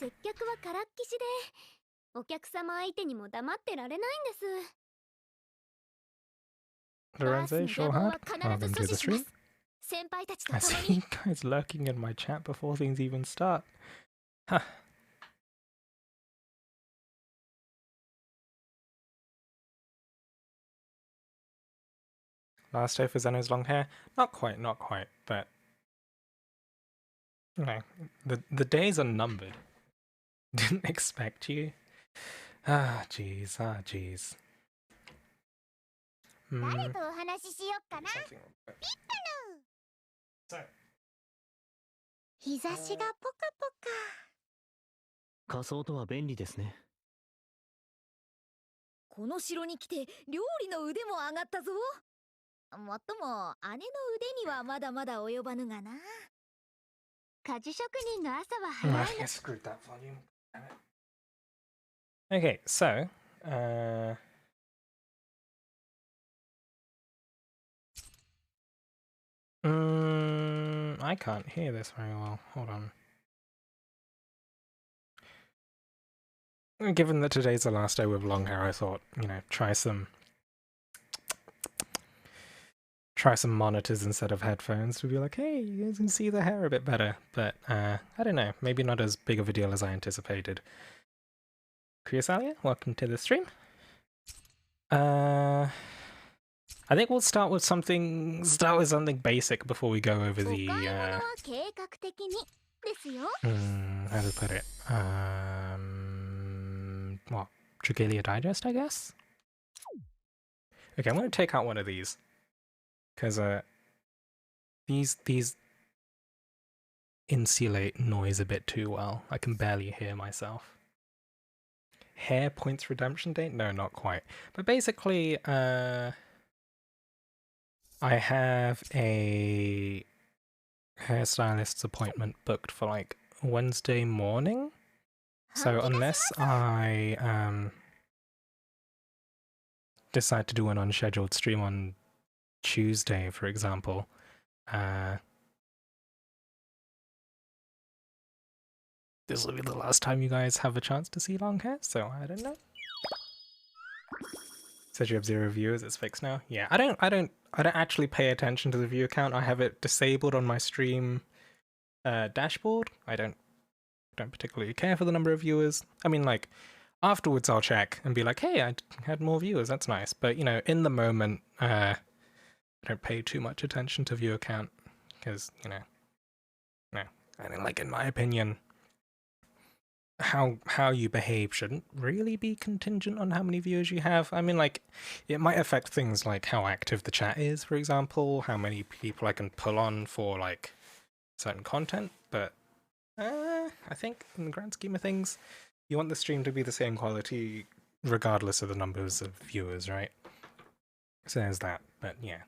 接客はからっきしで、お客様相手にも黙ってられないんです。バース Lorenzo, の野 sure 望 hard. は必 I'll ず then 阻 do the 止しま stream. す。先輩たちと I 共 see に。you guys lurking in my chat before things even start. Huh. Last day for Zeno's long hair? Not quite, but you know, the days are numbered. Didn't expect you. Ah, jeez. Hmm. 誰とお話ししよっかな。 Something real quick. So, 日差しがポカポカ。仮装とは便利ですね。この城に来て料理の腕も上がったぞ。もっとも姉の腕にはまだまだ及ばぬがな。鍛冶職人の朝は I 早いの。 screwed that volume. Damn it. Okay, so I can't hear this very well. Hold on. Given that today's the last day with long hair, I thought, you know, try some monitors instead of headphones to be like, hey, you guys can see the hair a bit better. But I don't know, maybe not as big of a deal as I anticipated. Kriyasalia, welcome to the stream. I think we'll start with something basic before we go over the how to put it? What? Dragalia Digest, I guess? Okay, I'm gonna take out one of these. Because these insulate noise a bit too well. I can barely hear myself. Hair points redemption date? No, not quite. But basically, I have a hairstylist's appointment booked for like Wednesday morning. So unless I decide to do an unscheduled stream on Tuesday, for example, this will be the last time you guys have a chance to see long hair, so I don't know. Says you have 0 viewers, it's fixed now. Yeah, I don't actually pay attention to the view count. I have it disabled on my stream dashboard. I don't particularly care for the number of viewers. I mean, like, afterwards I'll check and be like, hey, I had more viewers, that's nice. But, you know, in the moment, I don't pay too much attention to viewer count. Because, you know, no. I mean, like, in my opinion, how you behave shouldn't really be contingent on how many viewers you have. I mean, like, it might affect things like how active the chat is, for example, how many people I can pull on for, like, certain content, but I think in the grand scheme of things, you want the stream to be the same quality regardless of the numbers of viewers, right? So there's that, but yeah,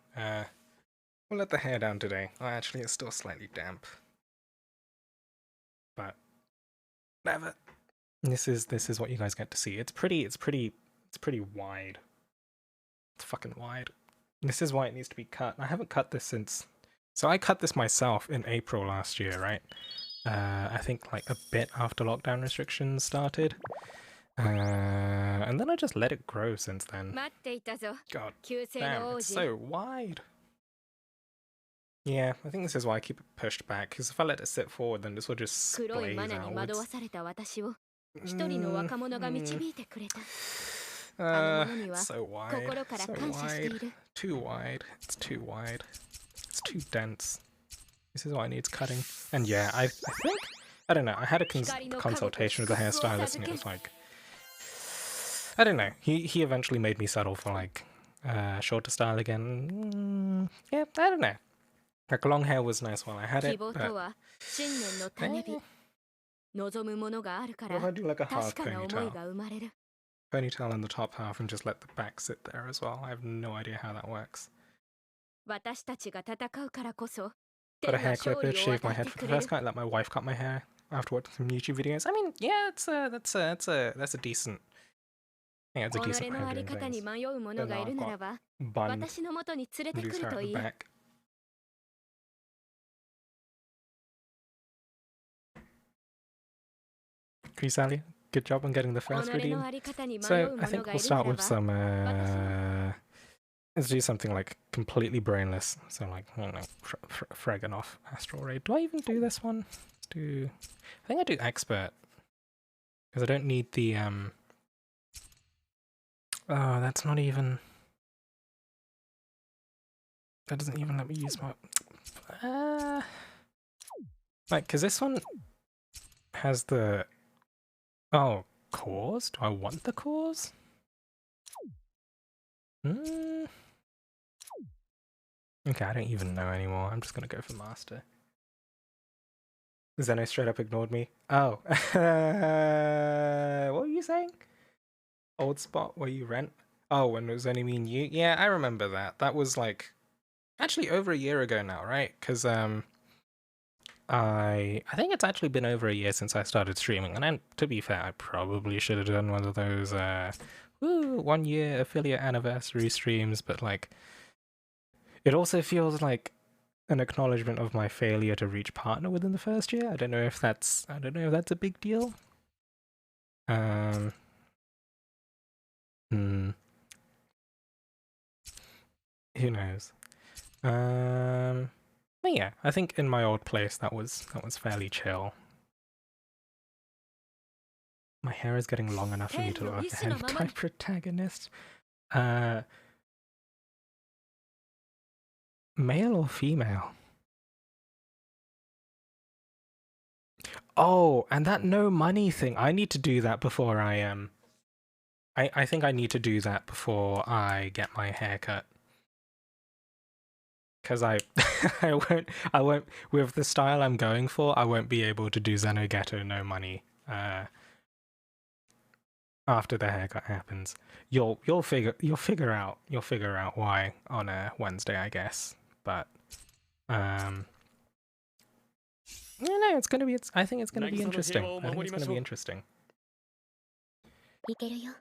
we'll let the hair down today. Oh, actually, it's still slightly damp, but whatever. This is what you guys get to see. It's pretty wide. It's fucking wide. This is why it needs to be cut. I haven't cut this since... So I cut this myself in April last year, right? I think like a bit after lockdown restrictions started. And then I just let it grow since then. God damn, it's so wide. Yeah, I think this is why I keep it pushed back, because if I let it sit forward, then this will just splays outwards. It's so wide, too wide, it's too wide, it's too dense. This is why it needs cutting. And yeah, I think, I don't know, I had a consultation with the hairstylist and it was like, I don't know, he eventually made me settle for like shorter style again. Yeah, I don't know. Like long hair was nice while I had it, but what if I do like a half ponytail? Ponytail in the top half and just let the back sit there as well. I have no idea how that works. Got a hair clipper, shaved my head for the first time, let my wife cut my hair after watching some YouTube videos. I mean, yeah, that's a decent. Yeah, it's a decent way of doing things. But now I've got bun, loose hair at the back. Chrysalia, good job on getting the first 己の redeem. あり方に迷 So う I 者 think が we'll いるな start ら with ば some. 私 Let's do something like completely brainless. So like I don't know, Fraganoff Astral Raid. Do I even do this one? I think I do expert because I don't need the Oh, that's not even. That doesn't even let me use my. Like, because this one has the. Oh, cause? Do I want the cause? Hmm. Okay, I don't even know anymore. I'm just gonna go for master. Zeno straight up ignored me. Oh. What were you saying? Old spot where you rent? Oh, when it was only me and you? Yeah, I remember that. That was like actually over a year ago now, right? Because I think it's actually been over a year since I started streaming, and to be fair, I probably should have done one of those 1 year affiliate anniversary streams, but like it also feels like an acknowledgement of my failure to reach partner within the first year. I don't know if that's a big deal. Who knows? But yeah, I think in my old place that was fairly chill. My hair is getting long enough for me to look like a hentai protagonist. Male or female? Oh, and that no money thing. I need to do that before I think I need to do that before I get my hair cut. Because I won't with the style I'm going for, I won't be able to do Xenogeto no money after the haircut happens. You'll figure out why on a Wednesday, I guess. But no, I think it's gonna be interesting. I think it's gonna be interesting. いけるよ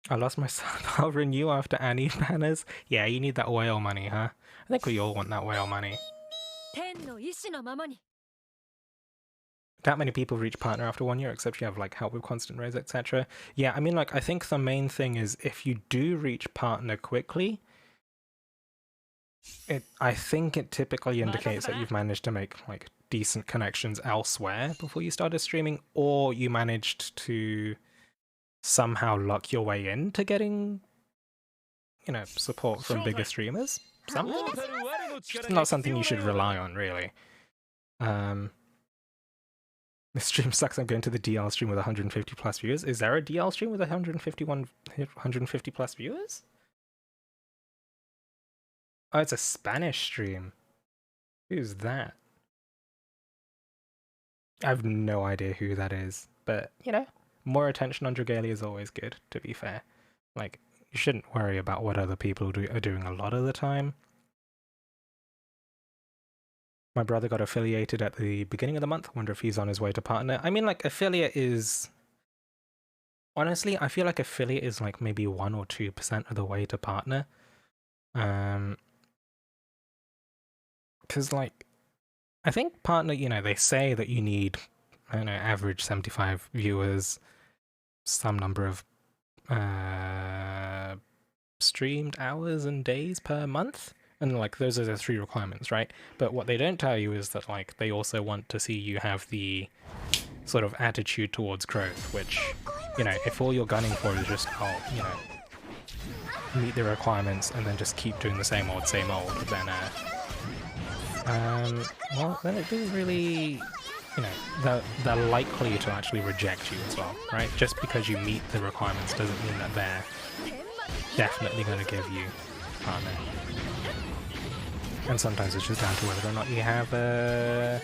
I lost my son. I'll renew after Annie banners. Yeah, you need that whale money, huh? I think we all want that whale money. 天の意志のままに That many people reach partner after 1 year, except you have like help with constant raise, etc. Yeah, I mean, like, I think the main thing is if you do reach partner quickly, I think it typically indicates that you've managed to make like decent connections elsewhere before you started streaming, or you managed to somehow luck your way into getting, support from bigger streamers. Not something you should rely on, really. The stream sucks. I'm going to the DL stream with 150 plus viewers. Is there a DL stream with 150 plus viewers? Oh, it's a Spanish stream. Who's that? I have no idea who that is, but more attention on Dragalia is always good, to be fair. Like, you shouldn't worry about what other people are doing a lot of the time. My brother got affiliated at the beginning of the month. Wonder if he's on his way to partner. I mean, like, affiliate is... Honestly, I feel like affiliate is like maybe 1 or 2% of the way to partner. Because, like, I think partner, they say that you need, I don't know, average 75 viewers, some number of streamed hours and days per month. And, like, those are the 3 requirements, right? But what they don't tell you is that, like, they also want to see you have the sort of attitude towards growth, which, if all you're gunning for is just, meet the requirements and then just keep doing the same old, then, well, then it doesn't really, they're likely to actually reject you as well, right? Just because you meet the requirements doesn't mean that they're definitely going to give you partner. And sometimes it's just down to whether or not you have the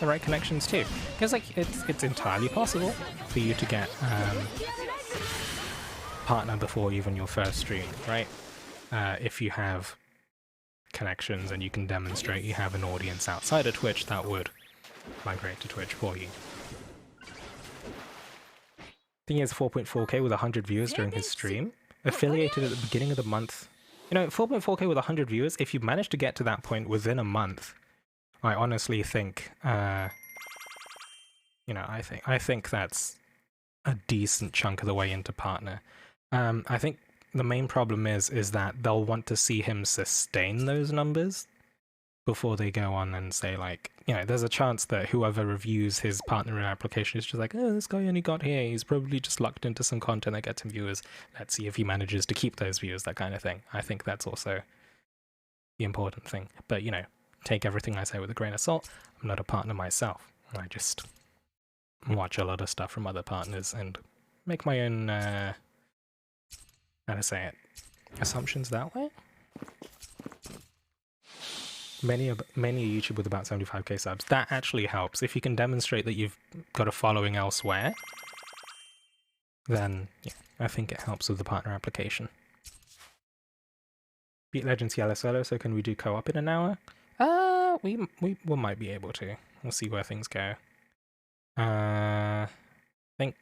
right connections too. Because like it's entirely possible for you to get partner before even your first stream, right? If you have connections and you can demonstrate you have an audience outside of Twitch that would migrate to Twitch for you. I think he has 4.4k with 100 viewers during his stream. Affiliated at the beginning of the month. 4.4k with 100 viewers, if you manage to get to that point within a month, I honestly think, I think that's a decent chunk of the way into partner. I think the main problem is that they'll want to see him sustain those numbers before they go on and say, like, there's a chance that whoever reviews his partner application is just like, oh, this guy only got here, he's probably just lucked into some content that gets him viewers. Let's see if he manages to keep those viewers, that kind of thing. I think that's also the important thing. But, take everything I say with a grain of salt. I'm not a partner myself. I just watch a lot of stuff from other partners and make my own, how to say it, assumptions that way. Many a YouTube with about 75k subs. That actually helps. If you can demonstrate that you've got a following elsewhere, then yeah, I think it helps with the partner application. Beat Legend Ciella solo, so can we do co-op in an hour? We might be able to. We'll see where things go. I think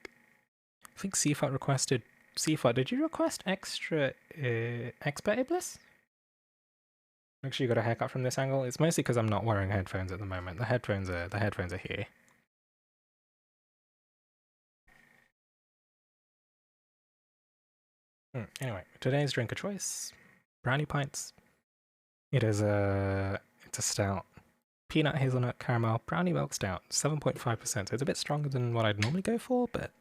Seafart requested. Seafart, did you request extra expert Iblis? Make sure you got a haircut from this angle. It's mostly because I'm not wearing headphones at the moment. The headphones are here. Anyway, today's drink of choice: brownie pints. It's a stout, peanut hazelnut caramel brownie milk stout, 7.5%. So it's a bit stronger than what I'd normally go for, but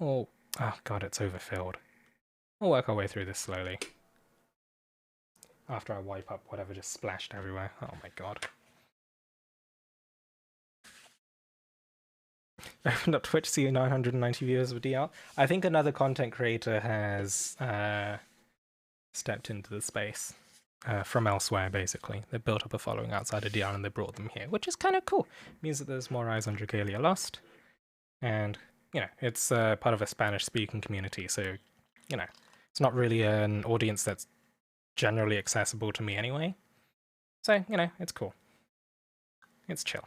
oh god, it's overfilled. We'll work our way through this slowly. After I wipe up whatever just splashed everywhere. Oh my god. Opened up Twitch, see 990 viewers of DL. I think another content creator has stepped into the space from elsewhere, basically. They built up a following outside of DL and they brought them here, which is kind of cool. It means that there's more eyes on Dragalia Lost. And, it's part of a Spanish-speaking community, so, it's not really an audience that's generally accessible to me anyway. So, it's cool. It's chill.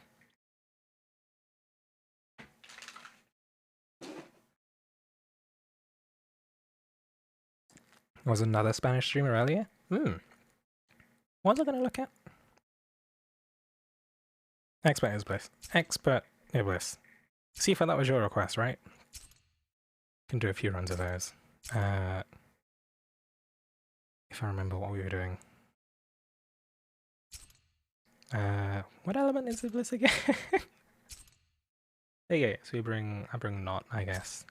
Was another Spanish streamer earlier? What was I going to look at? Expert Iblis. Expert Iblis. See if that was your request, right? Can do a few runs of those. If I remember what we were doing. What element is Iblis again? Okay, so I bring Not, I guess.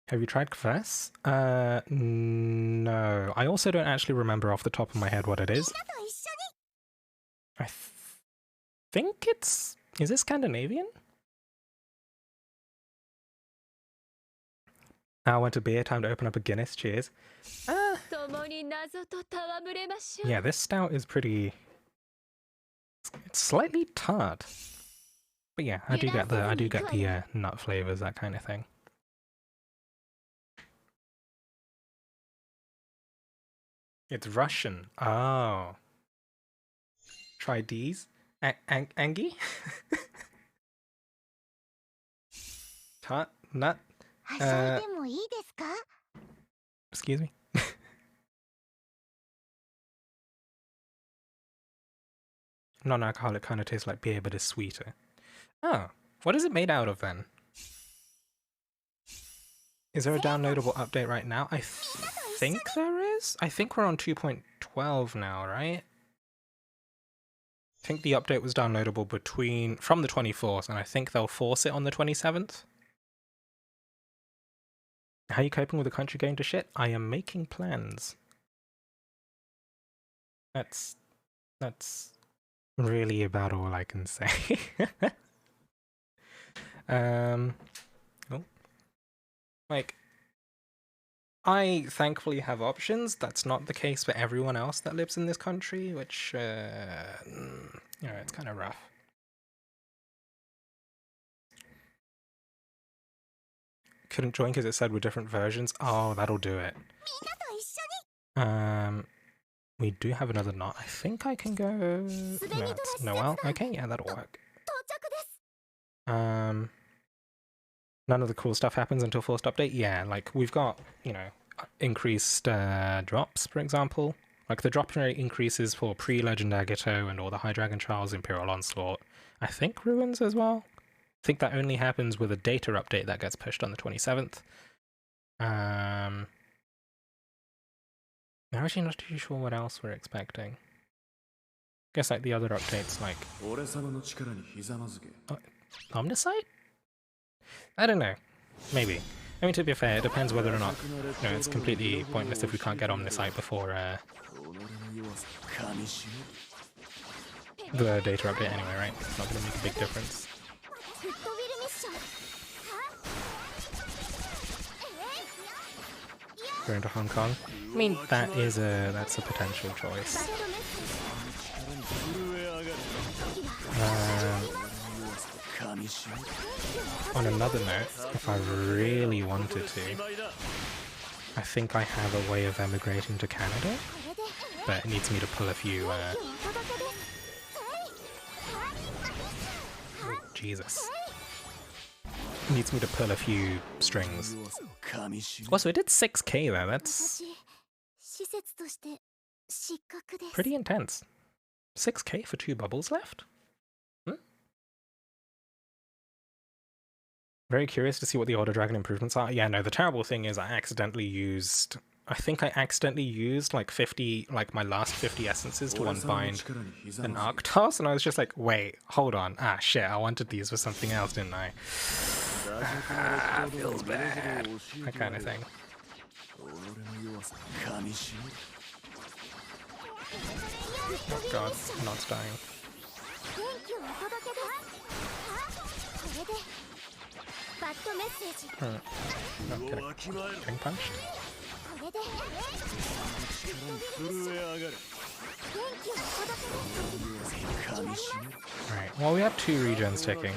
Have you tried Confess? No. I also don't actually remember off the top of my head what it is. I think it's... Is it Scandinavian? I went to beer, time to open up a Guinness, cheers. Yeah, this stout is pretty... It's slightly tart. But yeah, I do get the nut flavors, that kind of thing. It's Russian. Oh. Try these. Angie? Tart, nut. Excuse me? Non-alcoholic kind of tastes like beer, but is sweeter. Oh, what is it made out of then? Is there a downloadable update right now? I think there is. I think we're on 2.12 now, right? I think the update was downloadable from the 24th, and I think they'll force it on the 27th. How are you coping with the country going to shit? I am making plans. That's really about all I can say. I thankfully have options. That's not the case for everyone else that lives in this country, which, it's kind of rough. Couldn't join because it said with different versions. Oh, that'll do it. We do have another knot. I think I can go... No, it's Noel. Okay, yeah, that'll work. None of the cool stuff happens until forced update. Yeah, like, we've got, increased drops, for example, Like the drop rate increases for pre-Legend Agito and all the High Dragon Trials, Imperial Onslaught. I think Ruins as well. I think that only happens with a data update that gets pushed on the 27th. I'm actually not too sure what else we're expecting. Guess like the other updates, like Omnisite? I don't know. Maybe. I mean, to be fair, it depends whether or not, it's completely pointless if we can't get Omnisite before the data update anyway, right? It's not going to make a big difference. Going to Hong Kong? I mean, that's a potential choice. On another note, if I really wanted to, I think I have a way of emigrating to Canada, but it needs me to pull a few, Jesus. It needs me to pull a few strings. Also, it did 6k though, that's pretty intense. 6k for 2 bubbles left? Very curious to see what the Order Dragon improvements are. Yeah, no, the terrible thing is I accidentally used like 50, like my last 50 essences to unbind an Arctos, and I was just like, wait, hold on. Ah, shit, I wanted these for something else, didn't I? Feels bad. That kind of thing. Oh god, I'm not dying. Not getting punched. Right, well we have 2 regens ticking.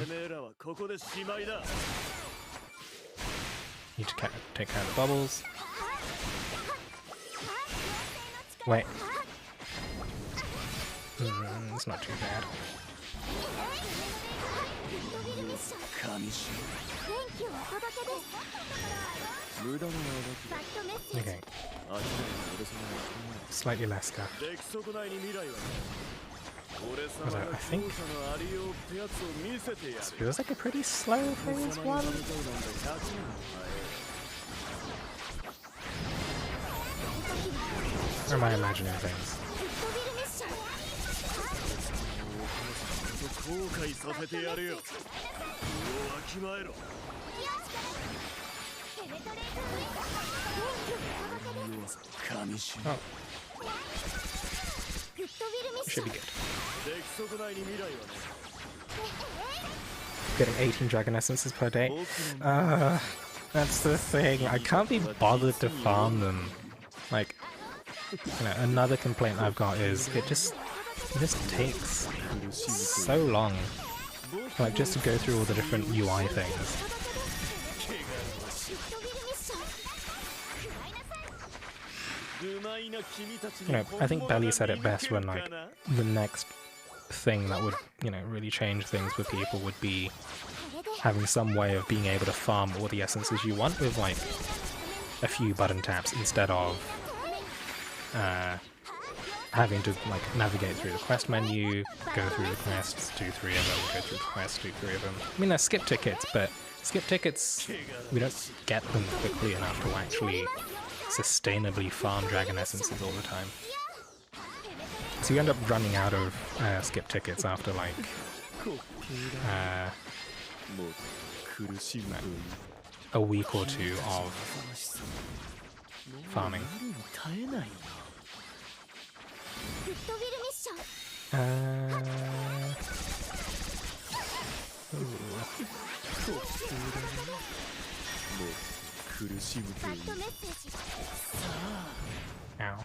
Need to take care of the bubbles. Wait. It's not too bad. Okay. Slightly less scuff. Although I think this feels like a pretty slow phase 1. Or am I imagining things? Oh. Should be good. Getting 18 Dragon Essences per day. That's the thing. I can't be bothered to farm them. Like, another complaint I've got is it just takes so long. Like, just to go through all the different UI things. I think Belly said it best when, like, the next thing that would, really change things for people would be having some way of being able to farm all the essences you want with, like, a few button taps instead of having to, like, navigate through the quest menu, go through the quests, do 3 of them, go through the quests, do 3 of them. I mean, they're skip tickets, but skip tickets, we don't get them quickly enough to actually sustainably farm Dragon Essences all the time. So you end up running out of skip tickets after, like, a week or 2 of farming. Ow.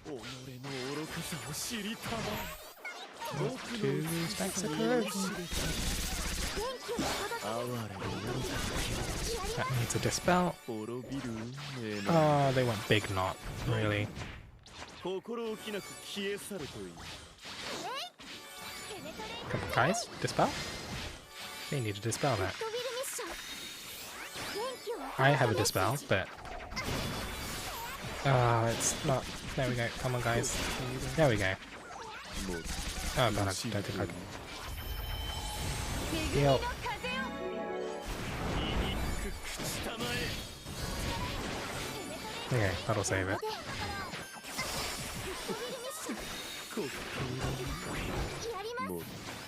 2 stacks of corrosion. That needs a dispel. Oh, they went big knot, really. Come on, guys, dispel? They need to dispel that. I have a dispel, but it's not There we go. Come on, guys. There we go. Oh god, I don't think I can. Yep. Okay, that'll save it.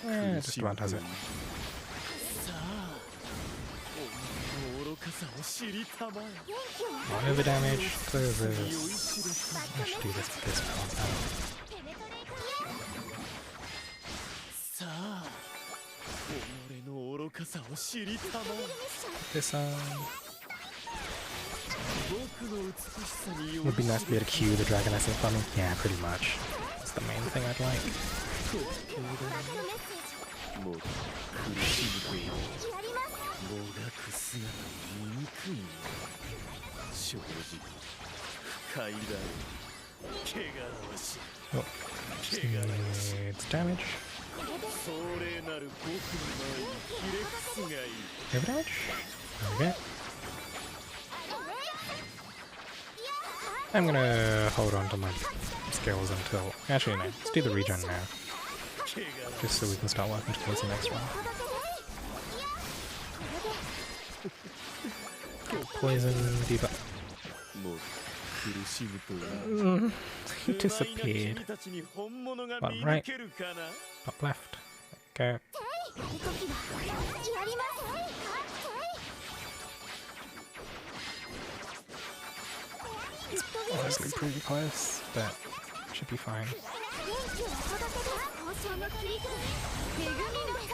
Yeah, just about does it. More over damage, clear this. I should do this with this This would be nice to be able to cue the Dragoness in front of me. Yeah, pretty much. That's the main thing I'd like. Oh, it's damage. Over damage? Okay. I'm gonna hold on to my skills until... Actually no, let's do the regen now. Just so we can start working towards the next one. Poison debuff. He disappeared. Bottom right. Top left. Go. Honestly pretty close, but should be fine.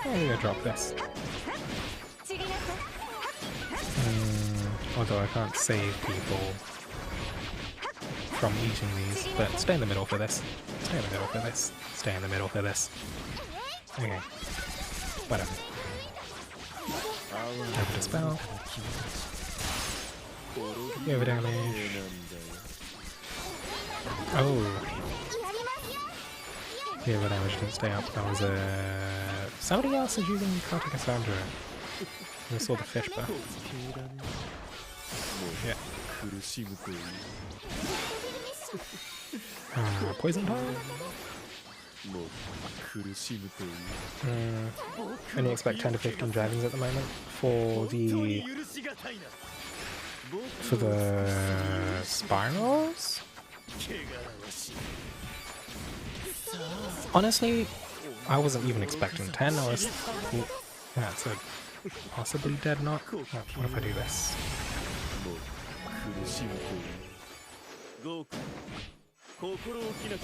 I'm gonna drop this. Although I can't save people from eating these, but stay in the middle for this. Stay in the middle for this. Stay in the middle for this. Okay. Whatever. Over the spell. Over damage. Oh. Yeah, but damage didn't stay up. That was somebody else is using Kartik Cassandra. I saw the fish buff. Yeah. Poison time? Only expect 10 to 15 dragons at the moment for the spirals? Honestly, I wasn't even expecting 10. I was... That's a possibly dead knock. Oh, what if I do this?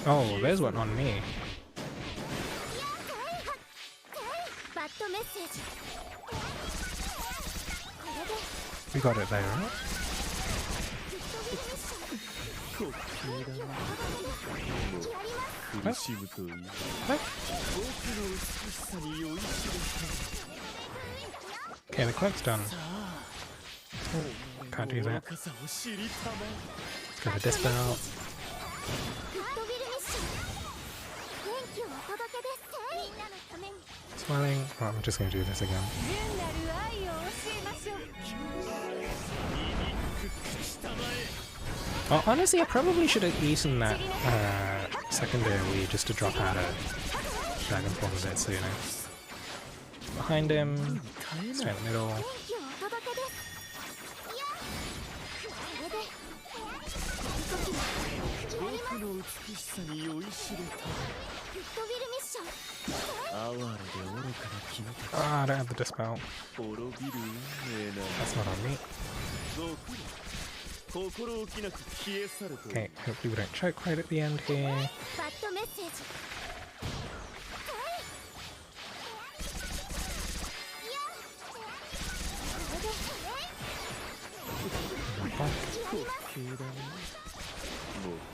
Oh, those went on me. We got it there, right? What? What? Okay, the cloak's done. Can't do that. Let's go to dispel. Swelling. Oh, I'm just gonna do this again. Oh, honestly, I probably should have eaten that secondary just to drop out of Dragon Form a bit sooner. Behind him, stay in the middle. Ah, I don't have the dispel. That's not on me. Okay, hopefully we don't choke right at the end here.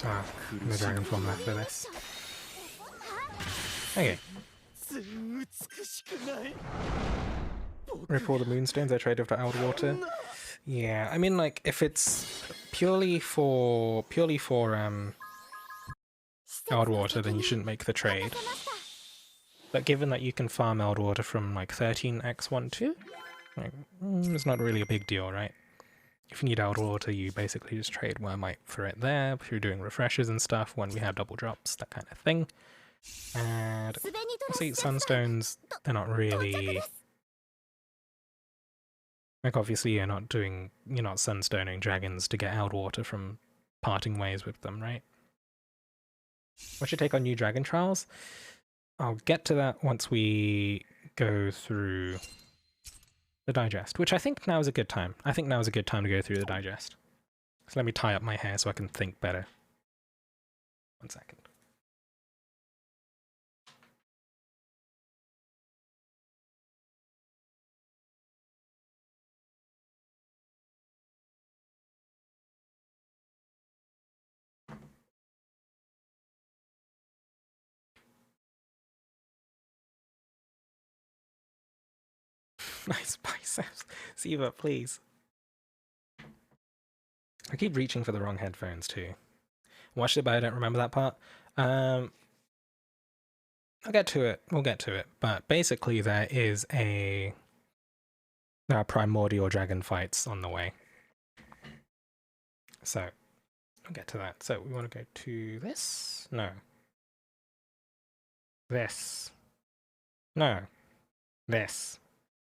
Ah, no dragon form left for this. Okay. Rip all the moonstones I traded for Outwater. Yeah, I mean, like, if it's purely for Outwater, then you shouldn't make the trade. But given that you can farm Outwater from like 13x12, like, it's not really a big deal, right? if you need out water, you basically just trade Wormite for it there. If you're doing refreshes and stuff, when we have double drops, that kind of thing. And see, Sunstones, they're not really... Like, obviously, you're not sunstoning dragons to get out water from parting ways with them, right? What's your take on new dragon trials? I'll get to that once we go through the digest, which I think now is a good time. I think now is a good time to go through the digest. So let me tie up my hair so I can think better. 1 second. Nice biceps. Siva, please. I keep reaching for the wrong headphones too. Watched it, but I don't remember that part. I'll get to it. We'll get to it. But basically there are primordial dragon fights on the way. So, I'll get to that. So, we want to go to this? No. This. No. This.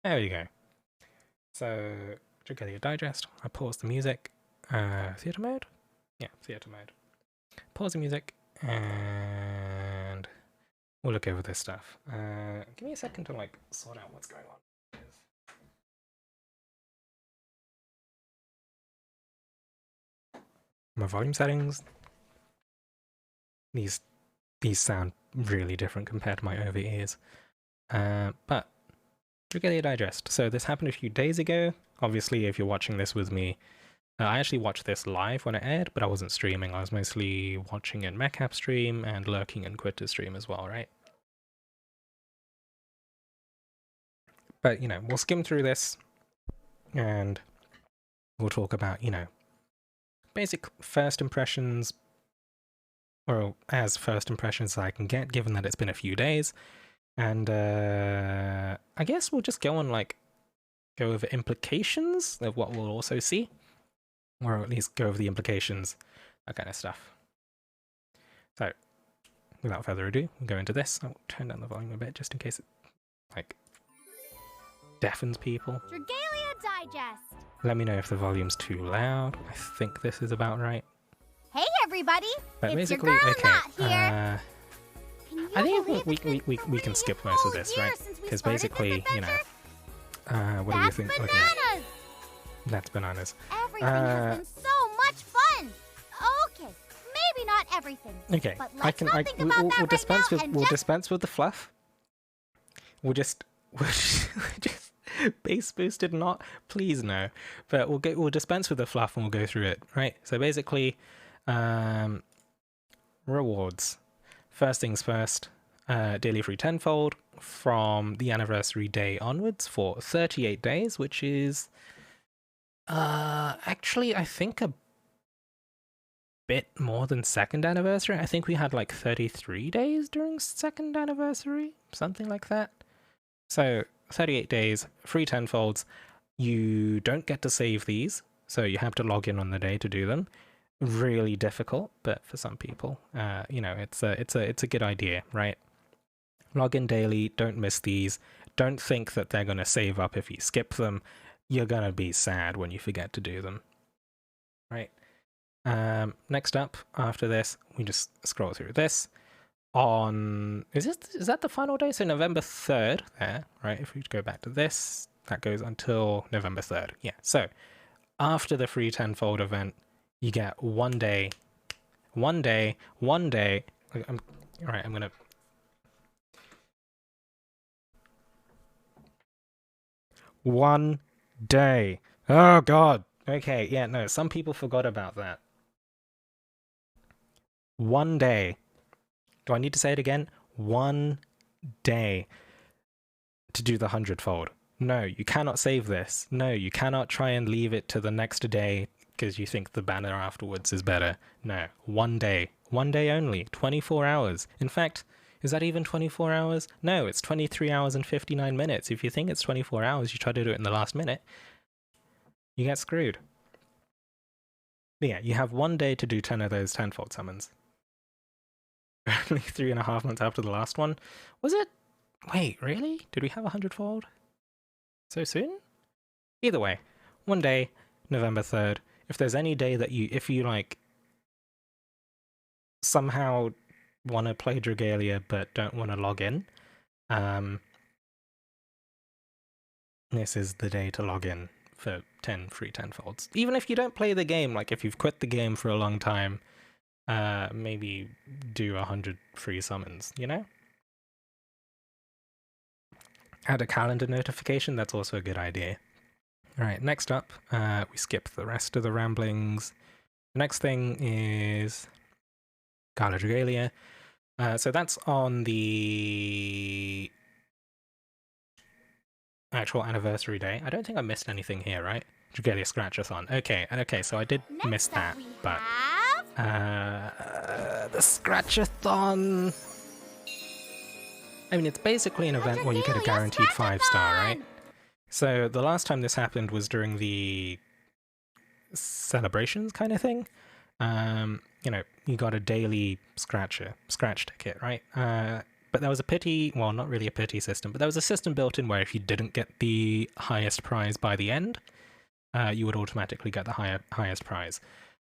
There we go. So, Dragalia Digest. I pause the music. Theatre mode? Yeah, theatre mode. Pause the music, and we'll look over this stuff. Give me a second to, like, sort out what's going on. My volume settings. These sound really different compared to my over ears. But Dragalia Digest. So this happened a few days ago. Obviously, if you're watching this with me, I actually watched this live when it aired, but I wasn't streaming. I was mostly watching in Mechap stream and lurking in Quitter stream as well, right? But, you know, we'll skim through this and we'll talk about, you know, basic first impressions, or as first impressions as I can get, given that it's been a few days. And I guess we'll just go over implications of what we'll also see, or at least go over the implications, that kind of stuff. So, without further ado, we'll go into this. I'll turn down the volume a bit just in case it, like, deafens people. Dragalia Digest. Let me know if the volume's too loud. I think this is about right. Hey everybody, But it's basically, your girl okay. Not here. I think we can skip most of this, right? Because basically, you know, what do you think? Bananas. Okay, that's bananas. Everything has been so much fun. Okay, maybe not everything. Okay, But let's not think about that we'll dispense right now with and we'll just... dispense with the fluff. We'll just base boosted not, please no. But we'll dispense with the fluff and we'll go through it, right? So basically, rewards. First things first, daily free tenfold from the anniversary day onwards for 38 days, which is actually I think a bit more than second anniversary. I think we had like 33 days during second anniversary, something like that. So 38 days, free tenfolds. You don't get to save these, so you have to log in on the day to do them. Really difficult, but for some people, you know, it's a good idea, right? Log in daily, don't miss these. Don't think that they're going to save up if you skip them. You're going to be sad when you forget to do them, right? Next up, after this, we just scroll through this. Is that the final day? So November 3rd there, right? If we go back to this, that goes until November 3rd. Yeah, so after the free tenfold event, you get one day. I'm gonna... One day. Oh, God. Okay, yeah, no, some people forgot about that. One day. Do I need to say it again? One day to do the 100-fold. No, you cannot save this. No, you cannot try and leave it to the next day because you think the banner afterwards is better. No, one day. One day only. 24 hours. In fact, is that even 24 hours? No, it's 23 hours and 59 minutes. If you think it's 24 hours, you try to do it in the last minute, you get screwed. But yeah, you have 1 day to do 10 of those tenfold summons. Only 3.5 months after the last one. Was it? Wait, really? Did we have 100-fold? So soon? Either way, 1 day, November 3rd. If there's any day that if you like, somehow want to play Dragalia but don't want to log in, this is the day to log in for 10 free tenfolds. Even if you don't play the game, like if you've quit the game for a long time, maybe do 100 free summons, you know? Add a calendar notification, that's also a good idea. Alright, next up, we skip the rest of the ramblings. The next thing is Gala Dragalia. So that's on the actual anniversary day. I don't think I missed anything here, right? Dragalia Scratchathon. Okay, so I did miss that, but the Scratchathon. I mean, it's basically an event where you get a guaranteed 5-star, right? So the last time this happened was during the celebrations kind of thing. You know, you got a daily scratch ticket, right? But there was a pity, well, not really a pity system, but there was a system built in where if you didn't get the highest prize by the end, you would automatically get the highest prize.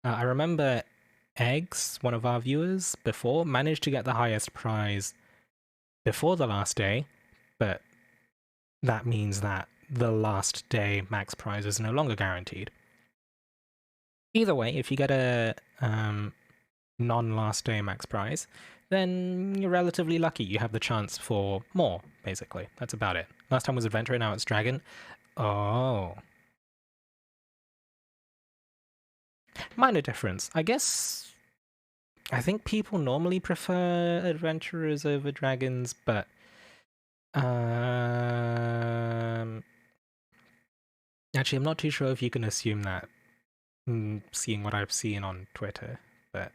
I remember Eggs, one of our viewers before, managed to get the highest prize before the last day, but that means that the last day max prize is no longer guaranteed. Either way, if you get a non-last day max prize, then you're relatively lucky. You have the chance for more, basically. That's about it. Last time was Adventurer, now it's Dragon. Oh. Minor difference. I think people normally prefer Adventurers over Dragons, but actually, I'm not too sure if you can assume that, seeing what I've seen on Twitter, but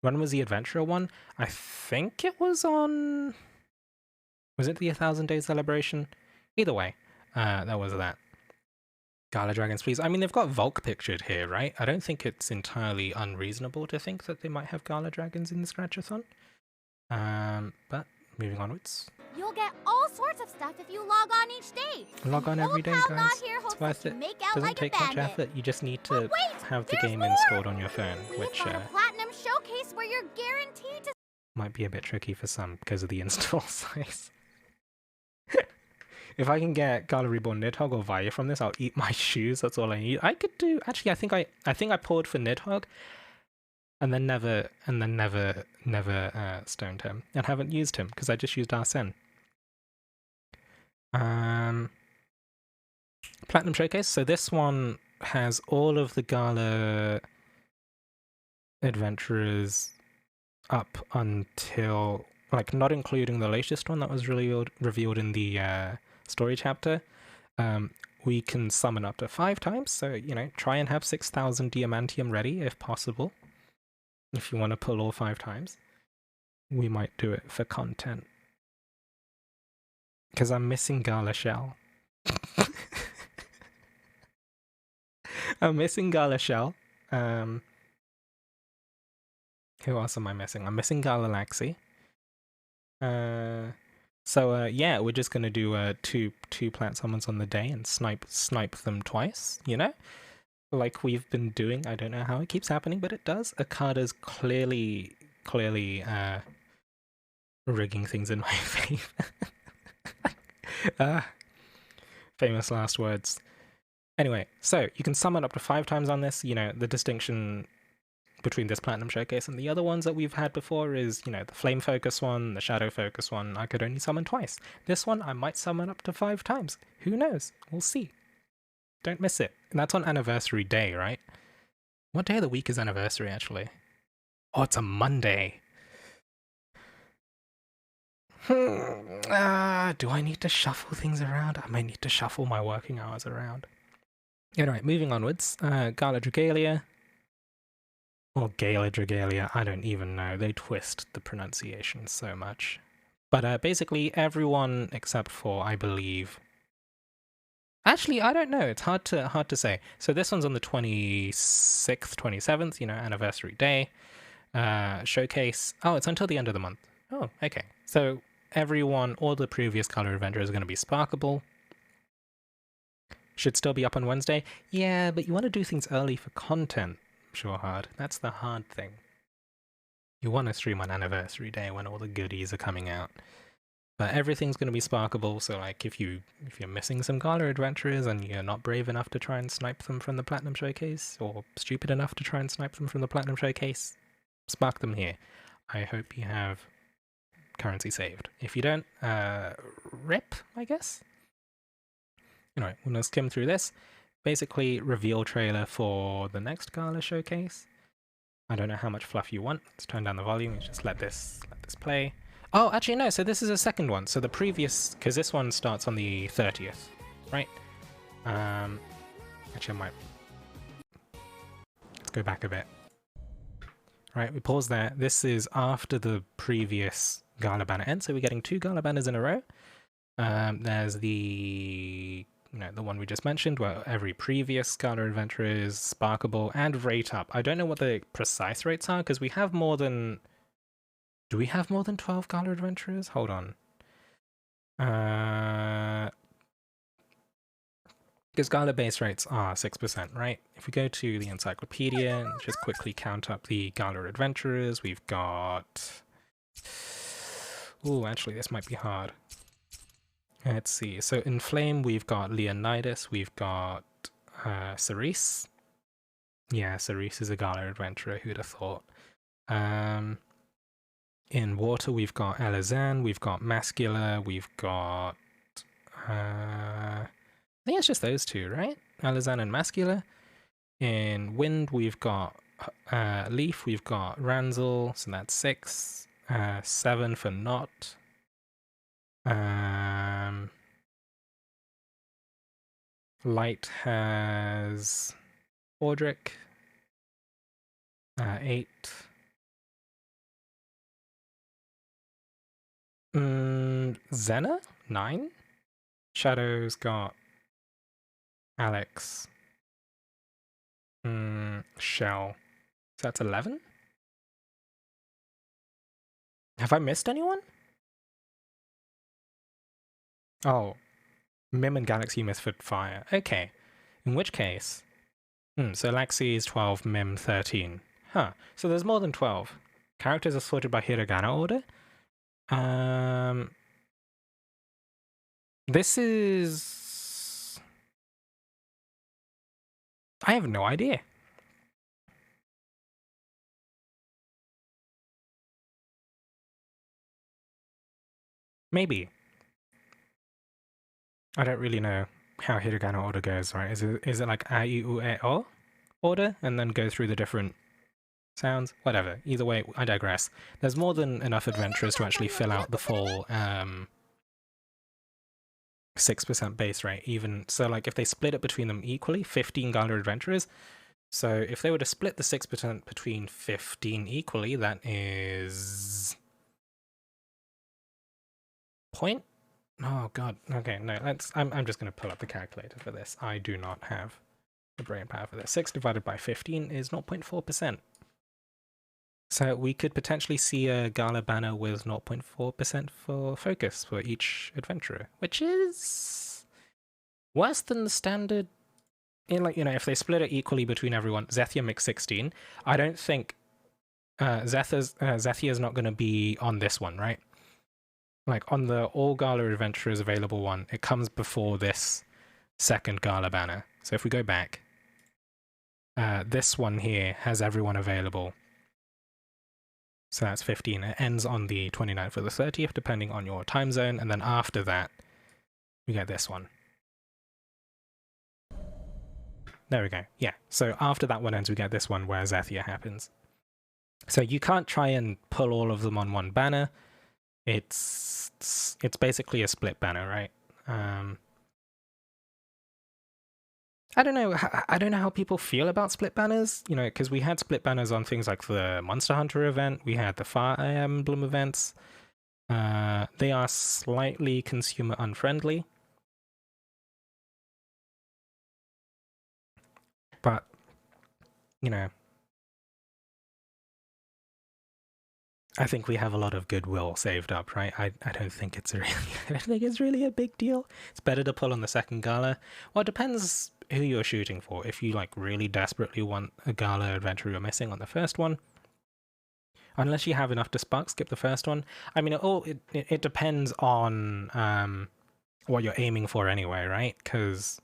when was the Adventurer one? I think it was on... Was it the 1,000 Day celebration? Either way, that was that. Gala Dragons, please. I mean, they've got Volk pictured here, right? I don't think it's entirely unreasonable to think that they might have Gala Dragons in the Scratchathon. But moving onwards. You'll get all sorts of stuff if you log on each day. Log on every day, Old pal guys. not here It's hopes worth that it. you make out Doesn't like take a much bandit. effort. You just need But to wait, have the there's game more! installed on your phone, We've which got a platinum showcase where you're guaranteed to... might be a bit tricky for some because of the install size. If I can get Gala Reborn Nidhogg or Vaya from this, I'll eat my shoes. That's all I need. I could do... Actually, I think I poured for Nidhogg and then never stoned him and haven't used him because I just used Arsene. Platinum Showcase. So this one has all of the Gala Adventurers up until, like, not including the latest one that was revealed in the story chapter. We can summon up to 5 times, so, you know, try and have 6,000 Diamantium ready if possible. If you want to pull all 5 times. We might do it for content. Because I'm missing Gala Shell. I'm missing Gala Shell. Who else am I missing? I'm missing Gala Laxi. So yeah, we're just gonna do two plant summons on the day and snipe them twice, you know? Like we've been doing. I don't know how it keeps happening, but it does. Akada's clearly rigging things in my favor. Famous last words. Anyway, so you can summon up to 5 times on this. You know, the distinction between this Platinum Showcase and the other ones that we've had before is, you know, the Flame Focus one, the Shadow Focus one, I could only summon twice. This one, I might summon up to 5 times. Who knows? We'll see. Don't miss it. And that's on Anniversary Day, right? What day of the week is Anniversary, actually? Oh, it's a Monday. Do I need to shuffle things around? I might need to shuffle my working hours around. Alright, moving onwards. Gala Dragalia. Or Gala Dragalia, I don't even know. They twist the pronunciation so much. But basically everyone except for, I believe, Actually, I don't know. It's hard to say. So this one's on the 26th, 27th, anniversary day. Showcase. Oh, it's until the end of the month. Oh, okay. So everyone, all the previous color adventures are going to be sparkable. Should still be up on Wednesday. Yeah, but you want to do things early for content. Sure, hard. That's the hard thing. You want to stream on anniversary day when all the goodies are coming out. But everything's going to be sparkable, so like if you're missing some Gala adventurers and you're not brave enough to try and snipe them from the Platinum Showcase, or stupid enough to try and snipe them from the Platinum Showcase, spark them here. I hope you have currency saved. If you don't, rip, I guess? Anyway, we'll skim through this. Basically, reveal trailer for the next Gala Showcase. I don't know how much fluff you want. Let's turn down the volume. Let's just let this play. Oh, actually, no. So this is a second one. So the previous, because this one starts on the 30th, right? Actually, I might. Let's go back a bit. Right, we pause there. This is after the previous Gala banner end, so we're getting 2 Gala banners in a row. There's the the one we just mentioned, where every previous Gala adventure is sparkable and rate up. I don't know what the precise rates are because we have more than. Do we have more than 12 Gala adventurers? Hold on. Because Gala base rates are 6%, right? If we go to the encyclopedia and just quickly count up the Gala adventurers, we've got. Oh, actually, this might be hard. Let's see. So in Flame, we've got Leonidas, we've got Cerise. Yeah, Cerise is a Gala adventurer, who'd have thought. In Water, we've got Elizan, we've got Mascula, we've got... I think it's just those two, right? Elizan and Mascula. In Wind, we've got Leaf, we've got Ranzel, so that's 6. 7 for Not. Light has Audric. 8. Xena? 9. Shadow's got Alex. Shell. So that's 11? Have I missed anyone? Oh. Mim and Galaxy missed for Fire. Okay. In which case... so Laxi is 12, Mim 13. Huh. So there's more than 12. Characters are sorted by hiragana order. This is... I have no idea. Maybe. I don't really know how hiragana order goes, right? Is it like a, I, U, E, O order and then go through the different sounds? Whatever. Either way, I digress. There's more than enough adventurers to actually fill out the full 6% base rate. Even so, like if they split it between them equally, 15 Gala adventurers. So if they were to split the 6% between 15 equally, that is point. Oh god. Okay, no. I'm just going to pull up the calculator for this. I do not have the brain power for this. 6 divided by 15 is 0.4%. So we could potentially see a Gala banner with 0.4% for focus for each adventurer, which is worse than the standard. If they split it equally between everyone, Zethia makes 16. I don't think Zethia's not going to be on this one, right? Like on the all Gala adventurers available one, it comes before this second Gala banner. So if we go back, this one here has everyone available. So that's 15. It ends on the 29th or the 30th, depending on your time zone. And then after that, we get this one. There we go. Yeah. So after that one ends, we get this one where Zethia happens. So you can't try and pull all of them on one banner. It's basically a split banner, right? I don't know how people feel about split banners, because we had split banners on things like the Monster Hunter event, we had the Fire Emblem events. They are slightly consumer unfriendly. But, you know, I think we have a lot of goodwill saved up, right? I don't think it's really I don't think it's really a big deal. It's better to pull on the second gala. Well, it depends who you're shooting for. If you like really desperately want a gala adventure you're missing on the first one, unless you have enough to spark skip the first one. I mean, it depends on what you're aiming for anyway, right? Because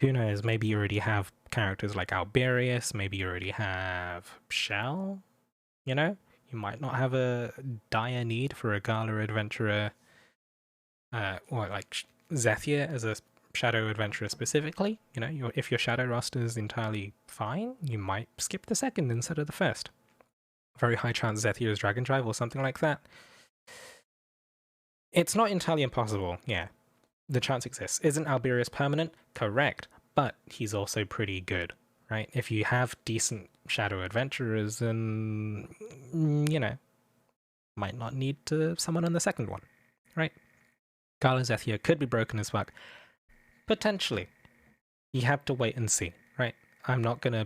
who knows? Maybe you already have characters like Alberius. Maybe you already have Shell. You know. You might not have a dire need for a Gala adventurer, or like Zethia as a shadow adventurer specifically. You know, if your shadow roster is entirely fine, you might skip the second instead of the first. Very high chance Zethia is Dragon Drive or something like that. It's not entirely impossible, yeah. The chance exists. Isn't Alberius permanent? Correct. But he's also pretty good, right? If you have decent shadow adventurers, then, you know, might not need to summon on the second one, right? Gala Zethia could be broken as fuck. Potentially. You have to wait and see, right? I'm not gonna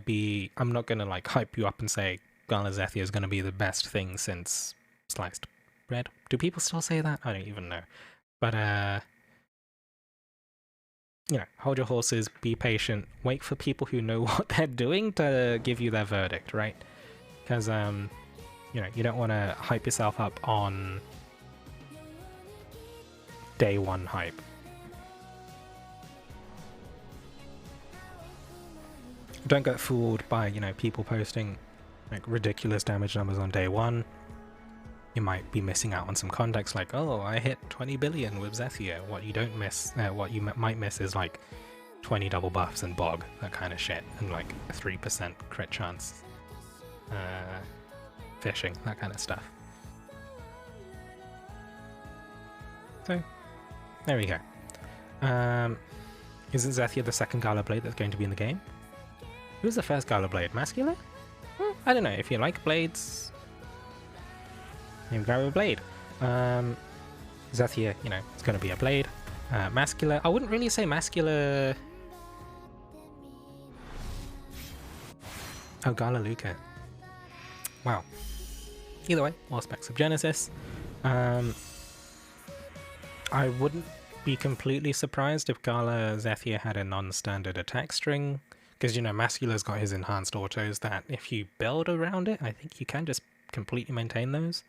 like hype you up and say Gala Zethia is gonna be the best thing since sliced bread. Do people still say that? I don't even know. But you know, hold your horses, be patient, wait for people who know what they're doing to give you their verdict, right? Because, you know, you don't want to hype yourself up on day one hype. Don't get fooled by, you know, people posting like ridiculous damage numbers on day one. You might be missing out on some context, like, oh, I hit 20 billion with Zethia. What you don't miss, what you might miss is like 20 double buffs and bog, that kind of shit, and like a 3% crit chance, fishing, that kind of stuff. So, there we go. Isn't Zethia the second Gala Blade that's going to be in the game? Who's the first Gala Blade? Masculine? I don't know. If you like blades, maybe grab a blade. Zethia, you know, it's going to be a blade. Mascular, I wouldn't really say mascular. Oh, Gala Luca. Wow. Either way, all specs of Genesis. I wouldn't be completely surprised if Gala Zethia had a non-standard attack string, because, you know, Mascula's got his enhanced autos that if you build around it, I think you can just completely maintain those.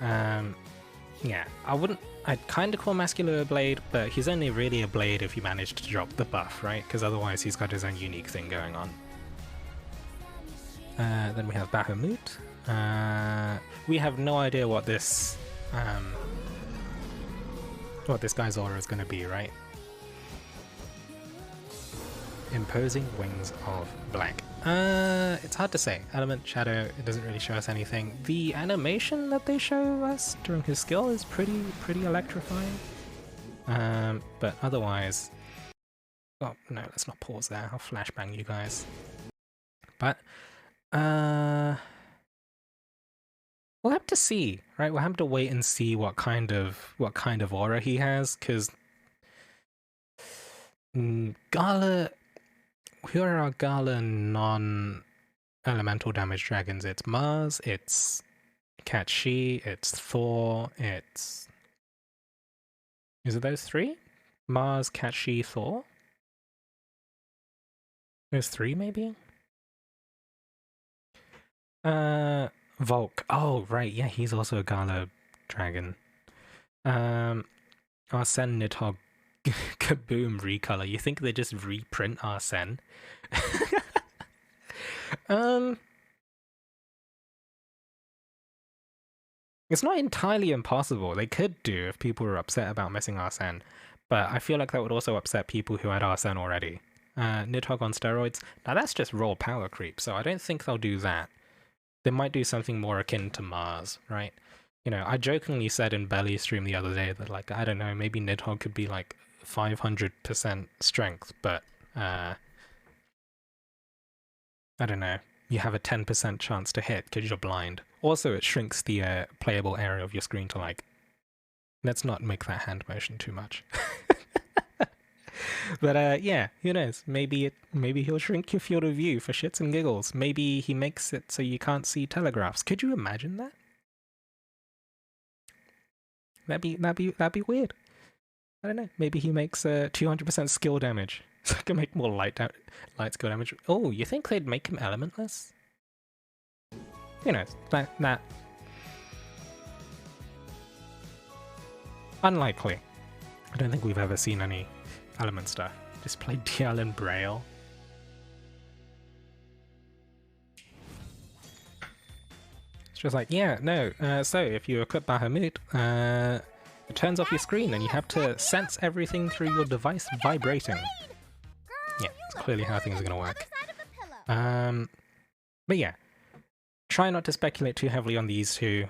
Yeah, I'd kind of call Mascula a blade, but he's only really a blade if you manage to drop the buff, right? Because otherwise he's got his own unique thing going on. Then we have Bahamut. We have no idea what this guy's aura is going to be, right? Imposing Wings of Black. It's hard to say. Element, Shadow, it doesn't really show us anything. The animation that they show us during his skill is pretty electrifying. But otherwise... Oh, no, let's not pause there. I'll flashbang you guys. But, we'll have to see, right? We'll have to wait and see what kind of aura he has, because Gala... Who are our Gala non-elemental damage dragons? It's Mars, it's Cat-She, it's Thor, it's... Is it those three? Mars, Cat-She, Thor? There's three, maybe? Volk. Oh, right, yeah, he's also a Gala dragon. Arsene Nidhogg Kaboom recolor. You think they just reprint Arsene? It's not entirely impossible. They could do if people were upset about missing Arsene, but I feel like that would also upset people who had Arsene already. Nidhogg on steroids. Now that's just raw power creep, so I don't think they'll do that. They might do something more akin to Mars, right? You know, I jokingly said in Belly stream the other day that, like, I don't know, maybe Nidhogg could be like 500% strength, but I don't know, you have a 10% chance to hit because you're blind. Also, it shrinks the playable area of your screen to, like, let's not make that hand motion too much. But yeah, who knows? Maybe he'll shrink your field of view for shits and giggles. Maybe he makes it so you can't see telegraphs. Could you imagine that? That'd be weird. I don't know. Maybe he makes 200% skill damage, so I can make more light skill damage. Oh, you think they'd make him elementless? Who knows? That unlikely. I don't think we've ever seen any element stuff. Just play DL and Braille. It's just like, yeah, no. So if you equip Bahamut, it turns off your screen and you have to sense everything through your device vibrating. Yeah, it's clearly how things are going to work. But yeah, try not to speculate too heavily on these two.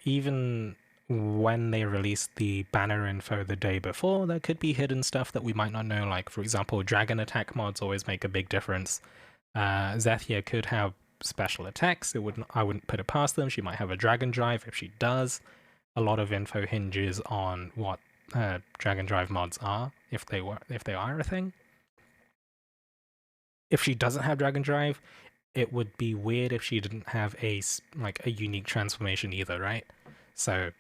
Even when they released the banner info the day before, there could be hidden stuff that we might not know. Like, for example, dragon attack mods always make a big difference. Zethia could have special attacks. I wouldn't put it past them. She might have a dragon drive. If she does, a lot of info hinges on what dragon drive mods are, if they are a thing. If she doesn't have dragon drive, it would be weird if she didn't have a unique transformation either, right? So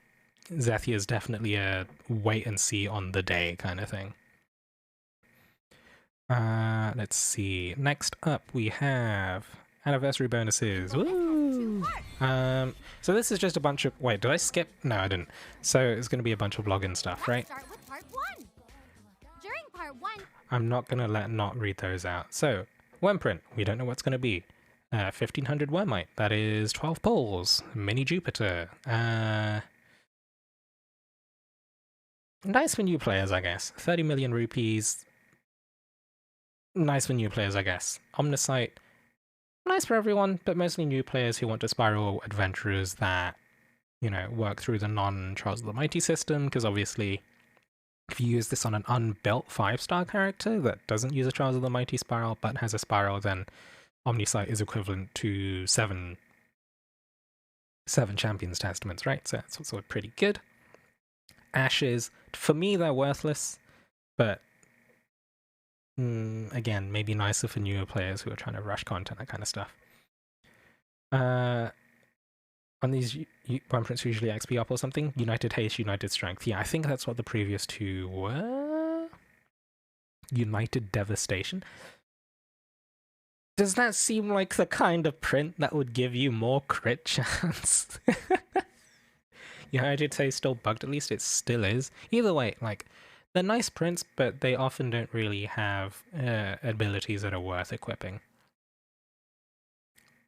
Zethia is definitely a wait and see on the day kind of thing. Let's see. Next up we have anniversary bonuses. Woo! So this is just a bunch of... Wait, did I skip? No, I didn't. So it's going to be a bunch of login stuff, right? Let's start with part 1. During part 1, I'm not going to not read those out. So, Wormprint, we don't know what's going to be. 1500 Wormite, that is 12 poles. Mini Jupiter. Nice for new players, I guess. 30 million rupees. Nice for new players, I guess. Omnisite. Nice for everyone, but mostly new players who want to spiral adventurers that, work through the non-Trials of the Mighty system, because obviously, if you use this on an unbuilt 5-star character that doesn't use a Trials of the Mighty spiral, but has a spiral, then Omnisite is equivalent to 7 Champions Testaments, right? So that's sort of pretty good. Ashes, for me, they're worthless, but again, maybe nicer for newer players who are trying to rush content, that kind of stuff. On these Wormprints usually XP up or something. United Haste, United Strength. Yeah, I think that's what the previous two were. United Devastation. Does that seem like the kind of print that would give you more crit chance? United Haste still bugged, at least it still is. Either way, they're nice prints, but they often don't really have abilities that are worth equipping.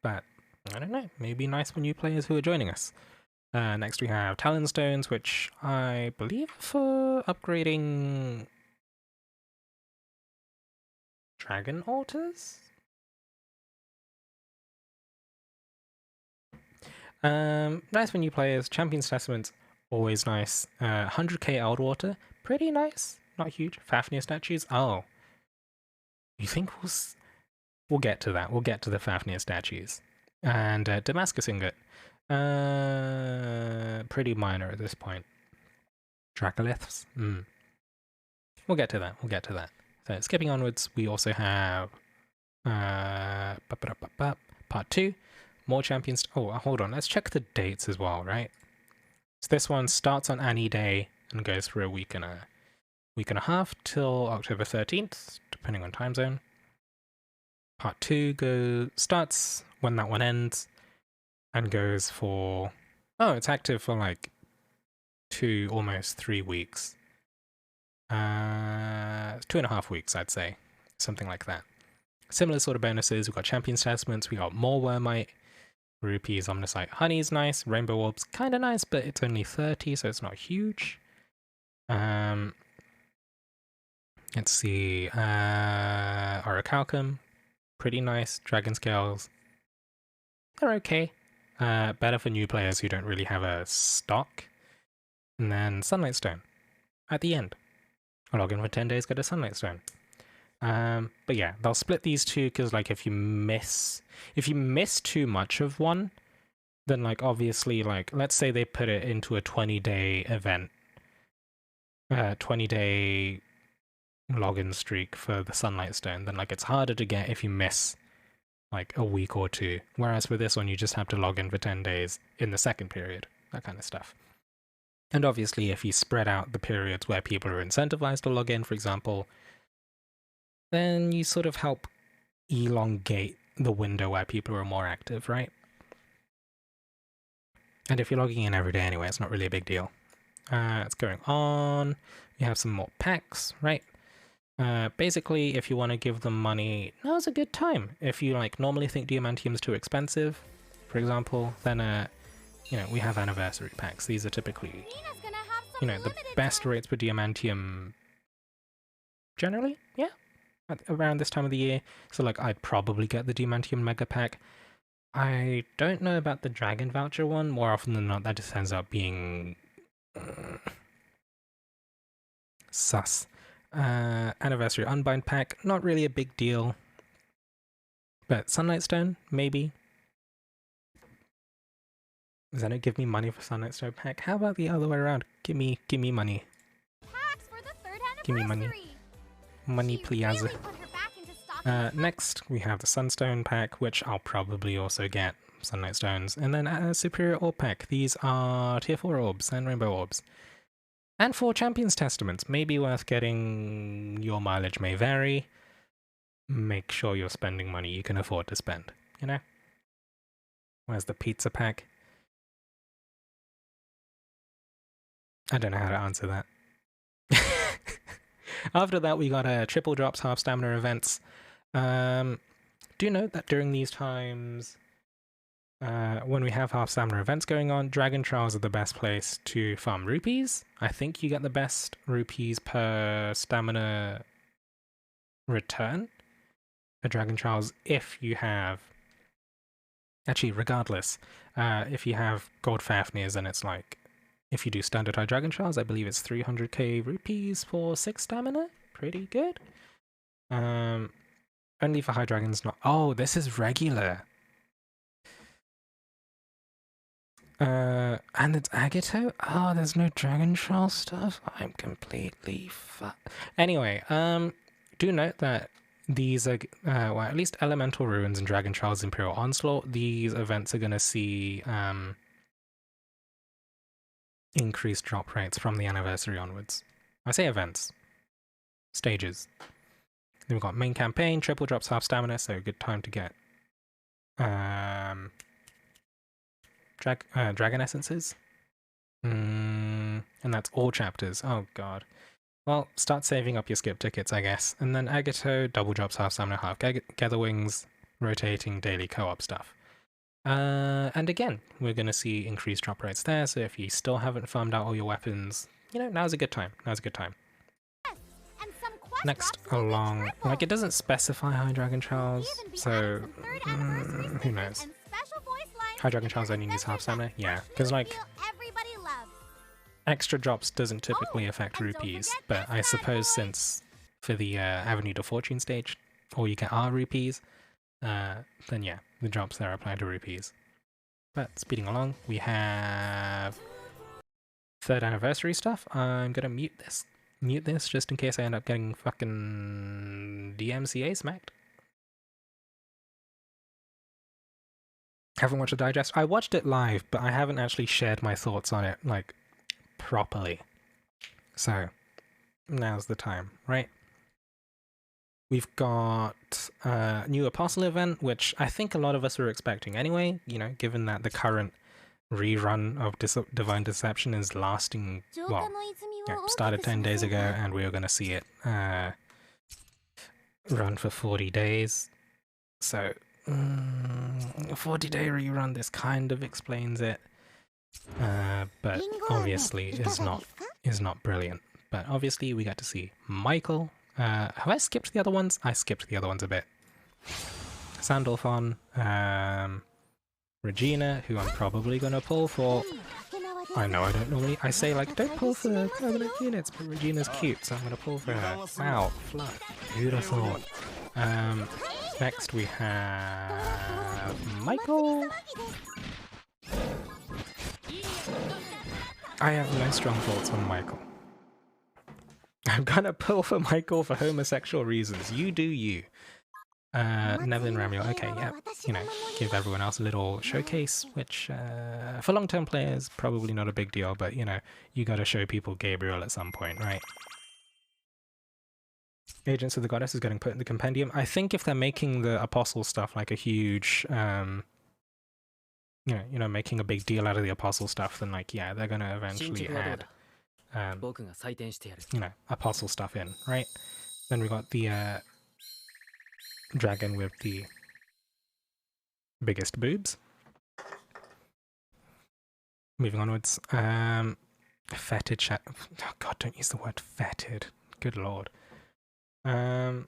But, I don't know, maybe nice for new players who are joining us. Next we have Talon Stones, which I believe for upgrading Dragon Altars? Nice for new players. Champions Testaments, always nice. 100k Eldwater, pretty nice. Not huge. Fafnir statues. Oh, you think we'll get to that? We'll get to the Fafnir statues. And Damascus ingot. Pretty minor at this point. Dracoliths. We'll get to that. We'll get to that. So skipping onwards, we also have part 2. More champions. Oh, hold on. Let's check the dates as well, right? So this one starts on Annie Day and goes for a week and a half till October 13th, depending on time zone. Part 2 starts when that one ends and goes for... Oh, it's active for 2, almost 3 weeks. 2.5 weeks, I'd say. Something like that. Similar sort of bonuses. We've got Champions Testaments. We got more Wormite. Rupees, Omnisite, Honey's nice. Rainbow Orbs, kind of nice, but it's only 30, so it's not huge. Let's see. Orichalcum, pretty nice. Dragon Scales, they're okay. Better for new players who don't really have a stock. And then Sunlight Stone at the end. I'll log in for 10 days, get a Sunlight Stone. But yeah, they'll split these two because if you miss too much of one, then obviously let's say they put it into a 20-day event, 20-day login streak for the Sunlight Stone, then like it's harder to get if you miss like a week or two. Whereas for this one, you just have to log in for 10 days in the second period, that kind of stuff. And obviously, if you spread out the periods where people are incentivized to log in, for example, then you sort of help elongate the window where people are more active, right? And if you're logging in every day anyway, it's not really a big deal. It's going on. We have some more packs, right? Basically, if you want to give them money, now's a good time. If you like normally think Diamantium's too expensive, for example, then you know, we have anniversary packs. These are typically, Nina's gonna have some you know, the limited best time. rates for Diamantium generally, yeah, around this time of the year. So like I'd probably get the Diamantium Mega Pack. I don't know about the Dragon Voucher one. More often than not, that just ends up being sus. Anniversary Unbind Pack, not really a big deal. But Sunlight Stone, maybe. Does that not give me money for Sunlight Stone Pack? How about the other way around? Give me money. Packs for the 3rd Give me money. anniversary. Money, She please. really put her back into stocking Next, we have the Sunstone Pack, which I'll probably also get, Sunlight Stones. And then a Superior Orb Pack. These are Tier 4 Orbs and Rainbow Orbs. And 4 Champions Testaments. Maybe worth getting. Your mileage may vary. Make sure you're spending money you can afford to spend, you know? Where's the Pizza Pack? I don't know how to answer that. After that, we got triple drops, half stamina events. Do note that during these times, when we have half stamina events going on, Dragon Trials are the best place to farm rupees. I think you get the best rupees per stamina return for Dragon Trials if you have... Actually, regardless, if you have Gold Fafnirs, then it's like... If you do standard high Dragon Trials, I believe it's 300k rupees for 6 stamina. Pretty good. Only for high dragons, not... Oh, this is regular. And it's Agato? Oh, there's no Dragon Trial stuff? I'm completely Anyway, do note that these are... well, at least Elemental Ruins and Dragon Trials Imperial Onslaught, these events are going to see... increased drop rates from the anniversary onwards. I say events. Stages. Then we've got main campaign, triple drops, half stamina, so good time to get dragon essences. And that's all chapters. Oh god. Well, start saving up your skip tickets, I guess. And then Agato, double drops, half stamina, half gather wings, rotating daily co-op stuff. And again, we're going to see increased drop rates there, so if you still haven't farmed out all your weapons, you know, now's a good time. Now's a good time. and some quest Next drops will be along, triple. like it doesn't specify High Dragon Trials, Even be so added some 3rd anniversary who stickers knows? and special voice lines High Dragon in Trials their only needs half adventures that stamina? Yeah, actually because like feel everybody loves. extra drops doesn't typically Oh, affect and don't rupees, forget but this I bad suppose boy. since for the Avenue to Fortune stage, all you get are rupees, then yeah, the drops there apply to rupees. But speeding along, we have 3rd anniversary stuff. I'm gonna mute this just in case I end up getting fucking DMCA smacked. Haven't watched the digest. I watched it live, but I haven't actually shared my thoughts on it like properly. So now's the time, right? We've got a new Apostle event, which I think a lot of us were expecting anyway, you know, given that the current rerun of Divine Deception is lasting, well, started 10 days ago, and we are going to see it run for 40 days. So, 40-day rerun, this kind of explains it, but obviously is not brilliant. But obviously we got to see Michael. Have I skipped the other ones? I skipped the other ones a bit. Sandalphon, Regina, who I'm probably going to pull for... I know I don't normally... I say, like, don't pull for permanent units, but Regina's cute, so I'm going to pull for her. Wow, fluff. Who'd have thought? Next we have... Michael! I have no strong thoughts on Michael. I'm gonna pull for Michael for homosexual reasons. You do you. Nevin Ramiel, okay, yeah. You know, give everyone else a little showcase, which for long-term players, probably not a big deal, but you know, you gotta show people Gabriel at some point, right? Agents of the Goddess is getting put in the compendium. I think if they're making the Apostle stuff like a huge, you know, making a big deal out of the Apostle stuff, then like, yeah, they're gonna eventually add, you know, Apostle stuff in, right? Then we got the dragon with the biggest boobs. Moving onwards, fetid chat. Oh God, don't use the word fetid. Good lord. Yeah,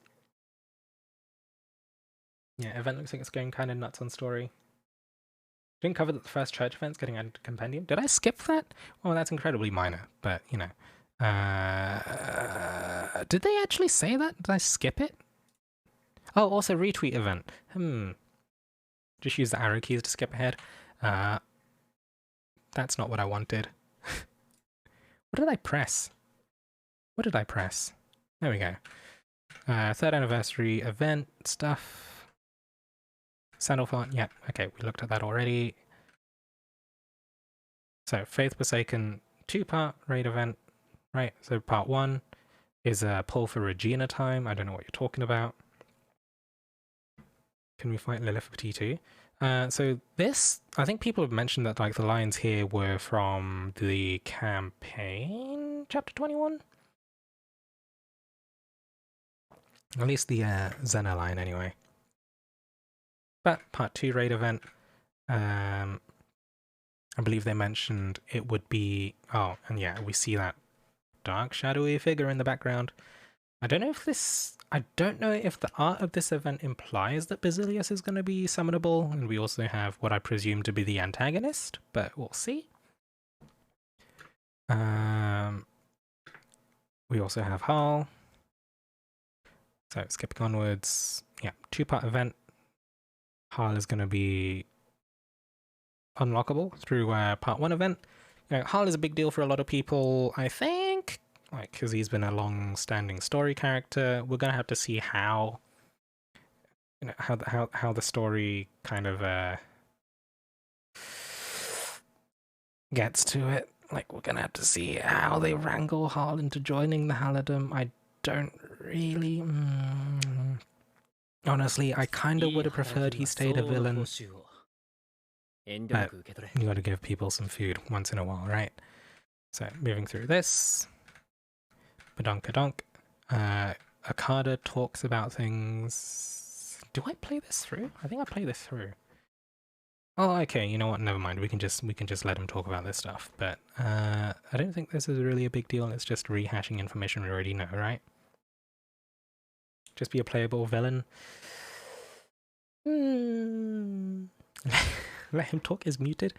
event looks like it's going kind of nuts on story. Didn't cover that the first church event's getting added to compendium. Did I skip that? Well, that's incredibly minor, but you know. Did they actually say that? Did I skip it? Oh, also retweet event. Just use the arrow keys to skip ahead. That's not what I wanted. What did I press? What did I press? There we go. 3rd anniversary event stuff. Sandalfont, yeah, okay, we looked at that already. So, Faith Forsaken 2-part raid event, right? So, part 1 is a pull for Regina time. I don't know what you're talking about. Can we fight Lilith for T2? So this, I think people have mentioned that like the lines here were from the campaign, chapter 21? At least the Zena line anyway. But part 2 raid event, I believe they mentioned it would be, oh, and yeah, we see that dark shadowy figure in the background. I don't know if the art of this event implies that Basilius is going to be summonable, and we also have what I presume to be the antagonist, but we'll see. We also have Hal. So skipping onwards, yeah, 2-part event. Hal is going to be unlockable through part 1 event. You know, Hal is a big deal for a lot of people, I think. Like, because he's been a long-standing story character. We're gonna have to see how, you know, how the story kind of gets to it. Like, we're gonna have to see how they wrangle Hal into joining the Halidom. I don't really. Honestly, I kind of would have preferred he stayed a villain. But you gotta give people some food once in a while, right? So, moving through this. Badonkadonk. Akada talks about things. Do I play this through? I think I play this through. Oh, okay. You know what? Never mind. We can just let him talk about this stuff. But I don't think this is really a big deal. It's just rehashing information we already know, right? Just be a playable villain. Let him talk is muted.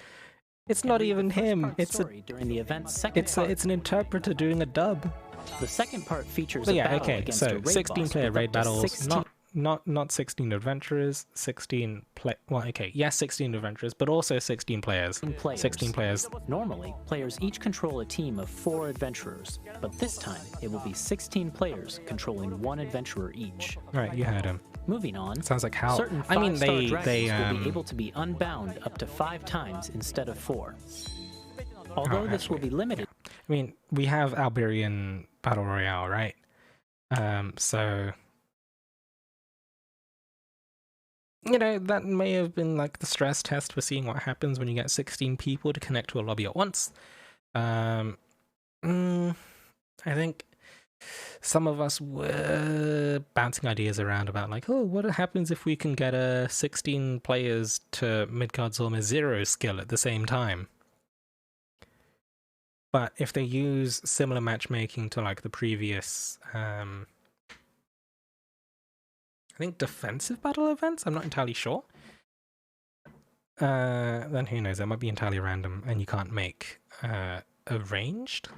It's not even him. It's during the event's it's an interpreter doing a dub. The second part features But a yeah, battle okay. against So a raid 16 boss player with raid up to battles, 16 not 16 adventurers, 16 play. Well, okay, yes, 16 adventurers, but also 16 players. players. 16 players. Normally, players each control a team of 4 adventurers, but this time it will be 16 players controlling 1 adventurer each. Right, you heard him. Moving on, Sounds like Hal. certain I mean, 5-star they dragons will be able to be unbound up to 5 times instead of 4. Although this will be limited. I mean, we have Alberian Battle Royale, right? So you know, that may have been like the stress test for seeing what happens when you get 16 people to connect to a lobby at once. I think some of us were bouncing ideas around about like, oh, what happens if we can get 16 players to Midgard Zorma 0 skill at the same time? But if they use similar matchmaking to like the previous, I think defensive battle events, I'm not entirely sure. Then who knows, that might be entirely random and you can't make arranged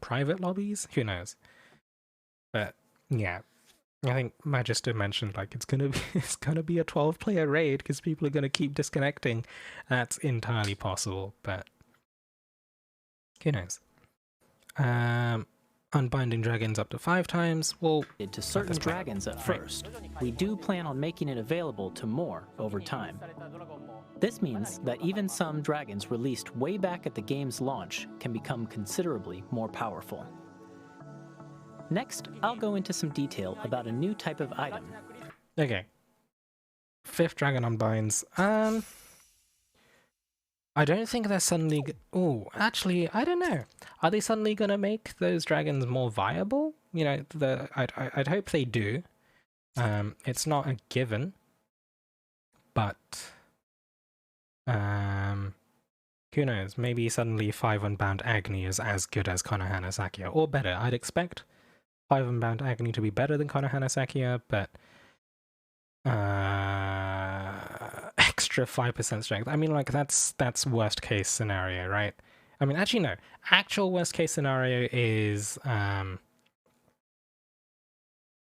private lobbies, who knows. But yeah, I think Magister mentioned like it's gonna be a 12-player raid because people are gonna keep disconnecting. That's entirely possible, but who knows. Unbinding Dragons up to 5 times. Well, To certain this point. dragons at first. We do plan on making it available to more over time. This means that even some dragons released way back at the game's launch can become considerably more powerful. Next, I'll go into some detail about a new type of item. Okay. 5th Dragon Unbinds. I don't think they're suddenly... Oh, actually, I don't know. Are they suddenly going to make those dragons more viable? You know, I'd hope they do. It's not a given. But... who knows? Maybe suddenly 5 Unbound Agni is as good as Konohana Sakia. Or better. I'd expect 5 Unbound Agni to be better than Konohana Sakia, but... extra 5% strength. I mean, like, that's worst case scenario, right? I mean, actually, no. Actual worst case scenario is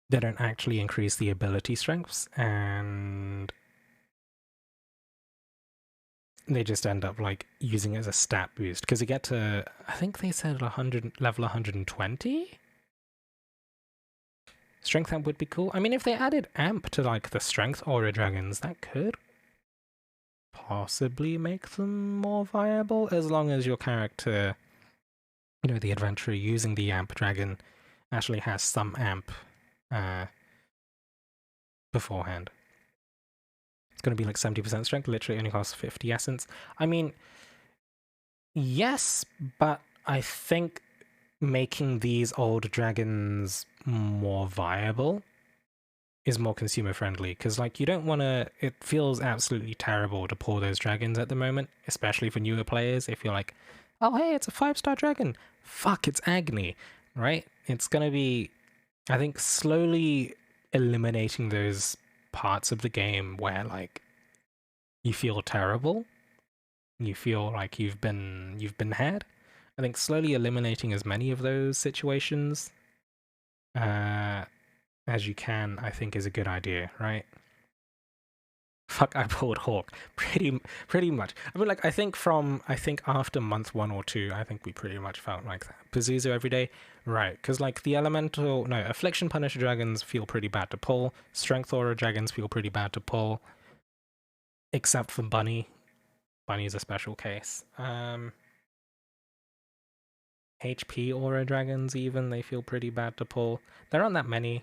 they don't actually increase the ability strengths, and they just end up, like, using it as a stat boost. Because you get to, I think they said level 120? Strength amp would be cool. I mean, if they added amp to, like, the strength aura dragons, that could possibly make them more viable, as long as your character, you know, the adventurer using the amp dragon actually has some amp beforehand. It's going to be like 70% strength, literally only costs 50 essence. I mean, yes, but I think making these old dragons more viable is more consumer friendly, because like you don't want to, it feels absolutely terrible to pull those dragons at the moment, especially for newer players. If you're like, oh hey, it's a 5-star dragon, fuck, it's Agni, right? It's gonna be, I think, slowly eliminating those parts of the game where like you feel terrible, you feel like you've been had. I think slowly eliminating as many of those situations as you can, I think, is a good idea, right? Fuck, I pulled Hawk. Pretty much. I mean, like, I think after month 1 or 2, I think we pretty much felt like that. Pazuzu every day? Right, because, like, the Affliction Punisher dragons feel pretty bad to pull. Strength Aura dragons feel pretty bad to pull. Except for Bunny. Bunny is a special case. HP Aura dragons, even, they feel pretty bad to pull. There aren't that many.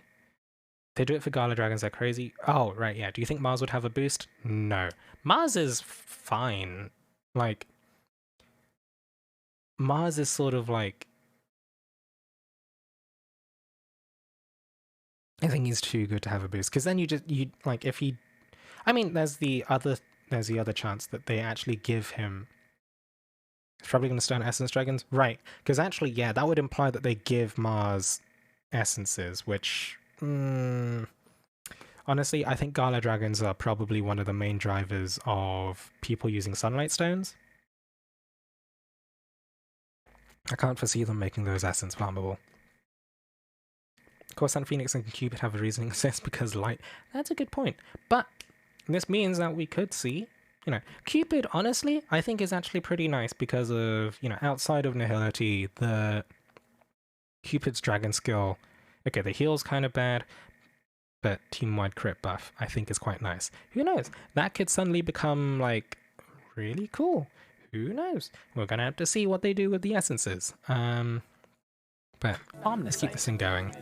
They do it for Gala dragons, they're crazy. Oh, right, yeah. Do you think Mars would have a boost? No. Mars is fine. Like, Mars is sort of like... I think he's too good to have a boost, because then if he... I mean, there's the other chance that they actually give him... He's probably going to stone Essence Dragons? Right, because actually, yeah, that would imply that they give Mars essences, which... honestly, I think Gala Dragons are probably one of the main drivers of people using Sunlight Stones. I can't foresee them making those essence farmable. Of course, Sun Phoenix and Cupid have a reasoning sense because light. That's a good point. But this means that we could see, you know, Cupid, honestly, I think is actually pretty nice because of, you know, outside of Nihility, the Cupid's Dragon skill. Okay, the heal's kind of bad, but team-wide crit buff, I think, is quite nice. Who knows? That could suddenly become, like, really cool. Who knows? We're gonna have to see what they do with the essences. But let's keep this thing going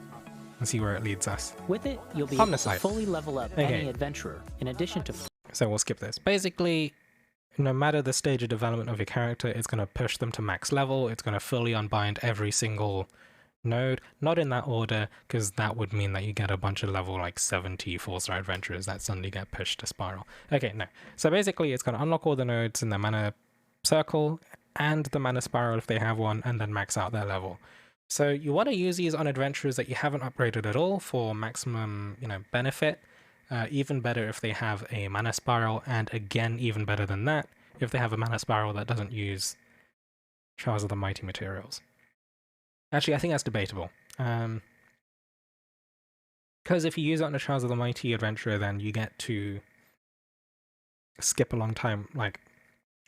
and see where it leads us. With it, you'll be able to Omnisite. fully level up any adventurer, in addition to... So we'll skip this. Basically, no matter the stage of development of your character, it's going to push them to max level. It's going to fully unbind every single node. Not in that order, because that would mean that you get a bunch of level like 70 4-star adventurers that suddenly get pushed to spiral. Okay, no. So basically, it's going to unlock all the nodes in the mana circle and the mana spiral if they have one, and then max out their level. So you want to use these on adventurers that you haven't upgraded at all for maximum, you know, benefit. Even better if they have a mana spiral, and again, even better than that, if they have a mana spiral that doesn't use Trials of the Mighty materials. Actually, I think that's debatable. Because if you use it on a Trials of the Mighty adventurer, then you get to skip a long time, like,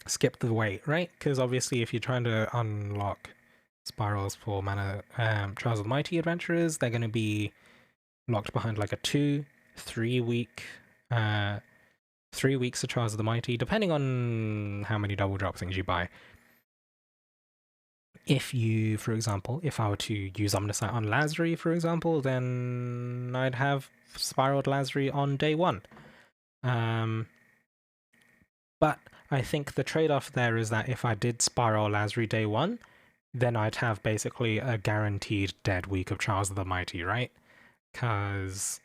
skip the wait, right? Because obviously if you're trying to unlock spirals for mana Trials of the Mighty adventurers. They're going to be locked behind like a 2-3 week 3 weeks of Trials of the Mighty, depending on how many double drop things you buy. If you, for example, if I were to use Omniscience on Lazari, for example, then I'd have Spiraled Lazari on day 1. But I think the trade-off there is that if I did Spiral Lazari day 1, then I'd have basically a guaranteed dead week of Trials of the Mighty, right? Because,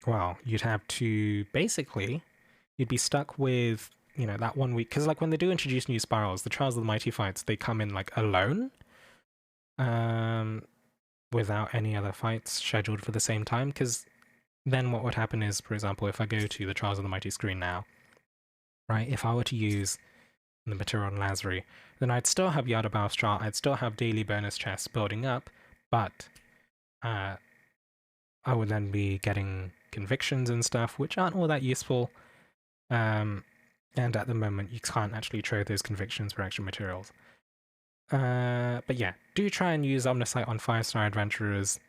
well, you'd have to basically, you'd be stuck with, you know, that 1 week. Because, like, when they do introduce new spirals, the Trials of the Mighty fights, they come in, like, alone, without any other fights scheduled for the same time. Because then what would happen is, for example, if I go to the Trials of the Mighty screen now, right, if I were to use the material on Lazari, then I'd still have Yada Balstra, I'd still have daily bonus chests building up, but I would then be getting convictions and stuff, which aren't all that useful. And at the moment, you can't actually trade those convictions for extra materials. But yeah, do try and use Omniscience on 5-star adventurers.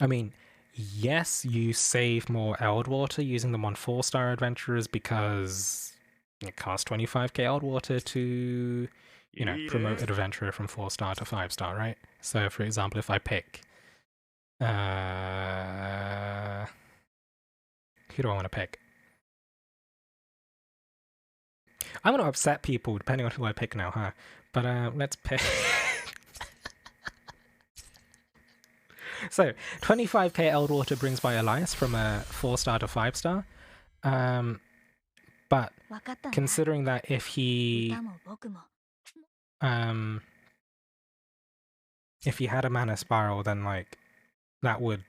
I mean, yes, you save more Eldwater using them on 4-star adventurers because it costs 25k Eldwater to, you know, promote an adventurer from 4-star to 5-star, right? So, for example, if I pick... who do I want to pick? I'm going to upset people depending on who I pick now, huh? But let's pick... So, 25k Eldwater brings by Elias from a 4-star to 5-star. But considering that if he had a mana spiral, then like that would,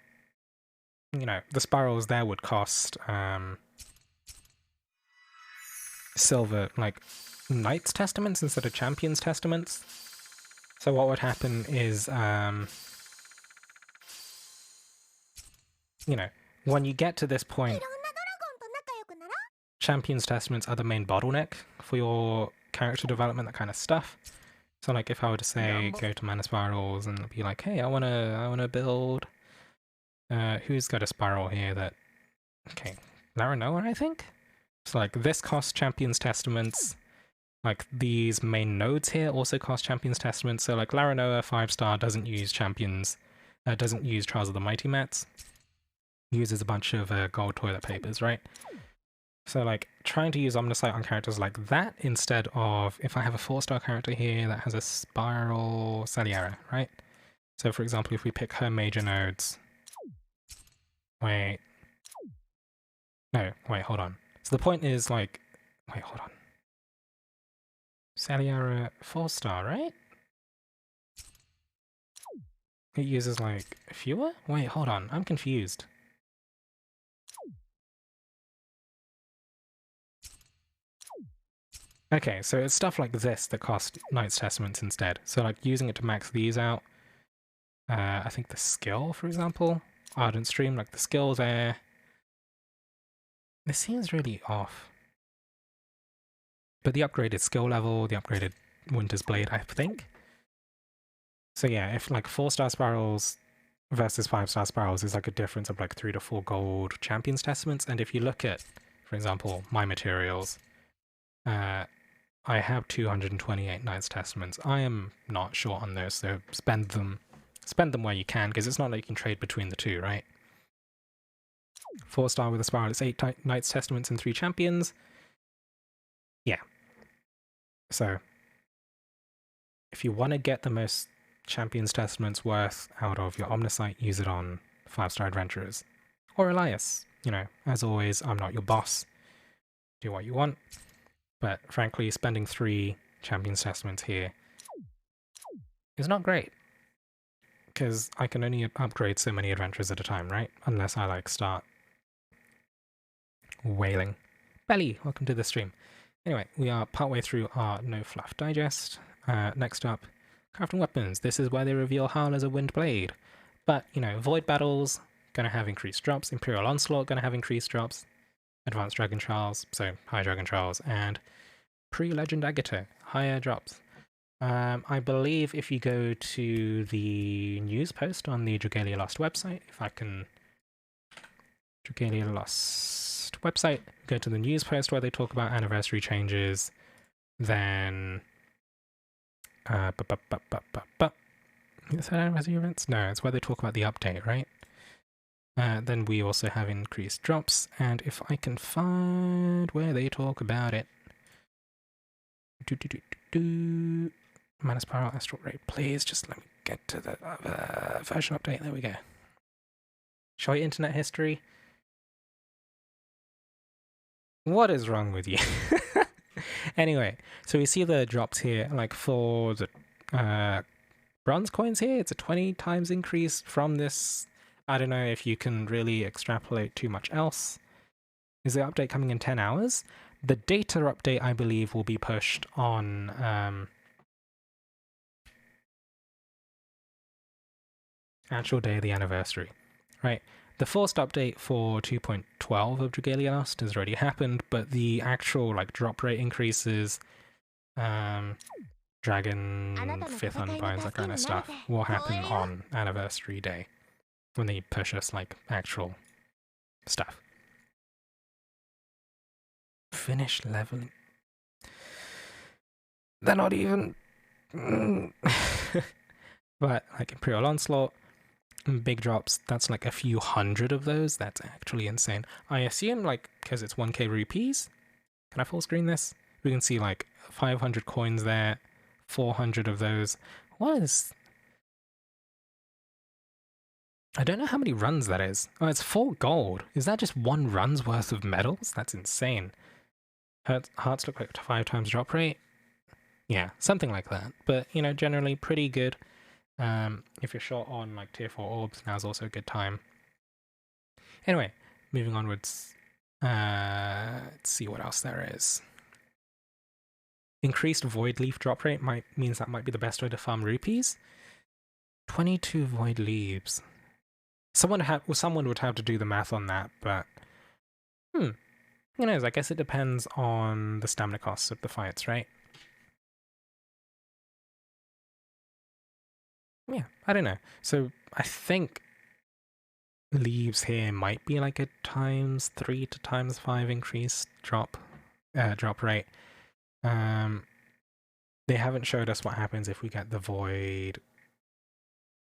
you know, the spirals there would cost silver, like Knights Testaments instead of Champions Testaments. So what would happen is you know, when you get to this point, Champions Testaments are the main bottleneck for your character development, that kind of stuff. So like if I were to say go to mana spirals and be like, hey, I wanna build who's got a spiral here that, okay, Laranoa, I think? So like this costs Champions Testaments, like these main nodes here also cost Champions Testaments. So like Laranoa 5-star doesn't use Champions, doesn't use Trials of the Mighty Mats, uses a bunch of gold toilet papers, right? So like trying to use Omniscience on characters like that instead of, if I have a 4-star character here that has a spiral Ciella, right? So for example, if we pick her major nodes, wait, hold on. So the point is like, wait, hold on. Ciella 4-star, right? It uses like fewer? Wait, hold on, I'm confused. Okay, so it's stuff like this that cost Knights Testaments instead. So like using it to max these out. I think the skill, for example, Ardent Stream, like the skill there. This seems really off. But the upgraded skill level, the upgraded Winter's Blade, I think. So yeah, if like 4-star spirals versus 5-star spirals is like a difference of like 3 to 4 gold Champions Testaments. And if you look at, for example, my materials, I have 228 Knights Testaments. I am not short on those, so spend them where you can, because it's not like you can trade between the two, right? 4-star with a spiral, it's 8 Knights Testaments and 3 Champions. Yeah. So, if you want to get the most Champions Testaments worth out of your Omniscience, use it on 5-star adventurers. Or Elias. You know, as always, I'm not your boss. Do what you want. But frankly, spending 3 Champions Testaments here is not great. Because I can only upgrade so many adventurers at a time, right? Unless I like start wailing. Belly, welcome to the stream. Anyway, we are partway through our No Fluff Digest. Next up, crafting weapons. This is where they reveal Howl as a Wind Blade. But, you know, Void Battles, gonna have increased drops. Imperial Onslaught, gonna have increased drops. Advanced Dragon Trials, so High Dragon Trials, and Pre-Legend Agate, higher drops. I believe if you go to the news post on the Dragalia Lost website, if I can... Dragalia Lost website, go to the news post where they talk about anniversary changes, then... Is that anniversary events? No, it's where they talk about the update, right? Then we also have increased drops, and if I can find where they talk about it... Mana Spiral Astral Ray, please just let me get to the version update. There we go. Show you internet history. What is wrong with you? Anyway, so we see the drops here, like for the bronze coins here, it's a 20 times increase from this. I don't know if you can really extrapolate too much else. Is the update coming in 10 hours? The data update, I believe, will be pushed on actual day of the anniversary, right? The forced update for 2.12 of Dragalia Lost has already happened, but the actual like drop rate increases, dragon, 5th unbinds, that kind of stuff, will happen on anniversary day when they push us like actual stuff. Finish leveling. They're not even... But like Imperial Onslaught, big drops, that's like a few hundred of those. That's actually insane. I assume like because it's 1k rupees. Can I full screen this? We can see like 500 coins there, 400 of those. What is... I don't know how many runs that is. Oh, it's 4 gold. Is that just 1 run's worth of medals? That's insane. Hearts look like 5 times drop rate. Yeah, something like that. But, you know, generally pretty good. If you're short on like tier 4 orbs, now's also a good time. Anyway, moving onwards. Let's see what else there is. Increased Void Leaf drop rate means that might be the best way to farm rupees. 22 Void Leaves. Someone would have to do the math on that, but... Who knows? I guess it depends on the stamina costs of the fights, right? Yeah, I don't know. So I think leaves here might be like a ×3 to ×5 increase drop rate. They haven't showed us what happens if we get the void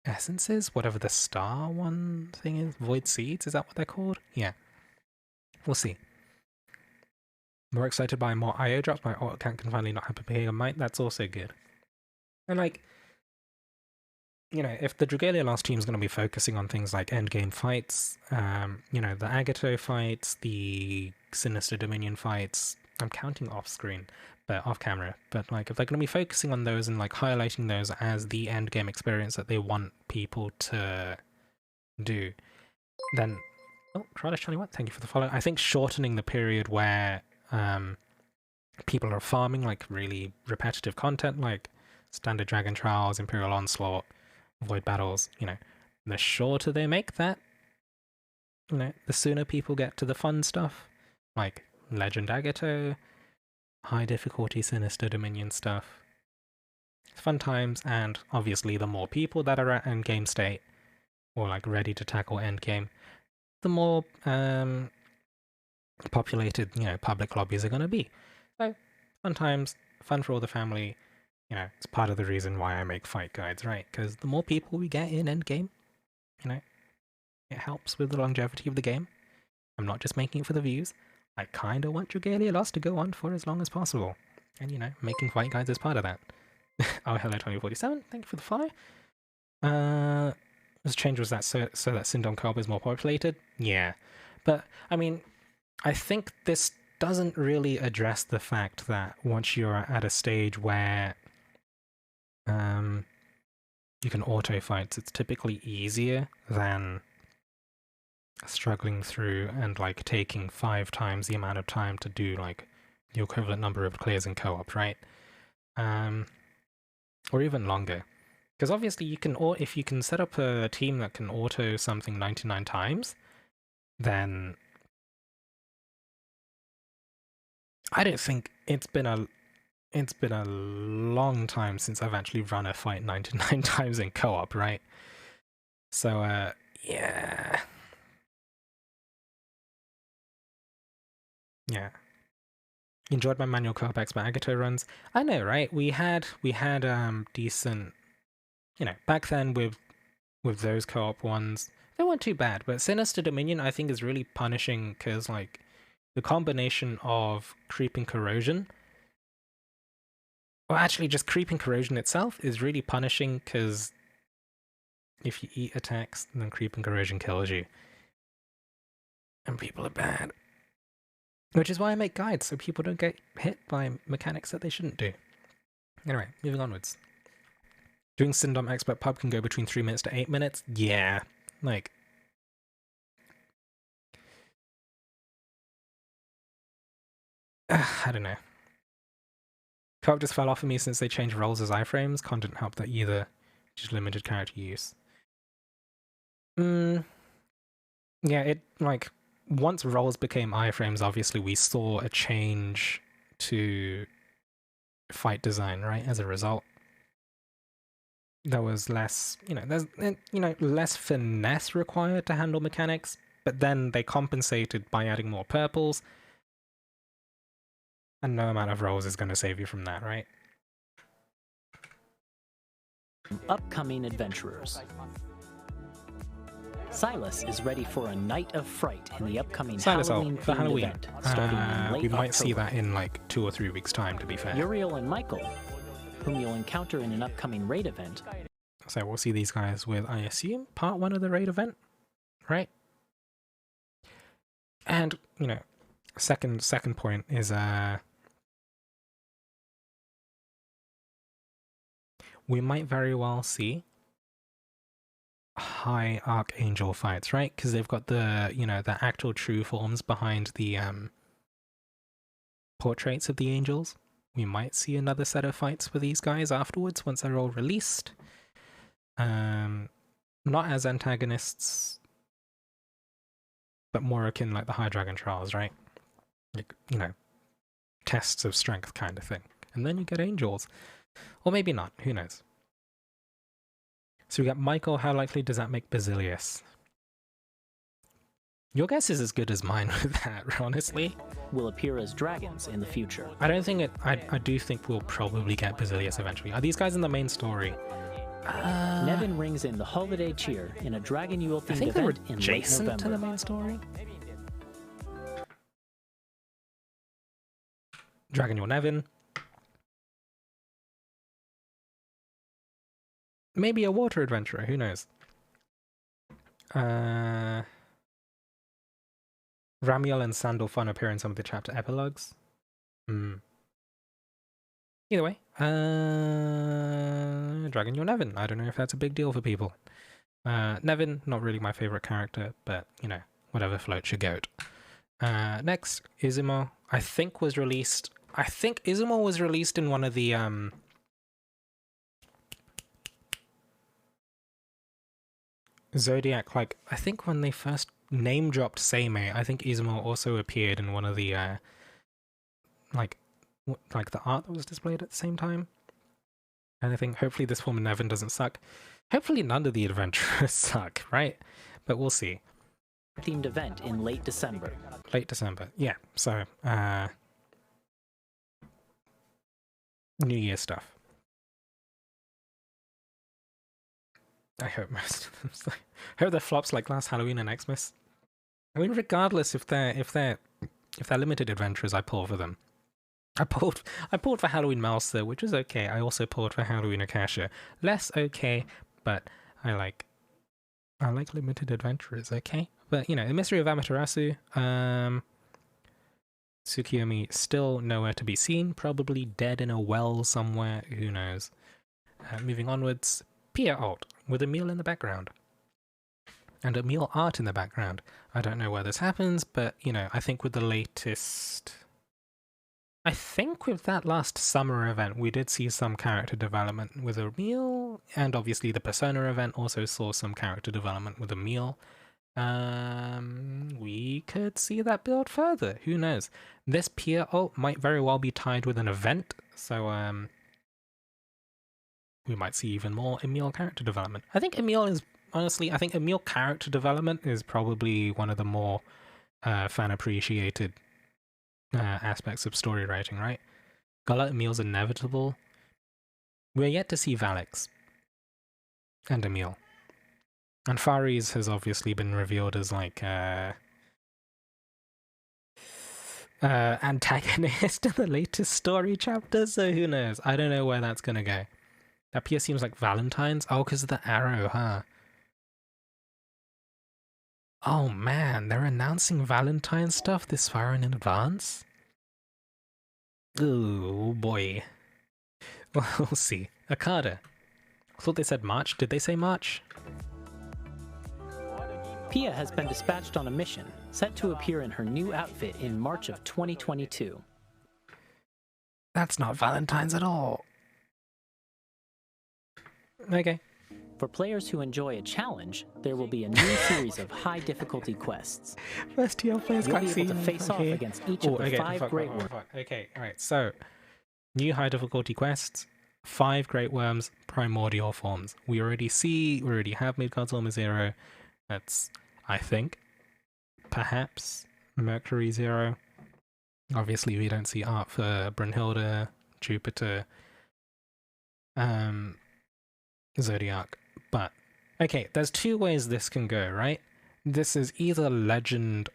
essences, whatever the star one thing is. Void seeds, is that what they're called? Yeah. We'll see. More excited by more IO drops. My auto count can finally not have a bigger might. That's also good. And like, you know, if the Dragalia Lost team is going to be focusing on things like endgame fights, you know, the Agato fights, the Sinister Dominion fights, I'm counting off screen, but off camera, but like if they're going to be focusing on those and like highlighting those as the endgame experience that they want people to do, then, oh, Kralish21, thank you for the follow. I think shortening the period where people are farming like really repetitive content like standard Dragon Trials, Imperial Onslaught, Void Battles, you know, the shorter they make that, you know, the sooner people get to the fun stuff, like Legend Agato, high difficulty Sinister Dominion stuff. Fun times, and obviously the more people that are at endgame state, or like ready to tackle endgame, the more populated, you know, public lobbies are going to be. So, fun times, fun for all the family. You know, it's part of the reason why I make fight guides, right? Because the more people we get in endgame, you know, it helps with the longevity of the game. I'm not just making it for the views. I kind of want Dragalia Lost to go on for as long as possible. And, you know, making fight guides is part of that. Oh, hello, 2047. Thank you for the follow. This change was that so that Sindom Co-op is more populated? Yeah. But, I mean, I think this doesn't really address the fact that once you're at a stage where you can auto fights, it's typically easier than struggling through and like taking 5 times the amount of time to do like the equivalent number of clears in co-op, right? Or even longer. Because obviously you can, if you can set up a team that can auto something 99 times, then I don't think it's been it's been a long time since I've actually run a fight 99 times in co-op, right? So, yeah. Yeah. Enjoyed my manual co-op expert Agato runs. I know, right? We had decent, you know, back then with those co-op ones, they weren't too bad, but Sinister Dominion I think is really punishing because, like, the combination of creeping corrosion, or actually just creeping corrosion itself, is really punishing because if you eat attacks, then creeping corrosion kills you. And people are bad. Which is why I make guides, so people don't get hit by mechanics that they shouldn't do. Anyway, moving onwards. Doing Syndom Expert Pub can go between 3 minutes to 8 minutes? Yeah. Like... I don't know. Co-op just fell off of me since they changed roles as iframes. Content helped that either. Just limited character use. Yeah, it, like... Once roles became iframes, obviously we saw a change to fight design, right? As a result, there was less, less finesse required to handle mechanics, but then they compensated by adding more purples, and no amount of roles is going to save you from that, right? Upcoming adventurers. Silas is ready for a night of fright in the upcoming Halloween event starting in late we might October. see that in like 2 or 3 weeks' time, to be fair. Uriel and Michael, whom you'll encounter in an upcoming raid event. So we'll see these guys with, I assume, part 1 of the raid event, right? And, you know, second point is we might very well see high Archangel fights, right? Because they've got the, the actual true forms behind the portraits of the angels. We might see another set of fights for these guys afterwards once they're all released. Not as antagonists, but more akin like the High Dragon Trials, right? Like, tests of strength kind of thing. And then you get angels. Or maybe not, who knows? So we got Michael. How likely does that make Basilius? Your guess is as good as mine with that, honestly. Will appear as dragons in the future. I don't think it... I do think we'll probably get Basilius eventually. Are these guys in the main story? Nevin rings in the holiday cheer in a Dragon Yule themed I think they're event in late adjacent November. to the main story. Dragon Yule Nevin. Maybe a water adventurer, who knows? Ramiel and Sandalfon appear in some of the chapter epilogues. Either way, Dragon Yule Nevin. I don't know if that's a big deal for people. Nevin, not really my favorite character, but, whatever floats your goat. Next, Izumo, I think Izumo was released in one of the, Zodiac, like, I think when they first name-dropped Seimei, I think Izumo also appeared in one of the, like the art that was displayed at the same time. And I think hopefully this form of Nevin doesn't suck. Hopefully none of the adventurers suck, right? But we'll see. Themed event in late December. Late December, yeah. So, New Year stuff. I hope most of them. I hope they're flops like last Halloween and Xmas. I mean, regardless if they're limited adventures, I pull for them. I pulled for Halloween Malsa, which is okay. I also pulled for Halloween Akasha. Less okay, but I like limited adventurers, okay? But the Mystery of Amaterasu, Tsukiyomi still nowhere to be seen, probably dead in a well somewhere, who knows. Moving onwards, Pia Alt, with Emil in the background. And Emil art in the background. I don't know where this happens, but, I think with the latest... I think with that last summer event, we did see some character development with Emil, and obviously the Persona event also saw some character development with Emil. We could see that build further, who knows. This Pia ult might very well be tied with an event, So we might see even more Emil character development. I think Emil character development is probably one of the more fan appreciated aspects of story writing, right? Gala Emil's inevitable. We're yet to see Valix and Emil. And Fares has obviously been revealed as like antagonist in the latest story chapter, so who knows? I don't know where that's gonna go. That piece seems like Valentine's. Oh, because of the arrow, huh? Oh man, they're announcing Valentine's stuff this far in advance? Oh boy. Well, we'll see. Akada. I thought they said March. Did they say March? Pia has been dispatched on a mission, set to appear in her new outfit in March of 2022. That's not Valentine's at all. Okay. For players who enjoy a challenge, there will be a new series of high difficulty quests. First tier players You'll can't be able see. to face off against each of the 5 Great Worms. Okay, alright, so new high difficulty quests, 5 Great Worms, primordial forms. We already have Midgard's Armor 0. That's, I think, perhaps Mercury 0. Obviously, we don't see art for Brunhilde, Jupiter, Zodiac. But, okay, there's 2 ways this can go, right? This is either Legend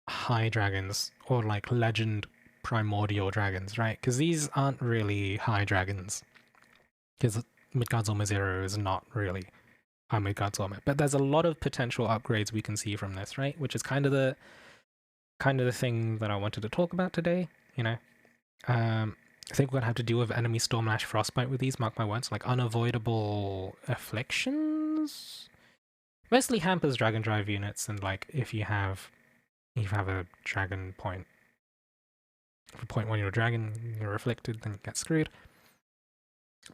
High Dragons or like Legend Primordial Dragons, right? Because these aren't really High Dragons. Because Midgard's Armor 0 is not really High Midgard's Armor. But there's a lot of potential upgrades we can see from this, right? Which is kind of the thing that I wanted to talk about today, you know? I think we're gonna have to deal with enemy Stormlash Frostbite with these, mark my words, like unavoidable afflictions? Mostly hampers Dragon Drive units, and like if you have a dragon point. If you point 1 your dragon, you're afflicted, then you get screwed.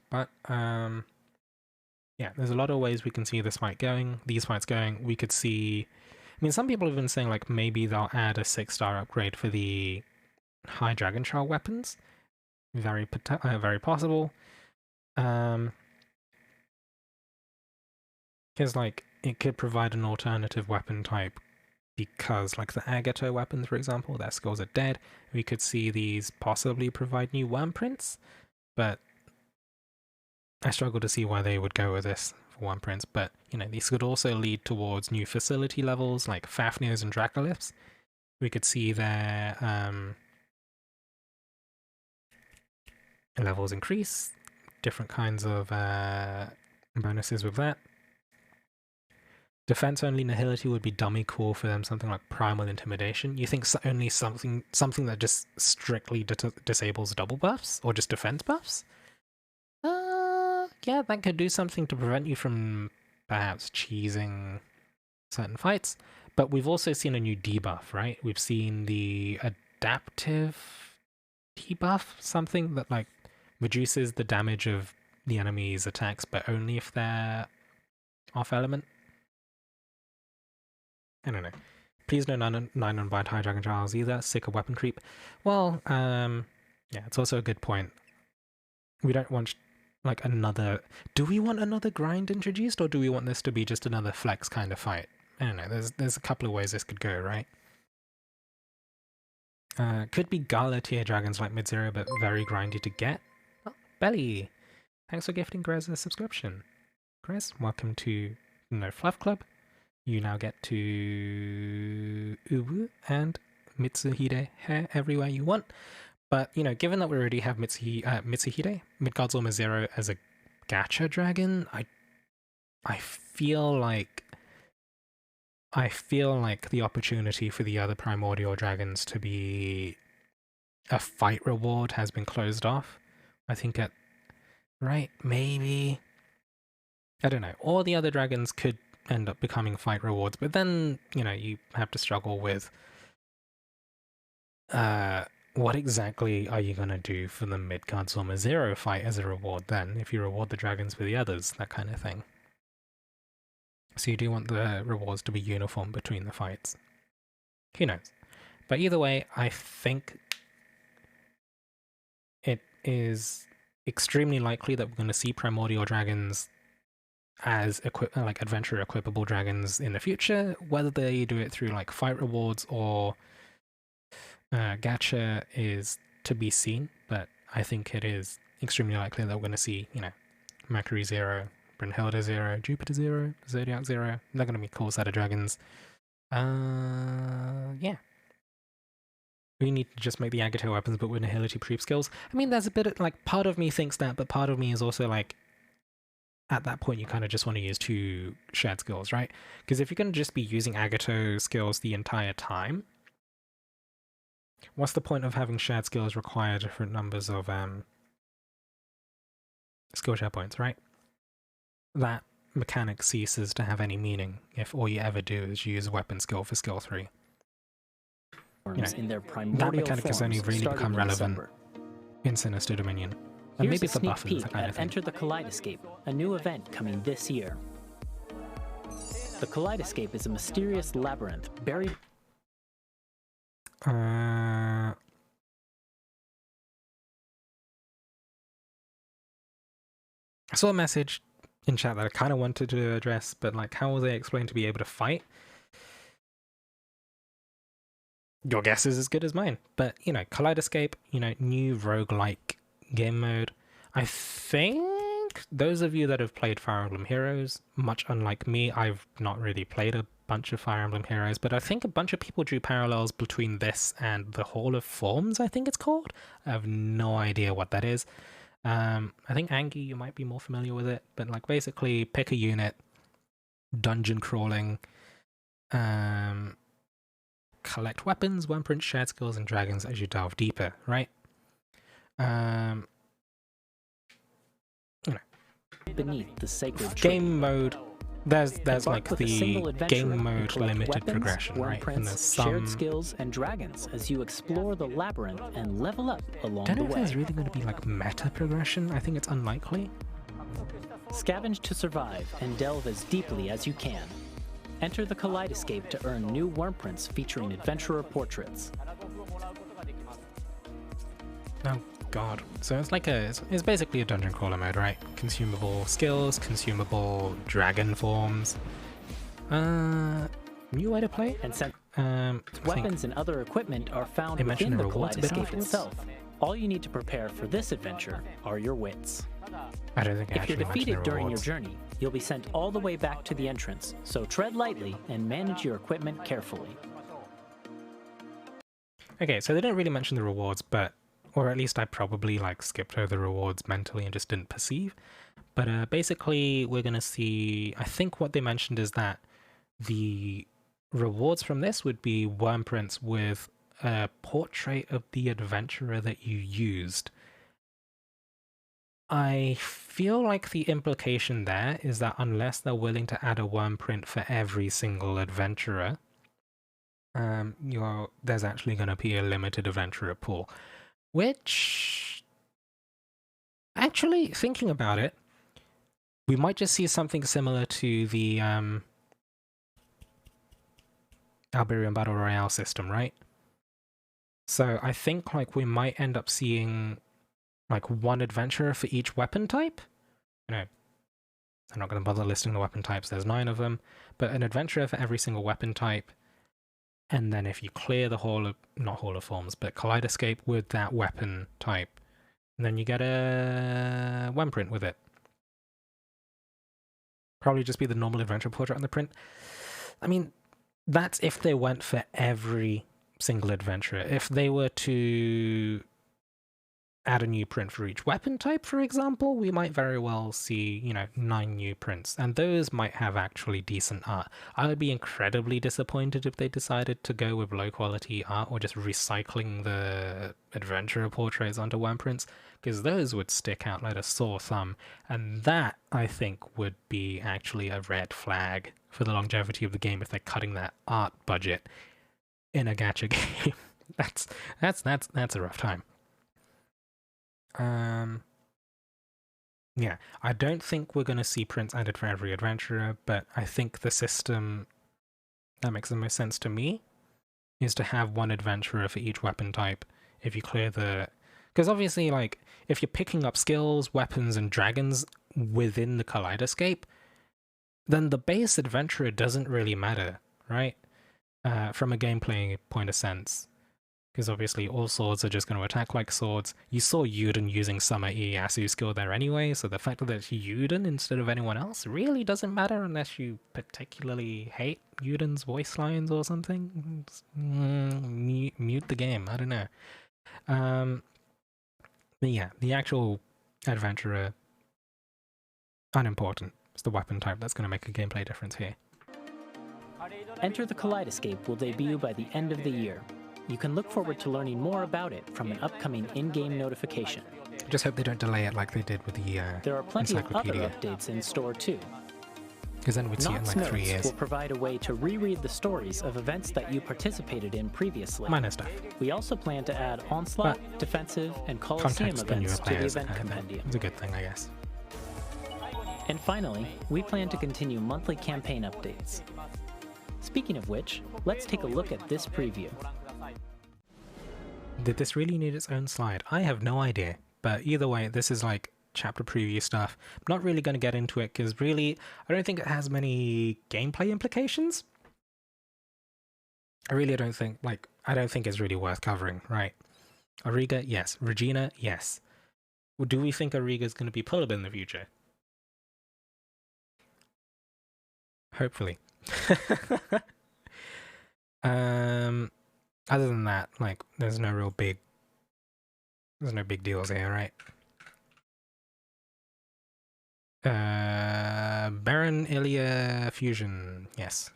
But yeah, there's a lot of ways we can see this fight going, these fights going. We could see, I mean, some people have been saying like maybe they'll add a 6-star upgrade for the high Dragon Child weapons. Very possible. Because like it could provide an alternative weapon type, because like the Agato weapons, for example, their skills are dead. We could see these possibly provide new worm prints, but I struggle to see why they would go with this for worm prints. But you know, these could also lead towards new facility levels like Fafnirs and Dracoliths. We could see their levels increase, different kinds of bonuses with that. Defense only nihility would be dummy cool for them, something like primal intimidation. You think only something that just strictly disables double buffs or just defense buffs? Yeah, that could do something to prevent you from perhaps cheesing certain fights. But we've also seen a new debuff, right? We've seen the adaptive debuff, something that like reduces the damage of the enemy's attacks, but only if they're off element. I don't know. Please no 9 unbind high dragon trials either. Sick of weapon creep. Well, yeah, it's also a good point. We don't want like another. Do we want another grind introduced, or do we want this to be just another flex kind of fight? I don't know. There's a couple of ways this could go, right? Could be Gala tier dragons like Mid-Zero, but very grindy to get. Oh, Belly! Thanks for gifting Grez a subscription. Grez, welcome to No Fluff Club. You now get to Ubu and Mitsuhide hair everywhere you want. But, you know, given that we already have Mitsuhide, Midgard's Armor 0 as a gacha dragon, I feel like the opportunity for the other primordial dragons to be a fight reward has been closed off. I think right, maybe. I don't know. All the other dragons could end up becoming fight rewards, but then, you know, you have to struggle with what exactly are you going to do for the Midgard's Armor 0 fight as a reward then, if you reward the dragons for the others, that kind of thing. So you do want the rewards to be uniform between the fights. Who knows? But either way, I think is extremely likely that we're going to see primordial dragons as like adventure equipable dragons in the future. Whether they do it through like fight rewards or gacha is to be seen, but I think it is extremely likely that we're going to see, you know, Mercury 0, Brunhilde 0, Jupiter 0, Zodiac 0. They're going to be cool set of dragons. Yeah. We need to just make the Agato weapons, but with nihility proof skills. I mean, there's a bit of, like, part of me thinks that, but part of me is also like, at that point, you kind of just want to use 2 shared skills, right? Because if you're going to just be using Agato skills the entire time, what's the point of having shared skills require different numbers of skill share points, right? That mechanic ceases to have any meaning if all you ever do is use weapon skill for skill 3. You know, in their that primordial mechanic has only forms really starting become in relevant December. in Sinister Dominion. And Here's maybe a for sneak buffers, that peek kind of at thing. Enter the Kaleidoscape, a new event coming this year. The Kaleidoscape is a mysterious labyrinth buried. I saw a message in chat that I kind of wanted to address, but like, how will they explain to be able to fight? Your guess is as good as mine. But, you know, Kaleidoscape, you know, new roguelike game mode. I think those of you that have played Fire Emblem Heroes, much unlike me, I've not really played a bunch of Fire Emblem Heroes, but I think a bunch of people drew parallels between this and the Hall of Forms, I think it's called. I have no idea what that is. I think Angie, you might be more familiar with it, but like basically pick a unit, dungeon crawling, collect weapons, one print, shared skills, and dragons as you delve deeper, right? You know, beneath the sacred tree. game mode. There's Embark like with a single the adventurer game and mode collect limited weapons, progression, worm right? And prints, there's shared some. skills, and dragons as you explore the labyrinth and level up along Don't the know if way. there's really going to be like meta progression. I think it's unlikely. Scavenge to survive and delve as deeply as you can. Enter the Kaleidoscape to earn new worm prints featuring adventurer portraits. Oh god. So it's like it's basically a dungeon crawler mode, right? Consumable skills, consumable dragon forms. New way to play? And since I think weapons and other equipment are found they mentioned within the the rewards a bit Kaleidoscape afterwards. itself, all you need to prepare for this adventure are your wits. I don't think I If you're actually mentioned defeated the during your rewards. journey, you'll be sent all the way back to the entrance, so tread lightly and manage your equipment carefully. Okay, so they didn't really mention the rewards, but or at least I probably like skipped over the rewards mentally and just didn't perceive. But basically, we're gonna see. I think what they mentioned is that the rewards from this would be worm prints with a portrait of the adventurer that you used. I feel like the implication there is that unless they're willing to add a worm print for every single adventurer, there's actually going to be a limited adventurer pool. Which, actually, thinking about it, we might just see something similar to the Alberian Battle Royale system, right? So I think like we might end up seeing like one adventurer for each weapon type. You know, I'm not going to bother listing the weapon types, there's 9 of them, but an adventurer for every single weapon type. And then if you clear the not Hall of Forms, but Kaleidoscape with that weapon type, then you get a one print with it. Probably just be the normal adventure portrait on the print. I mean, that's if they went for every single adventurer. If they were to add a new print for each weapon type, for example, we might very well see, 9 new prints, and those might have actually decent art. I would be incredibly disappointed if they decided to go with low quality art or just recycling the adventurer portraits onto one prints, because those would stick out like a sore thumb, and that, I think, would be actually a red flag for the longevity of the game if they're cutting that art budget in a gacha game. That's a rough time. Yeah, I don't think we're going to see prints added for every adventurer, but I think the system that makes the most sense to me is to have one adventurer for each weapon type. If you clear the Because obviously, like, if you're picking up skills, weapons, and dragons within the Kaleidoscape, then the base adventurer doesn't really matter, right? From a gameplay point of sense. Because obviously all swords are just going to attack like swords. You saw Yuden using Summer Ieyasu skill there anyway, so the fact that it's Yuden instead of anyone else really doesn't matter unless you particularly hate Yuden's voice lines or something. Mute the game, I don't know. But yeah, the actual adventurer, unimportant. It's the weapon type that's going to make a gameplay difference here. Enter the Kaleidoscape will debut by the end of the year. You can look forward to learning more about it from an upcoming in-game notification. Just hope they don't delay it like they did with the There are plenty of other encyclopedia. updates in store too. Because then we'd see it in Knott's like 3 Notes years. will provide a way to reread the stories of events that you participated in previously. Minor stuff. We also plan to add Onslaught, Defensive, and Coliseum Context for newer events to the players. event compendium. It's a good thing, I guess. And finally, we plan to continue monthly campaign updates. Speaking of which, let's take a look at this preview. Did this really need its own slide? I have no idea. But either way, this is like chapter preview stuff. I'm not really going to get into it because really, I don't think it has many gameplay implications. I really don't think, I don't think it's really worth covering, right? Auriga, yes. Regina, yes. Well, do we think Auriga is going to be pullable in the future? Hopefully. Other than that, there's no big deals here, right? Baron Ilia Fusion, yes.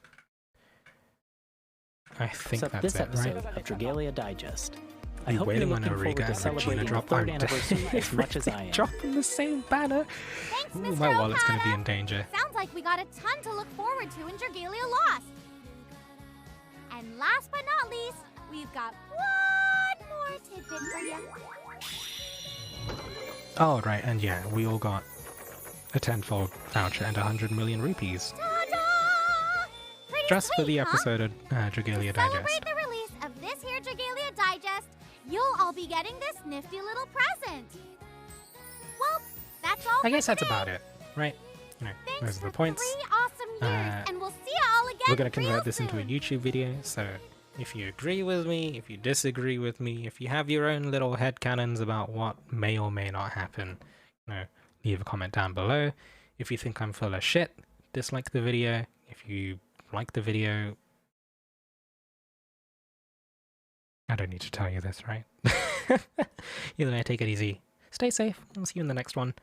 I think Except that's this it, episode right? of Dragalia Digest. I Be hope you're waiting on looking forward Auriga to and Regina celebrating the drop. third I'm anniversary as much as I am. Dropping the same banner. Thanks, Ooh, Mr. my wallet's Okada. going to be in danger. Sounds like we got a ton to look forward to in Dragalia Lost. And last but not least, we've got one more tidbit for you. Oh, right, and yeah, we all got a tenfold voucher and 100 million rupees. Ta-da! Pretty Just for sweet, the huh? episode of Dragalia To celebrate Digest. the release of this here Dragalia Digest, you'll all be getting this nifty little present. Well, that's all I guess for that's today. about it, right? You know, Thanks those are the for points. 3 awesome years, and we'll see you all again We're going to real convert this into a soon. YouTube video, so if you agree with me, if you disagree with me, if you have your own little headcanons about what may or may not happen, leave a comment down below. If you think I'm full of shit, dislike the video. If you like the video, I don't need to tell you this, right? Either way, take it easy. Stay safe. I'll see you in the next one.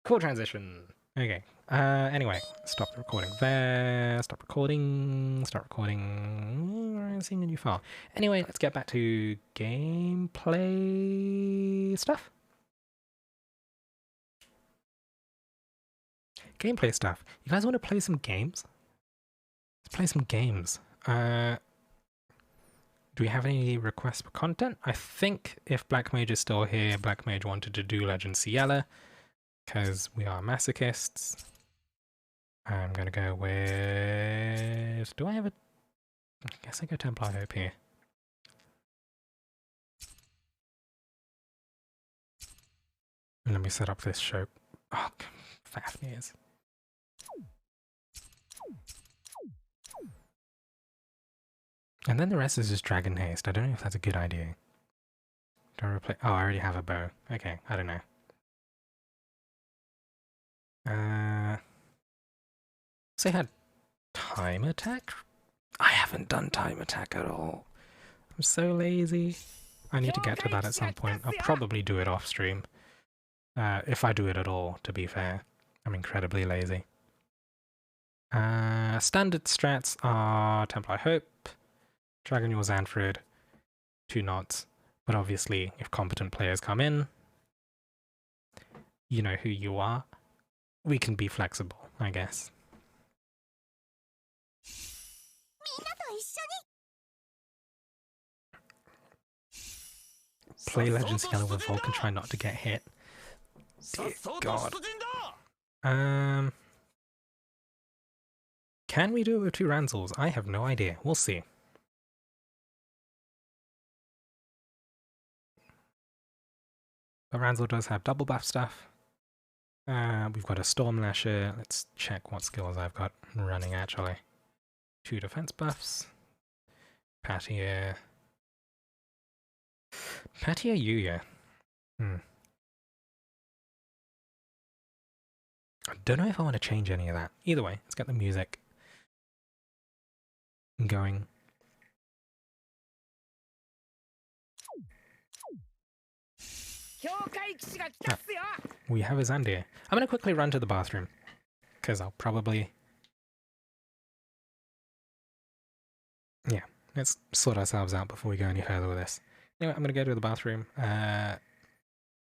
Cool transition. Okay. Anyway, stop the recording there. Stop recording. Start recording. Seeing a new file. Anyway, let's get back to gameplay stuff. Gameplay stuff. You guys want to play some games? Let's play some games. Do we have any requests for content? I think if Black Mage is still here, Black Mage wanted to do Legend Ciella, because we are masochists. I'm gonna go with... Do I have a... I guess I go Templar Hope here. Let me set up this show. Oh, Fafnir's. And then the rest is just Dragon Haste. I don't know if that's a good idea. Do I replace... Oh, I already have a bow. Okay, I don't know. So I had Time Attack? I haven't done Time Attack at all. I'm so lazy. I need to get to that at some point. I'll probably do it off stream. If I do it at all, to be fair. I'm incredibly lazy. Standard strats are Templar Hope, Dragon Your Xanfrid, 2 knots. But obviously, if competent players come in, you know who you are. We can be flexible, I guess. Play Legends Ciella with Volk and try not to get hit. Dear God. Can we do it with 2 Ranzels? I have no idea. We'll see. But Ranzel does have double buff stuff. We've got a Storm Lasher. Let's check what skills I've got running actually. 2 defense buffs. Patia Yuya. I don't know if I want to change any of that. Either way, let's get the music going. We have a Zandir. I'm going to quickly run to the bathroom, because I'll probably... Yeah, let's sort ourselves out before we go any further with this. Anyway, I'm going to go to the bathroom.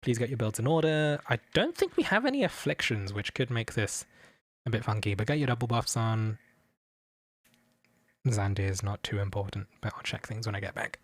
Please get your builds in order. I don't think we have any afflictions, which could make this a bit funky, but get your double buffs on. Zandir is not too important, but I'll check things when I get back.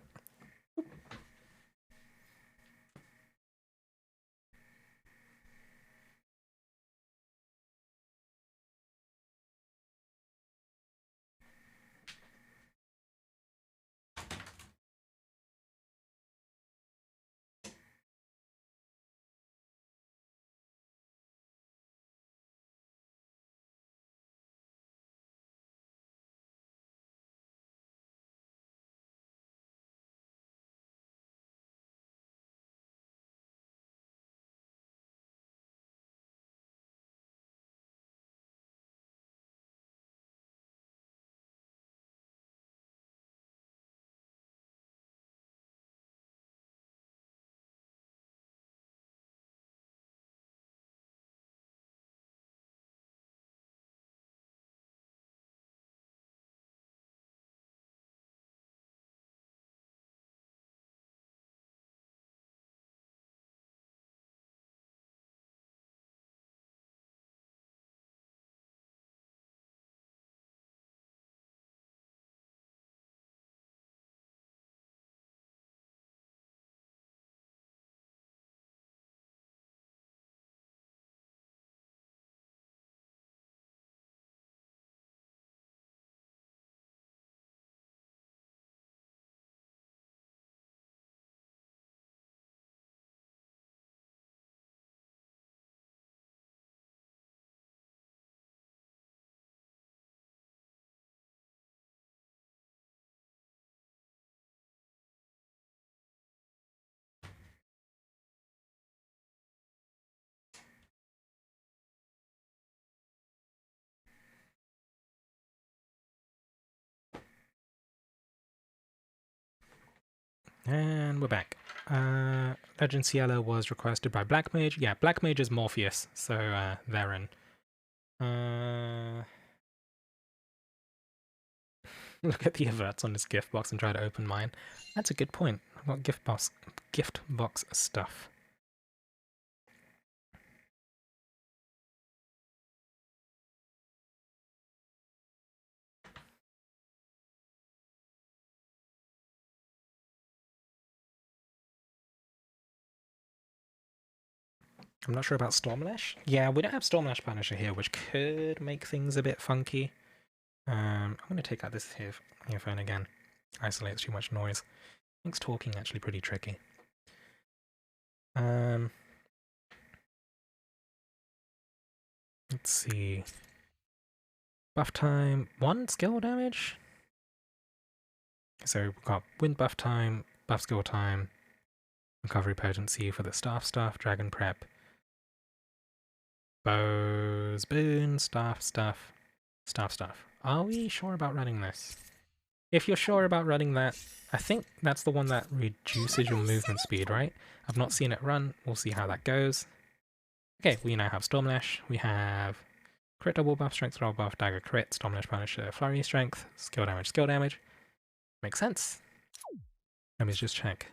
And we're back. Legend Ciella was requested by Black Mage. Yeah, Black Mage is Morpheus, so they're in. Look at the averts on this gift box and try to open mine. That's a good point. I've got gift box stuff. I'm not sure about Stormlash. Yeah, we don't have Stormlash Punisher here, which could make things a bit funky. I'm going to take out this earphone again. Isolates too much noise. Makes talking actually pretty tricky. Let's see. Buff time, 1 skill damage. So we've got wind buff time, buff skill time, recovery potency for the staff stuff, dragon prep, bows, boons, staff stuff. Are we sure about running this? If you're sure about running that, I think that's the one that reduces your movement speed, right? I've not seen it run. We'll see how that goes. Okay, we now have Stormlash. We have crit double buff, strength double buff, dagger crit, Stormlash Punisher, flurry strength, skill damage. Makes sense. Let me just check.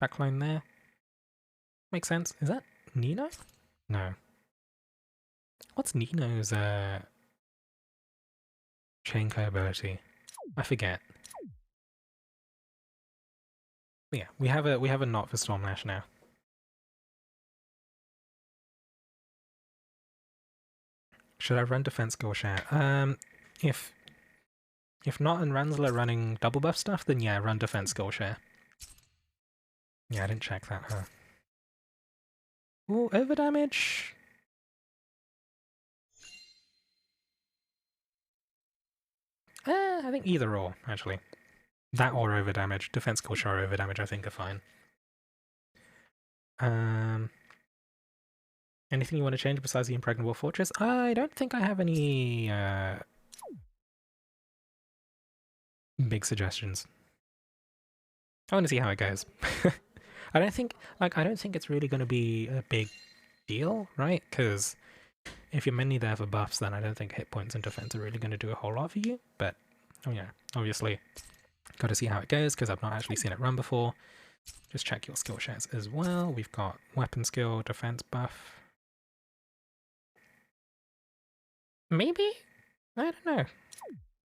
Backline there. Makes sense. Is that Nino? No. What's Nino's Chainco ability? I forget. But yeah, we have a knot for Stormlash now. Should I run defense skill share? If not and Ranzel are running double buff stuff, then yeah, run defense skill share. Yeah, I didn't check that, huh? Ooh, over damage. I think either or, actually. That or over damage. Defense skill or over damage, I think, are fine. Anything you want to change besides the Impregnable Fortress? I don't think I have any big suggestions. I want to see how it goes. I don't think it's really going to be a big deal, right? Because if you're mainly there for buffs, then I don't think hit points and defense are really going to do a whole lot for you. But, oh yeah, obviously, got to see how it goes because I've not actually seen it run before. Just check your skill shares as well. We've got weapon skill, defense buff. Maybe? I don't know.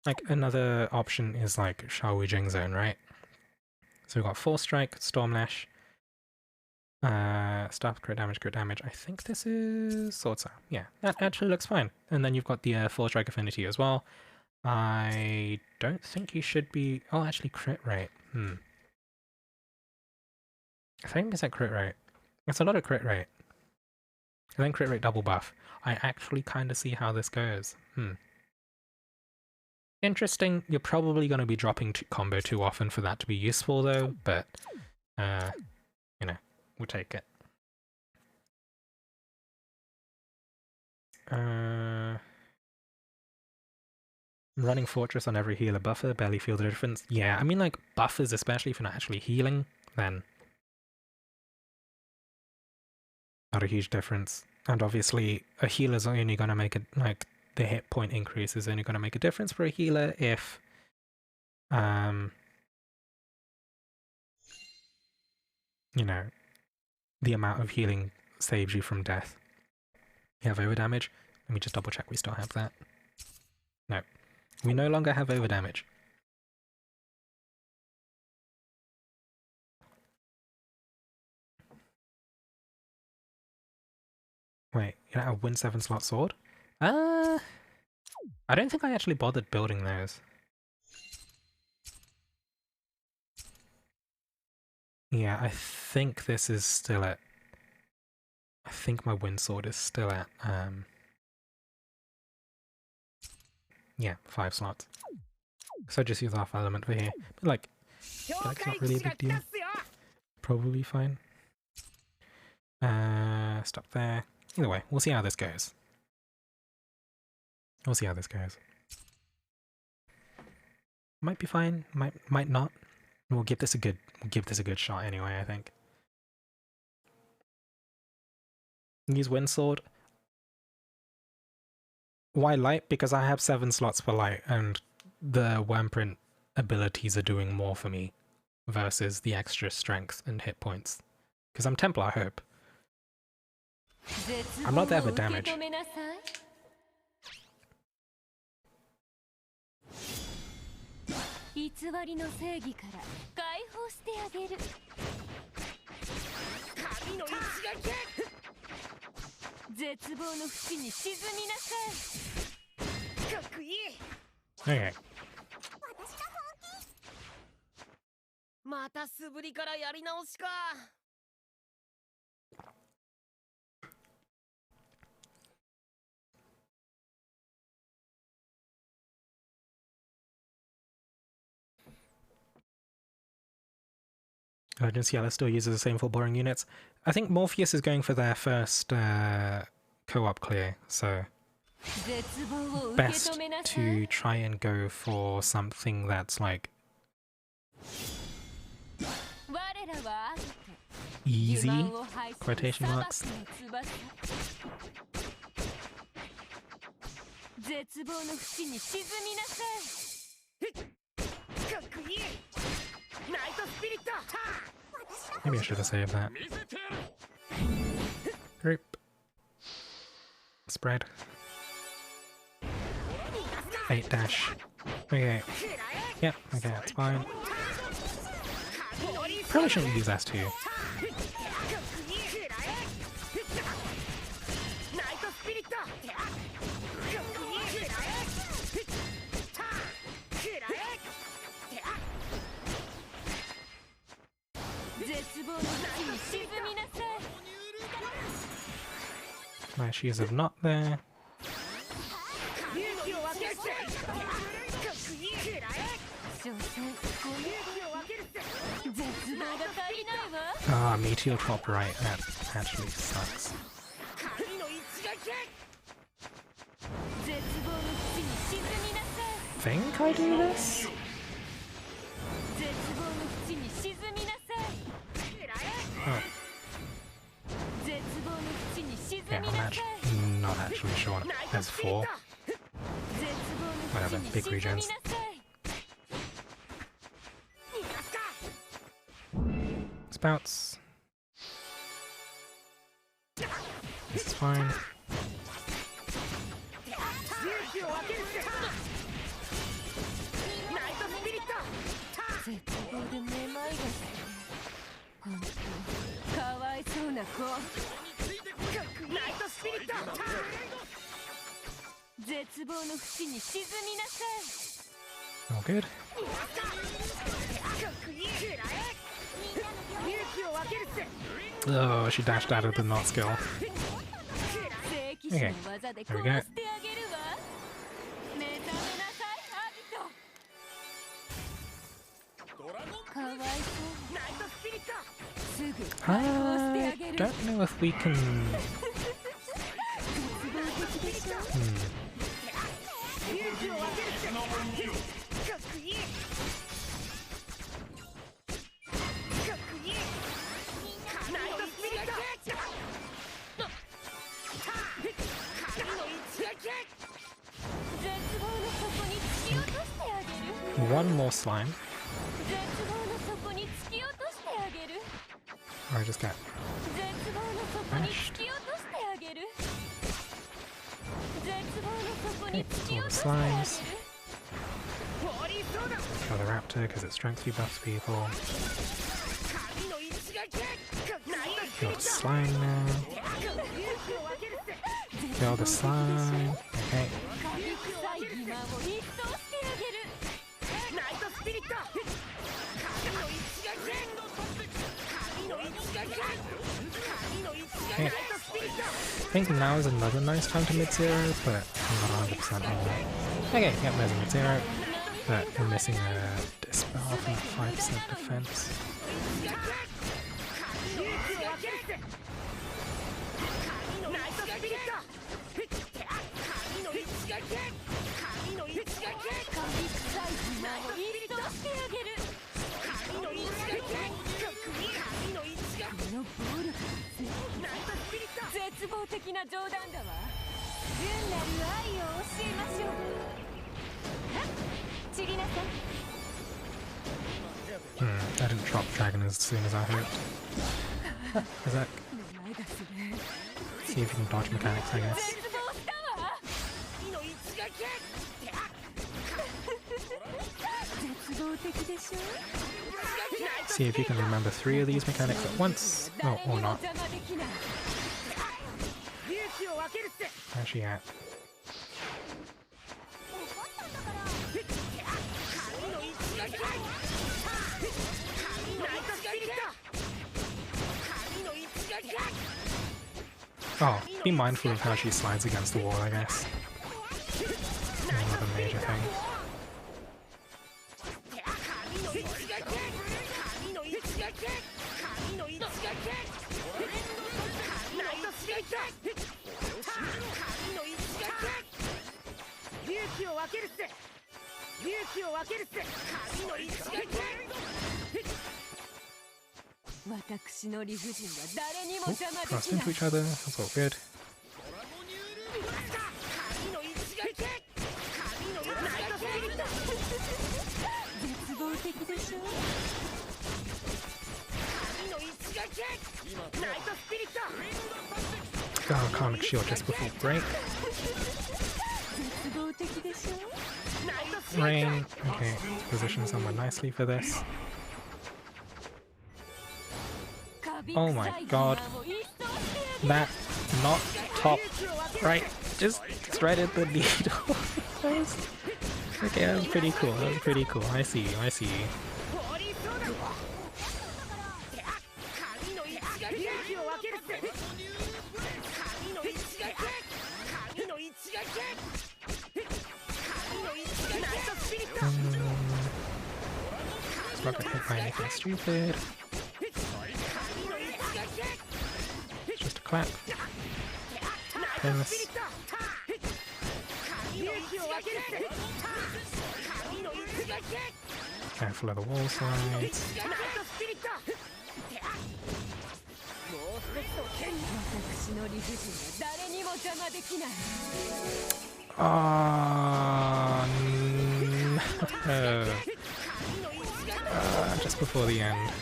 Like, another option is like Shaowu Jing Zone, right? So we've got Force Strike, Storm Lash, Staff, crit damage. I think this is Sword Style. Yeah, that actually looks fine. And then you've got the Force Strike Affinity as well. I don't think you should be... Oh, actually, crit rate. 30% crit rate. That's a lot of crit rate. And then crit rate double buff. I actually kind of see how this goes. Interesting. You're probably going to be dropping combo too often for that to be useful, though. But, you know, we'll take it. Running Fortress on every healer buffer, barely feel the difference. Yeah, I mean, like, buffers, especially if you're not actually healing, then not a huge difference. And obviously, a healer's only going to make it, like, the hit point increase is only going to make a difference for a healer if, you know, the amount of healing saves you from death. You have over damage. Let me just double check we still have that. No. We no longer have over damage. Wait, you don't have Win 7 slot sword? I don't think I actually bothered building those. Yeah, I think this is still at... I think my Wind Sword is still at, yeah, 5 slots. So just use Off Element for here. But like, it's not really a big deal. Probably fine. Stop there. Either way, we'll see how this goes. We'll see how this goes. Might be fine, might not. We'll give this a good shot anyway, I think. Use Wind Sword. Why light? Because I have 7 slots for light, and the Wurmprint abilities are doing more for me versus the extra strength and hit points. Because I'm Templar Hope. I'm not there for damage. Okay. Ciella still uses the same full boring units. I think Morpheus is going for their first co-op clear, so best to try and go for something that's like easy, quotation marks. Maybe I should have saved that. Group. Spread. 8 dash. Okay. Yep, okay, that's fine. Probably shouldn't use S2. Nice she's of knot there. Ah, meteor drop right. That actually sucks. Think I do this? Oh. Yeah, I'm not actually sure. There's 4. Whatever, big regens. Spouts. This is fine. All good. Oh, she dashed out of the knot skill. Okay, there we go. I don't know if we can... One more slime. Or I just got mashed. Okay, all the slimes. Kill the raptor because it strength debuffs people. Kill the slime now. Kill the slime. Okay. Okay. I think now is another nice time to mid-zero, but I'm not 100% on that. Okay, yep, there's a mid-zero, but we're missing a dispel from that 5% defense. I didn't drop dragon as soon as I hoped. Is that... See if you can dodge mechanics, I guess. See if you can remember 3 of these mechanics at once. Oh, or not. Where's she at? Oh, be mindful of how she slides against the wall, I guess. Another major thing. Ooh, crossed into each other, that's all good. Oh, Karmic Shield just before break. Rain. Okay, position somewhere nicely for this. Oh my god. That not top right just threaded the needle. Okay, that was pretty cool. That was pretty cool. I see you, I see you. not get hit by anything stupid. Just a clap. Pins. Careful of the wall slides. No. Just before the end.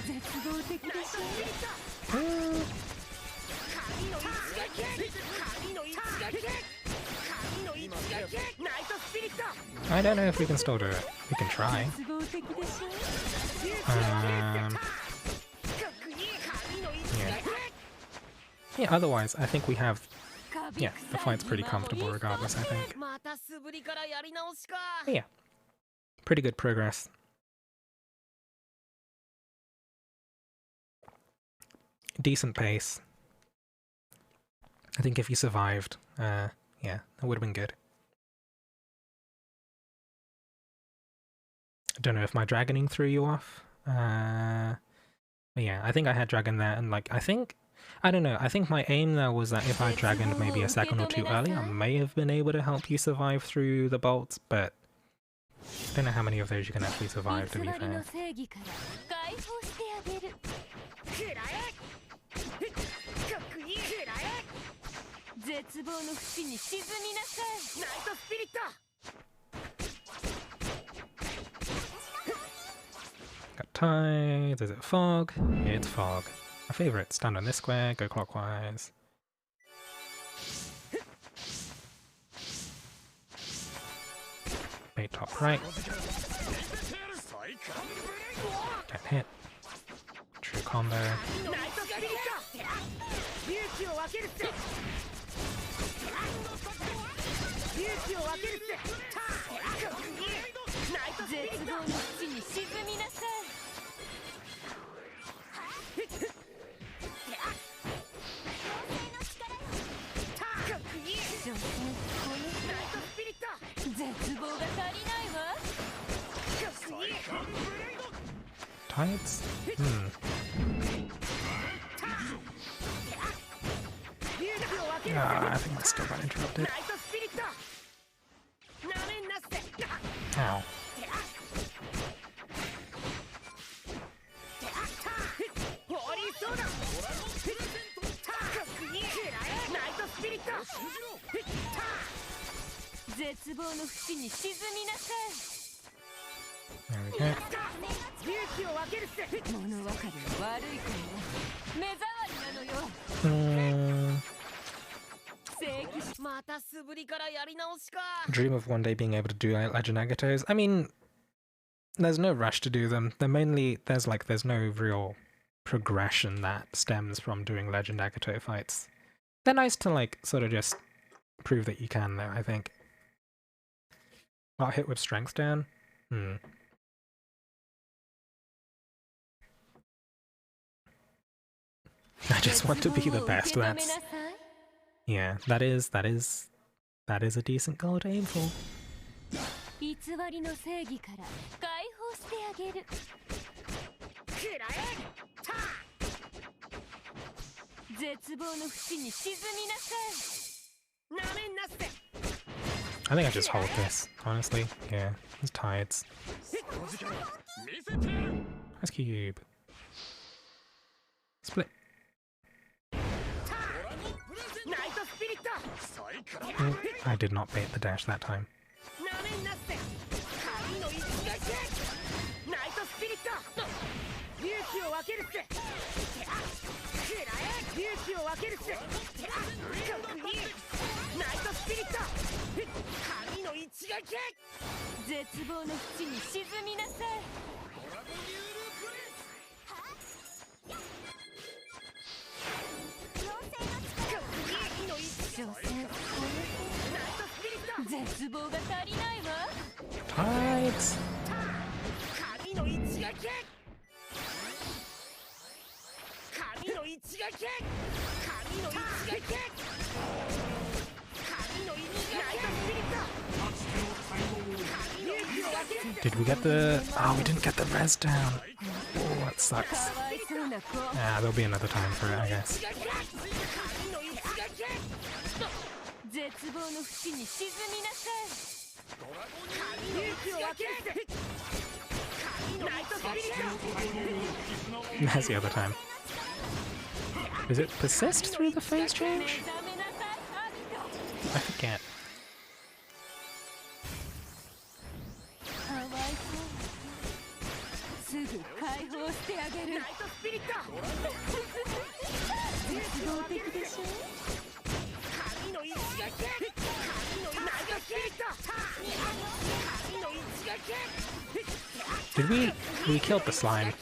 I don't know if we can still do it. We can try. Yeah. Yeah, otherwise, I think we have... Yeah, the fight's pretty comfortable regardless, I think. But yeah. Pretty good progress. Decent pace. I think if you survived, yeah, that would have been good. I don't know if my dragoning threw you off. But yeah, I think I had dragon there, and like, I don't know, I think my aim there was that if I dragoned maybe a second or two early, I may have been able to help you survive through the bolts, but I don't know how many of those you can actually survive, to be fair. Got tides. Is it fog? It's fog. My favourite. Stand on this square, go clockwise. Bait top right. Get hit. True combo. Tides? I think that still got interrupted. Ow. There we go. Dream of one day being able to do Legend Agatos. I mean, there's no rush to do them. They're mainly, there's no real progression that stems from doing Legend Agato fights. They're nice to like sort of just prove that you can though, I think. Got hit with strength down? I just want to be the best. That's... Yeah, that is a decent goal to aim for. I think I just hold this, honestly. Yeah, it's tides. Ice cube. Split. I did not bait the dash that time. Tides. Did we get the... Oh, we didn't get the res down. Oh, that sucks. Yeah, there'll be another time for it, I guess. There's the other time. Does it persist through the phase change? I forget. Did we killed the slime?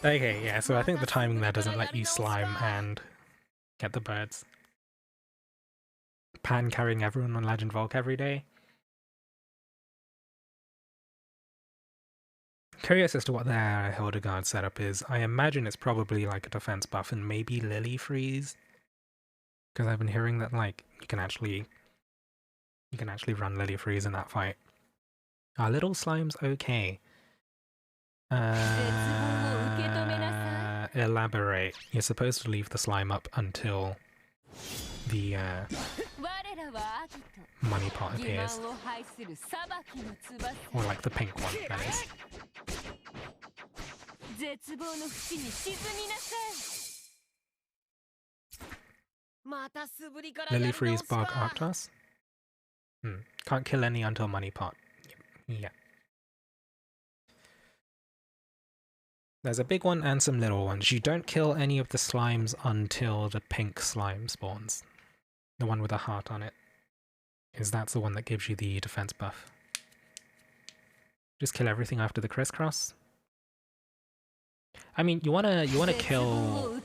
Okay, yeah, so I think the timing there doesn't let you slime and get the birds. Pan carrying everyone on Legend Volk every day. Curious as to what their Hildegard setup is. I imagine it's probably like a defense buff and maybe Lily Freeze. Because I've been hearing that like you can actually run Lily Freeze in that fight. Our little slime's okay. Elaborate. You're supposed to leave the slime up until the money pot appears. Or like the pink one, that is. Lily Freeze Bog Arctos? Can't kill any until money pot. Yeah. There's a big one and some little ones. You don't kill any of the slimes until the pink slime spawns. The one with a heart on it. Because that's the one that gives you the defense buff. Just kill everything after the crisscross. I mean, you wanna kill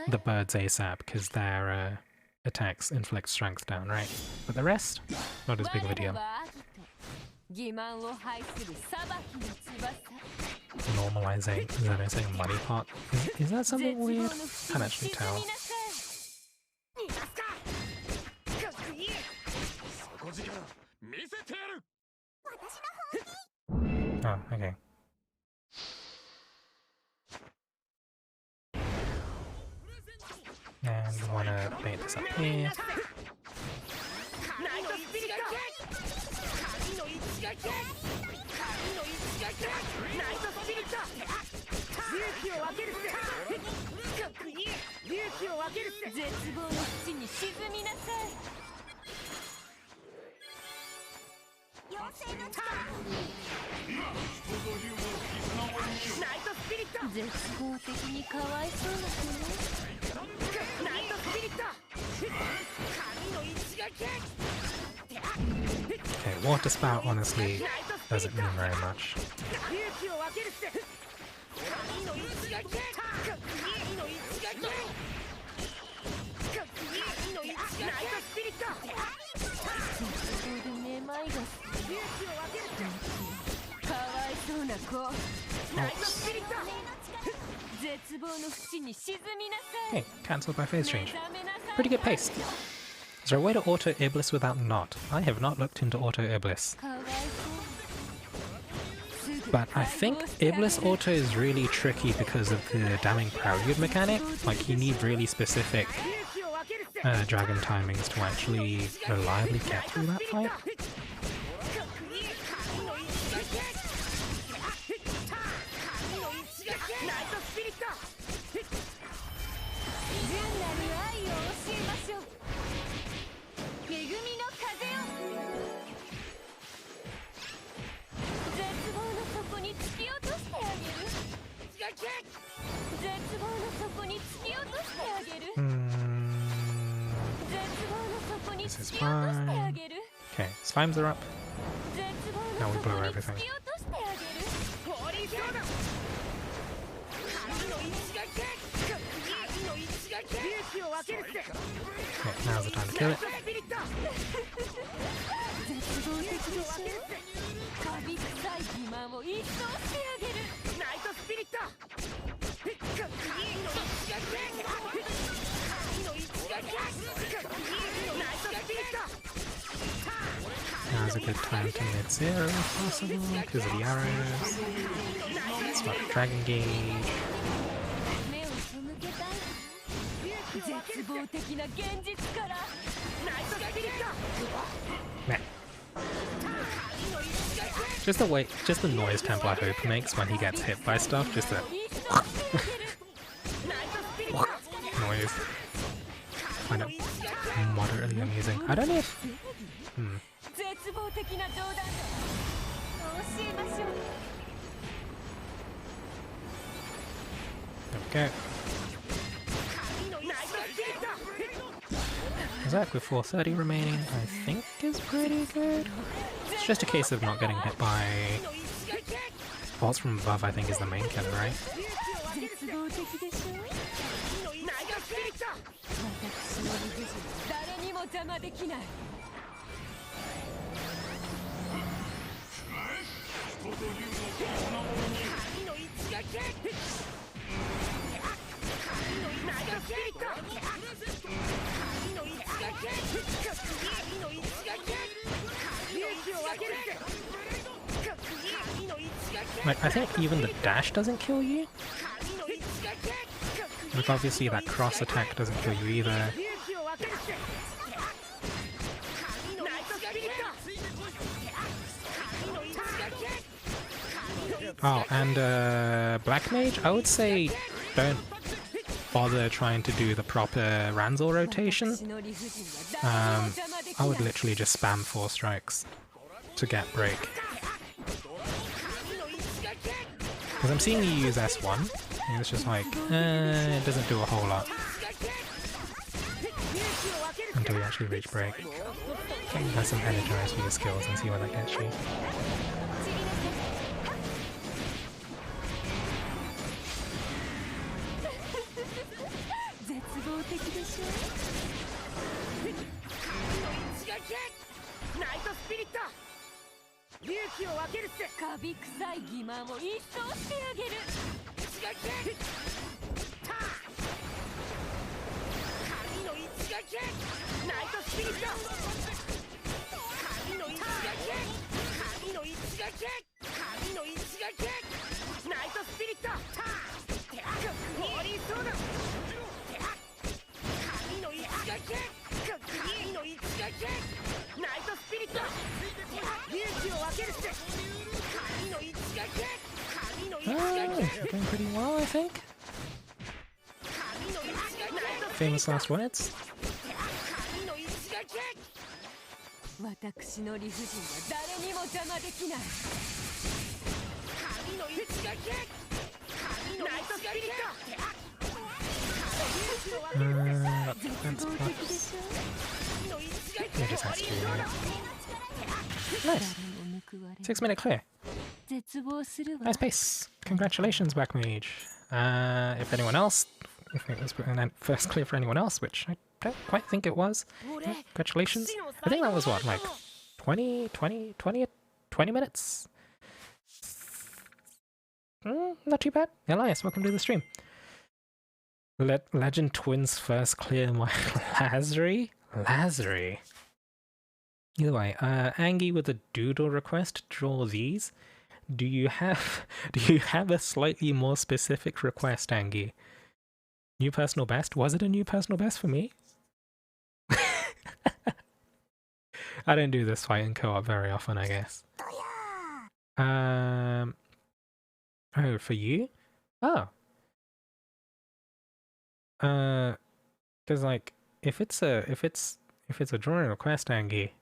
the birds ASAP because their attacks inflict strength down, right? But the rest, not as big of a deal. Normalizing, is that saying money pot? Is that something weird? Can't actually tell. Oh, okay. And we want to bait this up here. Okay, water spout honestly doesn't mean very much. Okay, cancelled by phase change. Pretty good pace. Is there a way to auto Iblis without not? I have not looked into auto Iblis. But I think Iblis auto is really tricky because of the damning prelude mechanic. Like, you need really specific dragon timings to actually reliably get through that fight. This is fine. Okay, slimes are up. Now we blow everything. Okay, now's the time to kill it. Now's a good time to mid-zero if possible, because of the arrows. Swap Dragon Gauge. Meh. Just the noise Templar Hope makes when he gets hit by stuff, just that noise. I know. Moderately amusing. I don't know if... Okay. Zach with 430 remaining, I think is pretty good. It's just a case of not getting hit by... Bolts from above, I think, is the main killer, right? Like, I think even the dash doesn't kill you. Like, obviously that cross attack doesn't kill you either. Oh, and Black Mage, I would say don't bother trying to do the proper Ranzor rotation. I would literally just spam 4 strikes to get break. Because I'm seeing you use S1, and it's just like, it doesn't do a whole lot. Until you actually reach break. Have some energize for your skills and see where that gets you. Doing pretty well, I think. Famous last words. That's plus. He just has to. Nice. 6-minute clear. Nice pace. Congratulations, Black Mage. If anyone else, if it was first clear for anyone else, which I don't quite think it was. Yeah, congratulations. I think that was what, like 20 minutes? Not too bad. Elias, welcome to the stream. Legend Twins first clear my Lazary. Either way, Angie with a doodle request, draw these. Do you have a slightly more specific request, Angie? New personal best? Was it a new personal best for me? I don't do this fight in co-op very often, I guess. Oh, for you? Oh. Because like if it's a drawing request, Angie.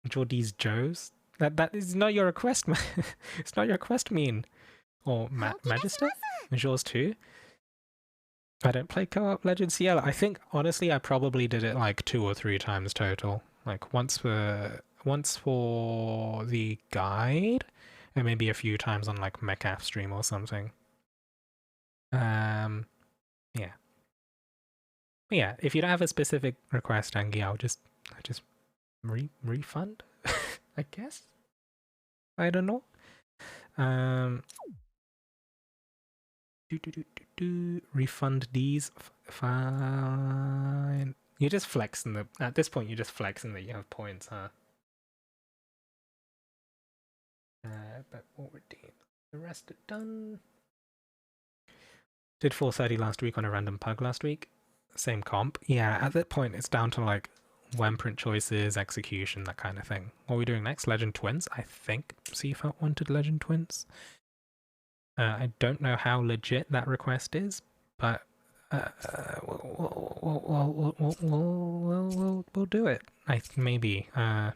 Draw these Joes? That is not your request. It's not your request, mean. Or Magister? Is yours too? I don't play co-op Legend Ciella. I think honestly I probably did it like 2 or 3 times total. Like once for the guide, and maybe a few times on like Mechaf stream or something. Yeah. But yeah, if you don't have a specific request, Angie, I'll just refund, I guess. I don't know. Refund these. Fine. You're just flexing at this point, you're just flexing that you have points, huh? But what we're doing, the rest are done. Did 430 last week on a random pug last week. Same comp. Yeah, at that point, it's down to like when print choices, execution, that kind of thing. What are we doing next? Legend Twins? I think Seafelt wanted Legend Twins. I don't know how legit that request is, but we'll do it. Maybe. Not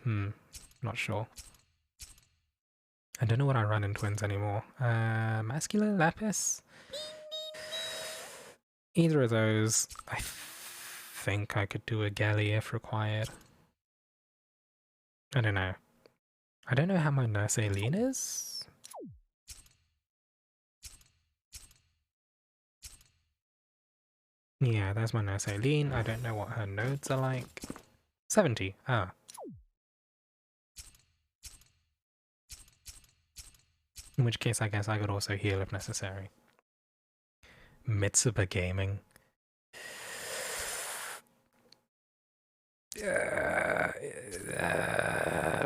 sure. I don't know what I run in Twins anymore. Masculine Lapis? Either of those. I think I could do a Galley if required. I don't know. I don't know how my Nurse Aileen is. Yeah, there's my Nurse Aileen. I don't know what her nodes are like. 70. Ah. In which case, I guess I could also heal if necessary. Mitsuba Gaming.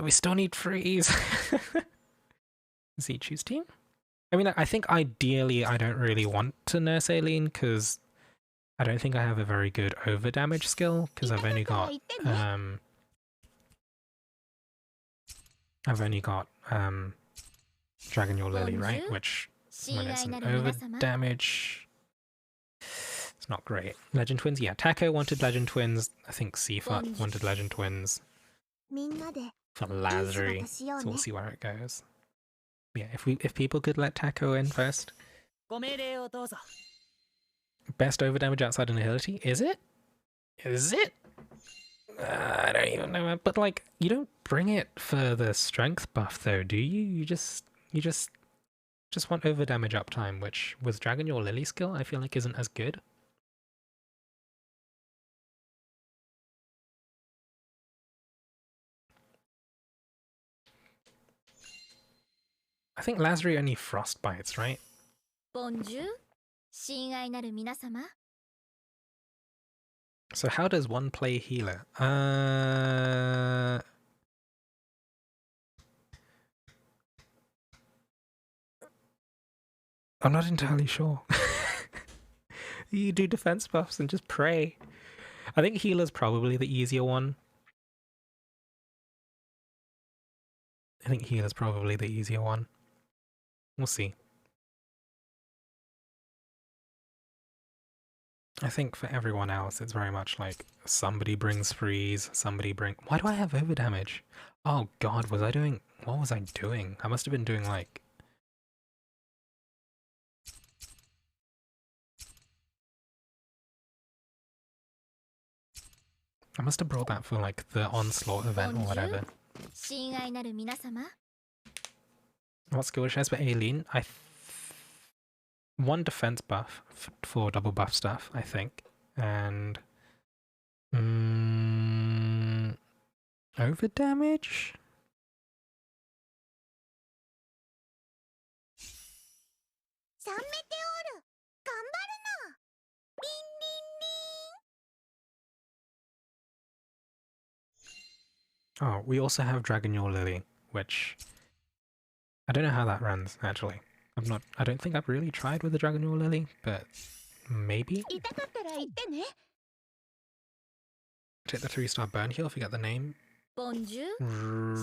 We still need freeze. Z choose team? I mean, I think ideally I don't really want to Nurse Aileen because I don't think I have a very good over damage skill because I've only got Dragon Your Lily, right? Which when it's an over damage, it's not great. Legend Twins, yeah. Taco wanted Legend Twins. I think Seafut wanted Legend Twins. For Lazary, so we'll see where it goes. Yeah, if people could let Taco in first. Best over damage outside Annihility? Is it? Is it? I don't even know. But like, you don't bring it for the strength buff though, do you? You just want over damage uptime, which with Dragon Your Lily skill, I feel like isn't as good. I think Lazary only frost bites, right? Bonjour. So how does one play healer? I'm not entirely sure. You do defense buffs and just pray. I think healer's probably the easier one. We'll see. I think for everyone else, it's very much like somebody brings freeze, Why do I have over damage? Oh god, what was I doing? I must have been doing like... I must have brought that for like the Onslaught event or whatever. What skill shares for Aileen? One defense buff for double buff stuff, I think. And... over damage? Oh, we also have Dragon Your Lily, which... I don't know how that runs, actually. I don't think I've really tried with the Dragon Your Lily, but maybe? Take the 3-star burn heal, forget the name. Bonjour. Who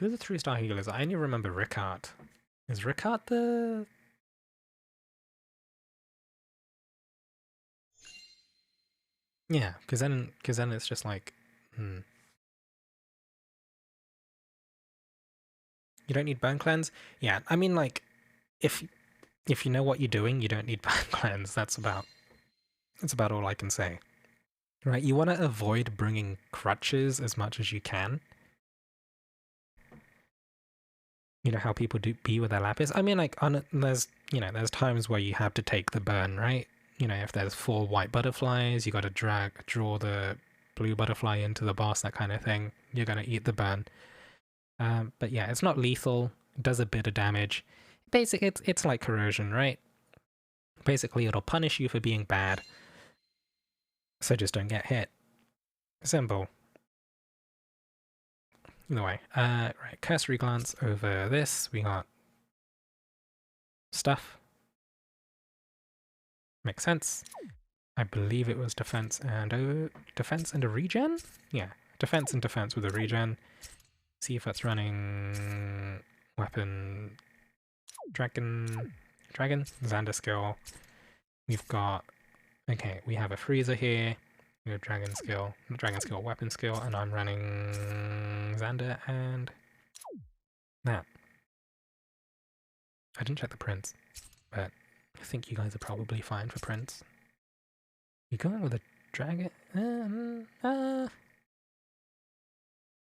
are the 3-star healers? I only remember Rickard. Is Rickard the... Yeah, because then it's just like... You don't need burn cleanse? Yeah, I mean, like, if you know what you're doing, you don't need burn cleanse. That's about all I can say. Right, you want to avoid bringing crutches as much as you can. You know how people be with their lapis? I mean, like, there's times where you have to take the burn, right? You know, if there's 4 white butterflies, you got to draw the blue butterfly into the boss, that kind of thing. You're going to eat the burn. But yeah, it's not lethal. It does a bit of damage. Basically, it's like corrosion, right? Basically, it'll punish you for being bad, so just don't get hit. Simple. Either way, right, cursory glance over this. We got stuff. Makes sense. I believe it was defense and a regen? Yeah, defense and defense with a regen. See if that's running weapon dragon Xander skill. We've got, okay, we have a freezer here. We have dragon skill, weapon skill, and I'm running Xander and that. I didn't check the prints, but I think you guys are probably fine for prints. You going with a dragon?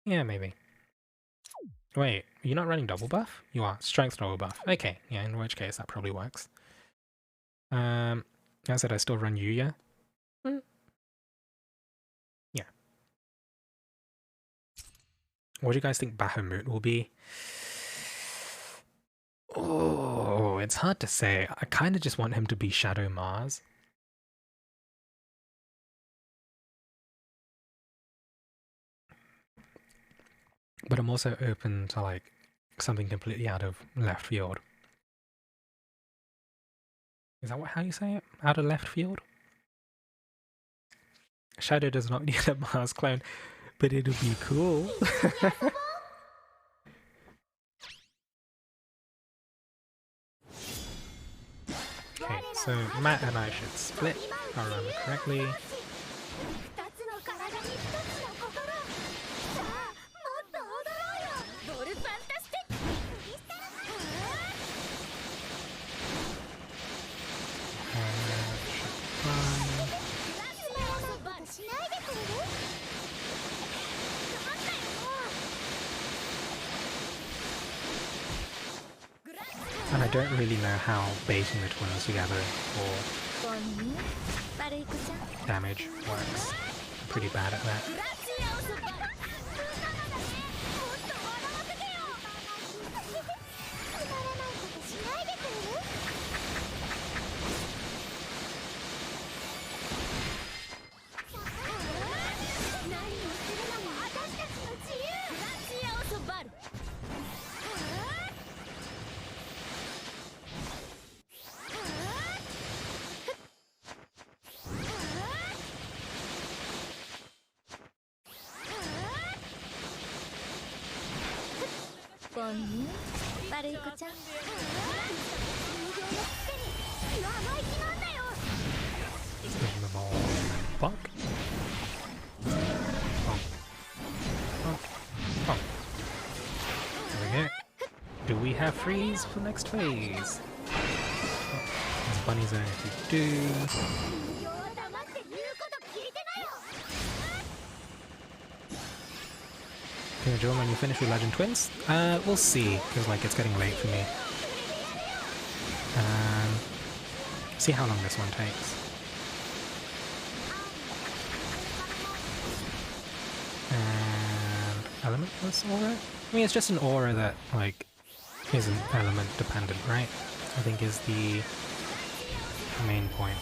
Yeah, maybe. Wait, you're not running double buff? You are. Strength double buff. Okay, yeah, in which case that probably works. I said I still run Yuya. Yeah. What do you guys think Bahamut will be? Oh, it's hard to say. I kind of just want him to be Shadow Mars. But I'm also open to like something completely out of left field. Is that how you say it? Out of left field? Shadow does not need a Mars clone, but it'll be cool. Okay, so Matt and I should split, if I remember correctly. And I don't really know how baiting the twins together for damage works. I'm pretty bad at that. Give them all Volk. Oh. There we go. Do we have freeze for next phase? Oh, there's bunnies there if we do. Can you join when you finish with Legend Twins? We'll see, because like it's getting late for me. See how long this one takes. And elementless aura? I mean, it's just an aura that like isn't element dependent, right? I think is the main point.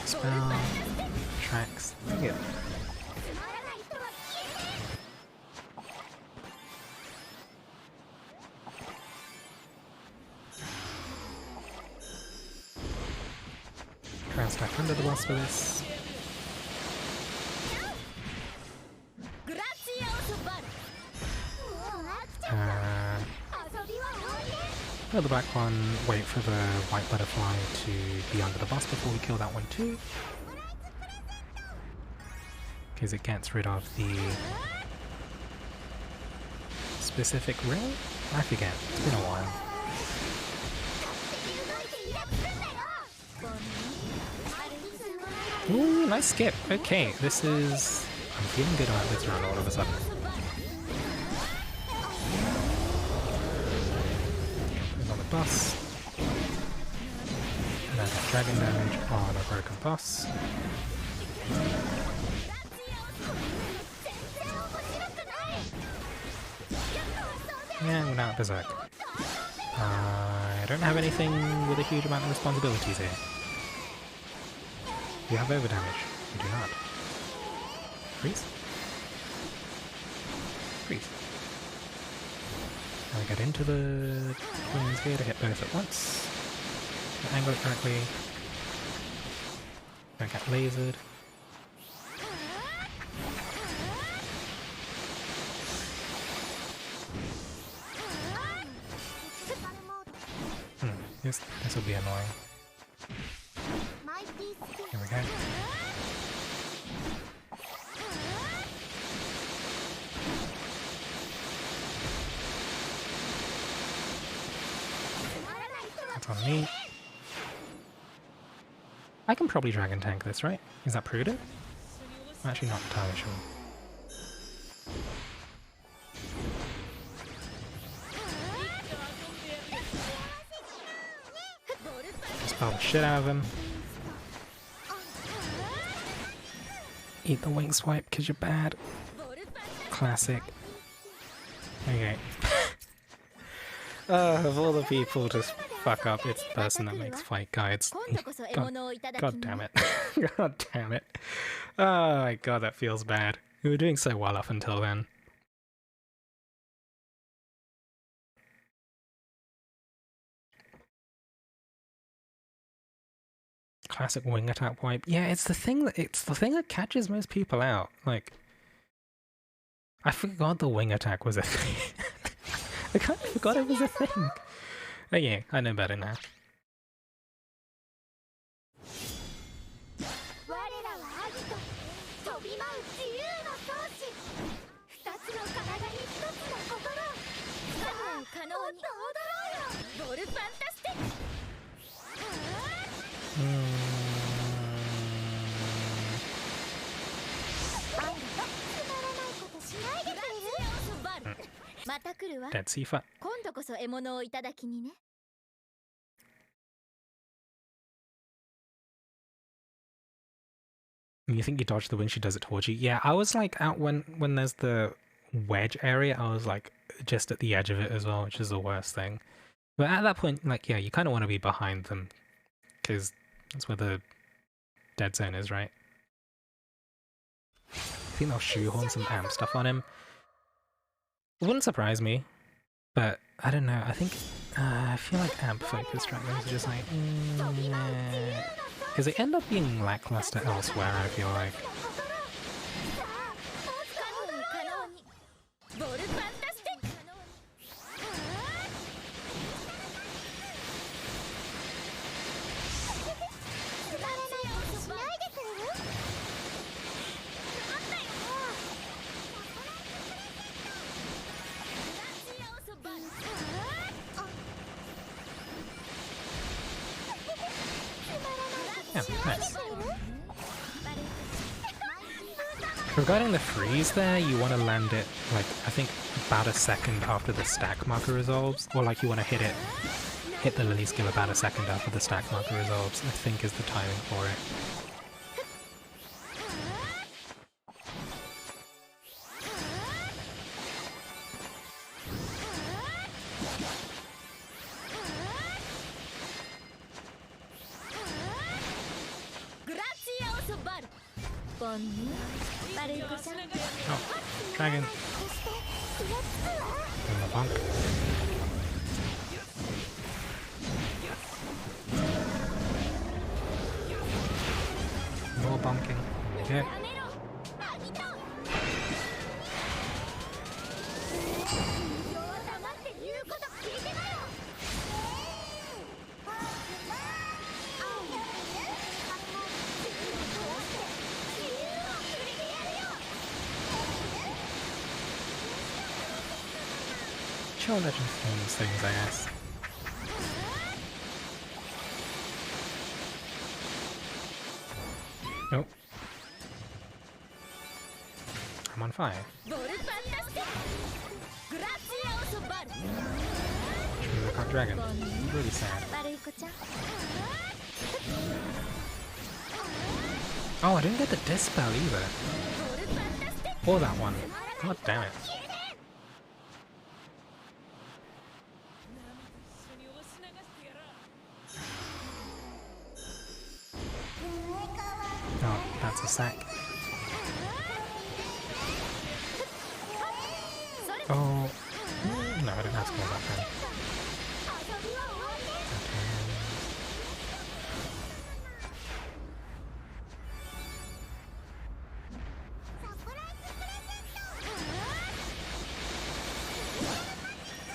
Spell, tracks, yeah. Try and stack under the boss for this. Kill the black one, wait for the white butterfly to be under the boss before we kill that one too. Because it gets rid of the specific ring? I forget, it's been a while. Ooh, nice skip. Okay, this is... I'm feeling good about this run all of a sudden. Boss. And I got dragon damage on a broken boss. Yeah, without Berserk. I don't have anything with a huge amount of responsibilities here. You have overdamage. You do not. Freeze? Freeze. Now we get into the twins here to hit both at once. Angle it correctly. Don't get lasered. This will be annoying. Here we go. That's on me. I can probably dragon tank this, right? Is that prudent? I'm actually not entirely sure. Spell the shit out of him. Eat the wing swipe because you're bad. Classic. Okay. Of all the people to fuck up, it's the person that makes fight guides. God damn it. God damn it. Oh my god, that feels bad. We were doing so well up until then. Classic wing attack wipe. Yeah, it's the thing that catches most people out. Like, I forgot the wing attack was a thing. I kind of forgot it was a thing. Oh yeah, I know better now. Dead Sifa. You think you dodge the wing, she does it towards you. Yeah, I was like out when there's the wedge area, I was like just at the edge of it as well, which is the worst thing. But at that point, like, yeah, you kind of want to be behind them because that's where the dead zone is, right? I think they'll shoehorn some amp stuff on him. It wouldn't surprise me, but I don't know. I think I feel like amp focus dragons are just like because they end up being lackluster elsewhere. I feel like. Yeah, nice. Regarding the freeze there, you want to land it, like, I think about a second after the stack marker resolves, or like you want to hit the Lily skill about a second after the stack marker resolves, I think is the timing for it. Oh, dragon. And the bonk. More bonking. Okay. Sure, legend forms things, I guess. Nope. I'm on fire. Should have dragon. Really sad. Oh, I didn't get the dispel either. Or that one. God damn it. sack. Oh, no, I didn't have to go back then.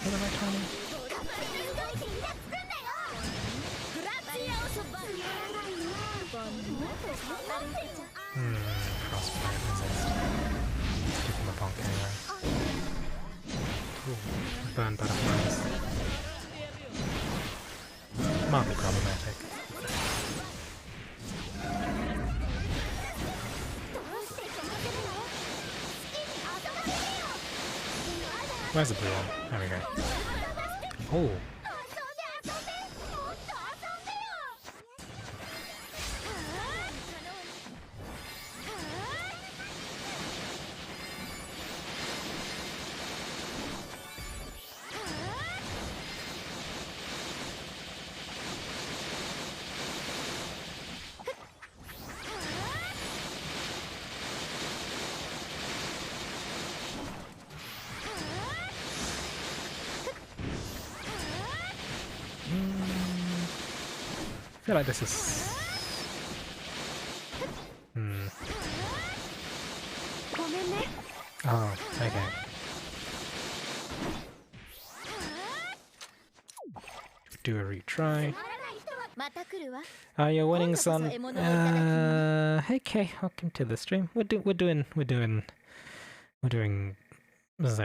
What am I timing? Frostbite resist. Give him a bonk anyway. Ooh, burn butterflies. Might be problematic. Where's the blue one? There we go. Oh. I feel like this is... Oh, okay. Do a retry. You're winning, son. Okay, welcome to the stream. We're doing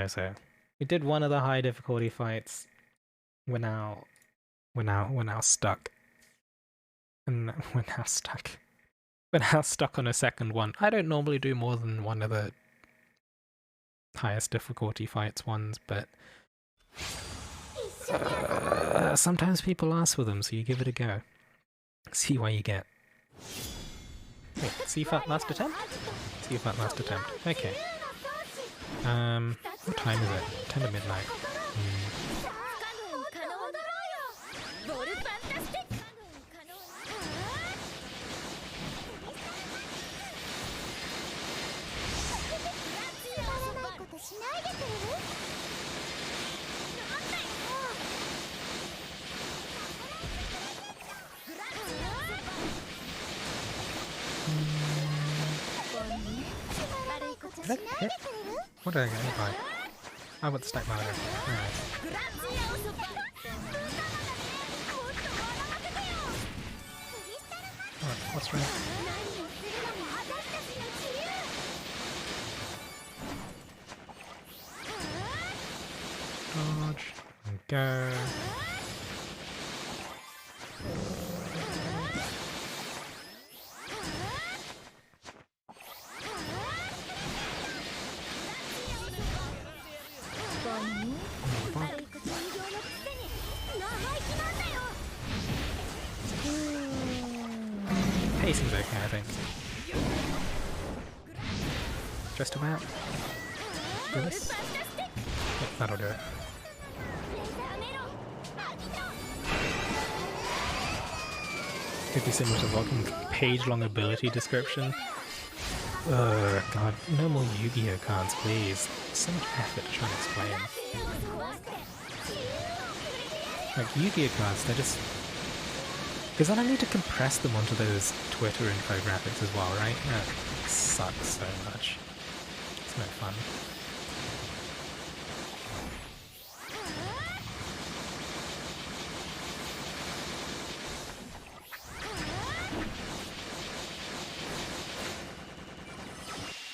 so. We did one of the high difficulty fights. We're now stuck. And we're now stuck on a second one. I don't normally do more than one of the highest difficulty fights ones, but sometimes people ask for them, so you give it a go. See what you get. Wait, CFAT last attempt? CFAT last attempt. Okay. What time is it? 10 to midnight. What did I get by? I want the stack miner. Alright. Alright, what's right? Dodge and go. Pacing's okay, I think. Just about. Do this? Yep, that'll do it. Could be similar to Volk, page-long ability description. God, no more Yu-Gi-Oh cards, please. So much effort to try and explain. Like, Yu-Gi-Oh cards, they're just... Because then I need to compress them onto those Twitter infographics as well, right? That sucks so much. It's no fun.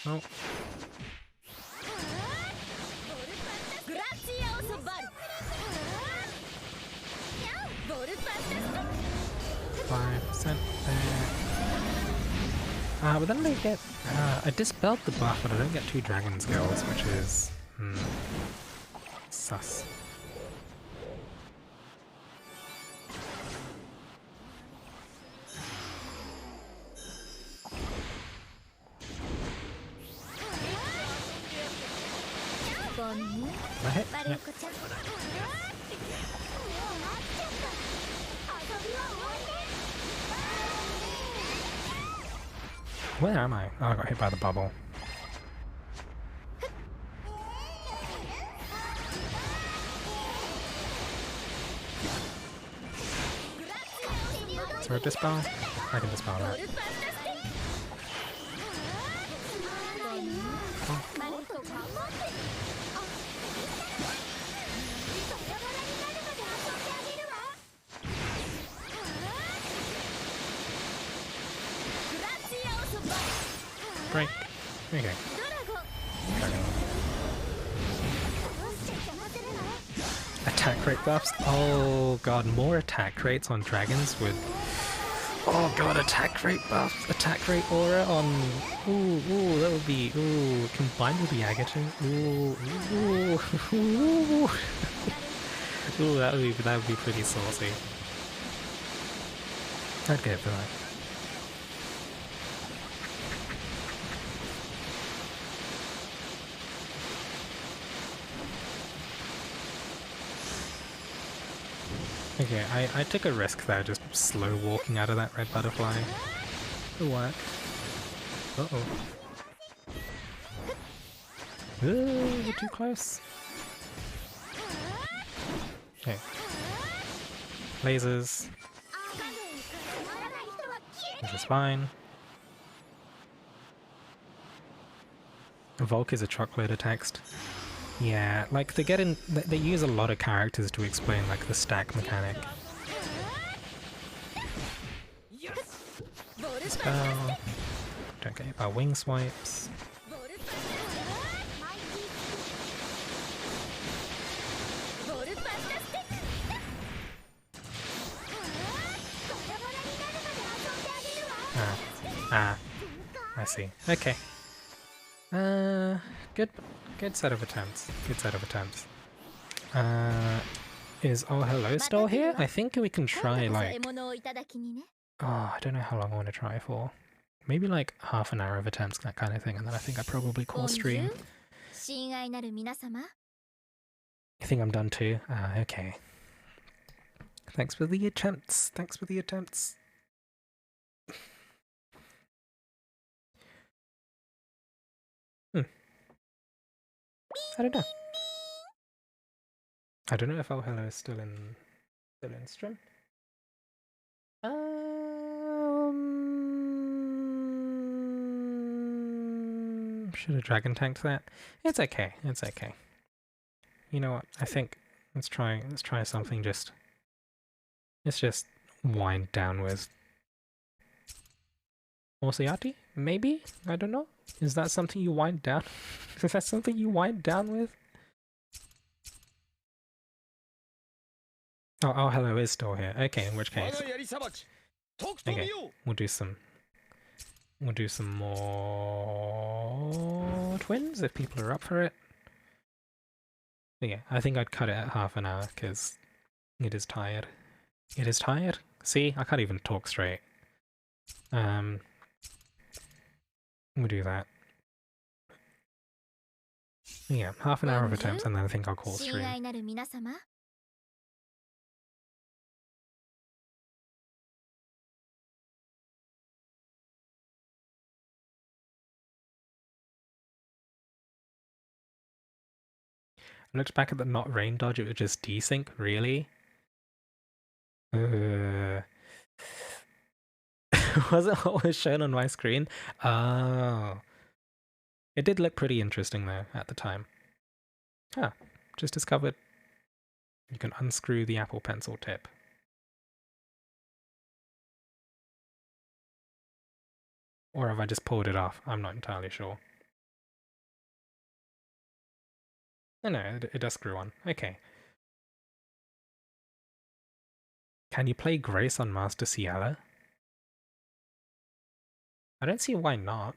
Oh. But then they get... I dispelled the buff, but I don't get 2 dragon skills, which is... sus. I hit? Yep. Where am I? Oh, I got hit by the bubble. Is there a dispel? I can dispel that. Break. Okay. Dragon. Attack rate buffs? Oh god, more attack rates on dragons would... Oh god, attack rate buff, attack rate aura on... Ooh, that would be... Ooh, combined with the Agate. Ooh. Ooh, that would be pretty saucy. I'd get it for that. Okay, I took a risk there, just slow walking out of that red butterfly. It'll work. Uh-oh. Ooh, we're too close. Okay. Lasers. This is fine. Volk is a truckload of text. Yeah, like they use a lot of characters to explain like the stack mechanic. Spell. Don't get hit by wing swipes. I see. Okay. Good set of attempts. Good set of attempts. Is Oh Hello still here? I think we can try like... Oh, I don't know how long I want to try for. Maybe like half an hour of attempts, that kind of thing, and then I think I probably call stream. I think I'm done too. Okay. Thanks for the attempts. Thanks for the attempts. I don't know. I don't know if Oh Hello is still in stream. Should have dragon tanked that. It's okay. It's okay. You know what? I think let's try something just. Let's just wind down with Orsiati? Maybe? I don't know. Is that something you wind down? Is that something you wind down with? Oh, hello is still here. Okay, in which case. Okay, we'll do some more twins if people are up for it. But yeah, I think I'd cut it at half an hour because it is tired. It is tired. See, I can't even talk straight. We'll do that. Yeah, half an hour of attempts and then I think I'll call stream. I looked back at the not rain dodge, it was just desync, really? Wasn't what was shown on my screen? Oh. It did look pretty interesting though, at the time. Ah, just discovered you can unscrew the Apple Pencil tip. Or have I just pulled it off? I'm not entirely sure. Oh no, it does screw on. Okay. Can you play Grace on Master Ciella? I don't see why not.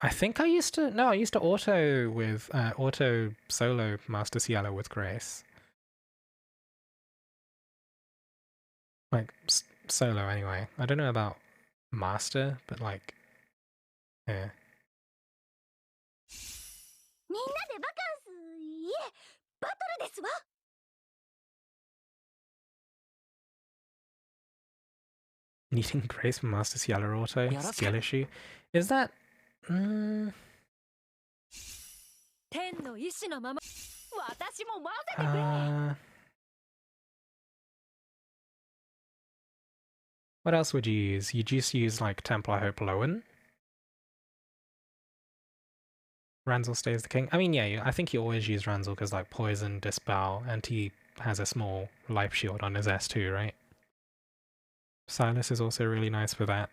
I think I used to... No, I used to auto solo Master Ciella with Grace. Like, solo anyway. I don't know about Master, but like... Yeah. Needing grace from Master Ciella Auto. Yeah, that's Skill good. issue. Is that... 天の意志のまま私も混ぜてくれ What else would you use? You just use like Templar Hope Lowen. Ranzel stays the king. I mean, yeah, I think you always use Ranzel because like poison, dispel, and he has a small life shield on his S2, right? Silas is also really nice for that.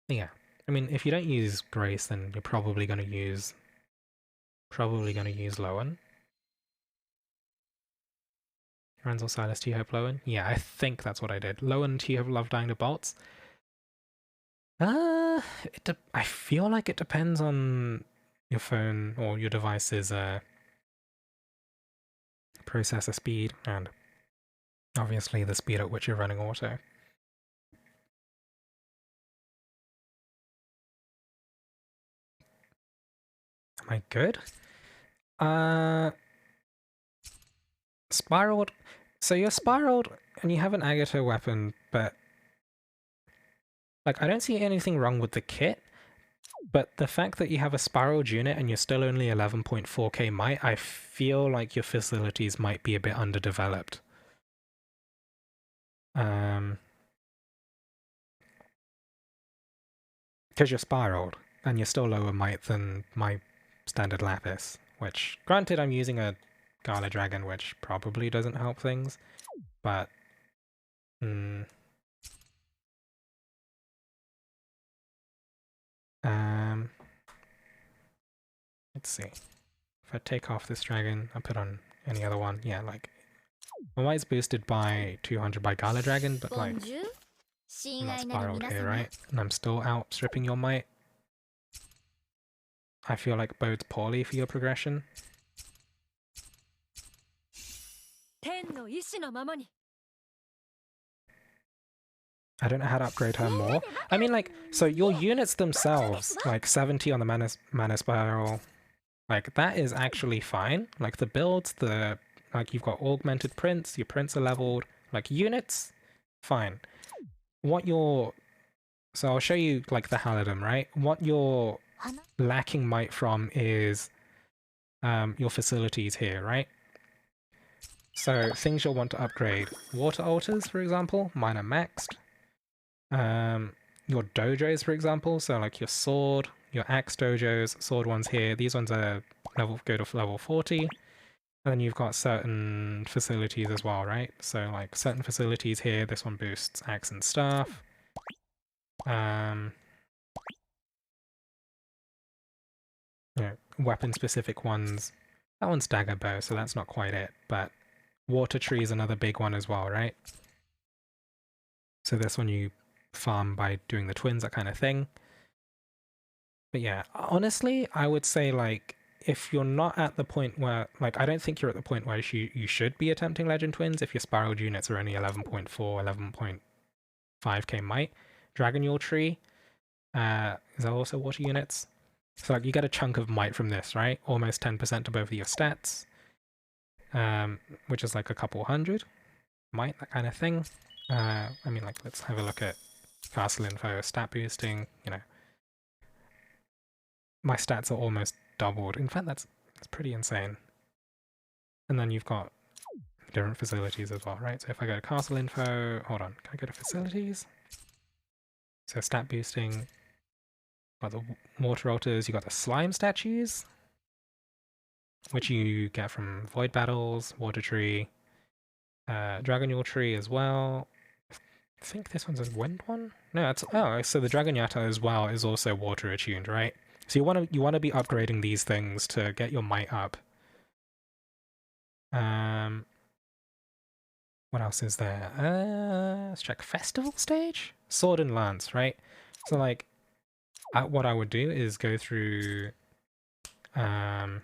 Yeah, I mean, if you don't use Grace, then you're probably gonna use Lowen. Ranzel, Silas, T-Hope, Lowen. Yeah, I think that's what I did. Lowen, T-Hope, Love Dying to Bolts. I feel like it depends on your phone or your device's processor speed and obviously the speed at which you're running auto. Am I good? Spiraled. So you're spiraled and you have an Agato weapon, but like I don't see anything wrong with the kit, but the fact that you have a spiraled unit and you're still only 11.4k might, I feel like your facilities might be a bit underdeveloped. Because you're spiraled and you're still lower might than my standard Lapis, which granted I'm using a Gala Dragon, which probably doesn't help things, but let's see. If I take off this dragon, I put on any other one, yeah, like my might's boosted by 200 by Gala Dragon, but like I'm not spiraled here, right? And I'm still outstripping your might. I feel like bodes poorly for your progression. I don't know how to upgrade her more. I mean, like, so your units themselves, like 70 on the mana spiral, like that is actually fine. Like the builds, like you've got augmented prints, your prints are leveled, like units, fine. So I'll show you like the Halidom, right? What you're lacking might from is your facilities here, right? So things you'll want to upgrade. Water altars, for example, mine are maxed. Your dojos, for example, so like your sword, your axe dojos, sword ones here, these ones are go to level 40. And then you've got certain facilities as well, right? So like certain facilities here, this one boosts axe and staff. Weapon specific ones. That one's dagger bow, so that's not quite it, but water tree is another big one as well, right? So this one you farm by doing the twins, that kind of thing. But yeah, honestly, I would say like if you're not at the point where, like, I don't think you're at the point where you should be attempting Legend Twins if your spiraled units are only 11.4, 11.5k might. Dragon Yule Tree, is that also water units? So like you get a chunk of might from this, right? Almost 10% to both of your stats, which is like a couple hundred might, that kind of thing. I mean, like, let's have a look at castle info, stat boosting, you know. My stats are almost doubled. In fact, that's pretty insane. And then you've got different facilities as well, right? So if I go to castle info, hold on, can I go to facilities? So stat boosting, got the water altars, you got the slime statues, which you get from void battles, water tree, Dragon Yule Tree as well. I think this one's a wind one? No, it's so the Dragon Yatta as well is also water attuned, right? So you want to be upgrading these things to get your might up. What else is there? Let's check festival stage, sword and lance, right? So like, what I would do is go through, like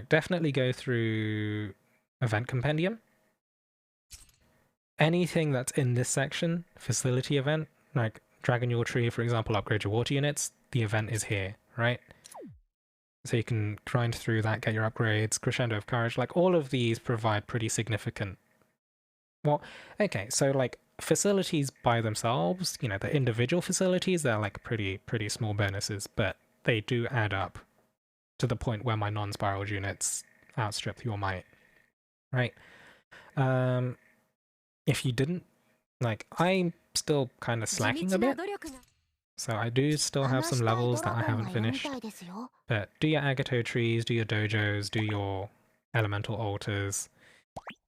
definitely go through event compendium. Anything that's in this section, facility event, like Dragon Yule Tree, for example, upgrade your water units, the event is here, right? So you can grind through that, get your upgrades, Crescendo of Courage, like all of these provide pretty significant Well, okay, so like facilities by themselves, you know, the individual facilities, they're like pretty small bonuses, but they do add up to the point where my non-spiraled units outstrip your might, right? If you didn't, like, I'm still kind of slacking a bit, so I do still have some levels that I haven't finished. But do your Agato trees, do your dojos, do your elemental altars.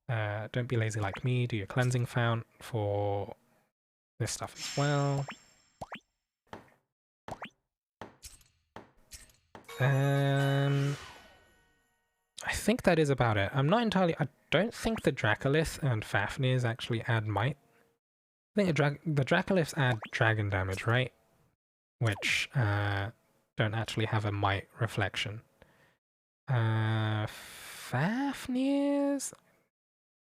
Don't be lazy like me, do your cleansing fount for this stuff as well. I think that is about it. I'm not entirely... I don't think the Dracolith and Fafnirs actually add might. I think the Dracoliths add dragon damage, right? Which don't actually have a might reflection. Fafnirs?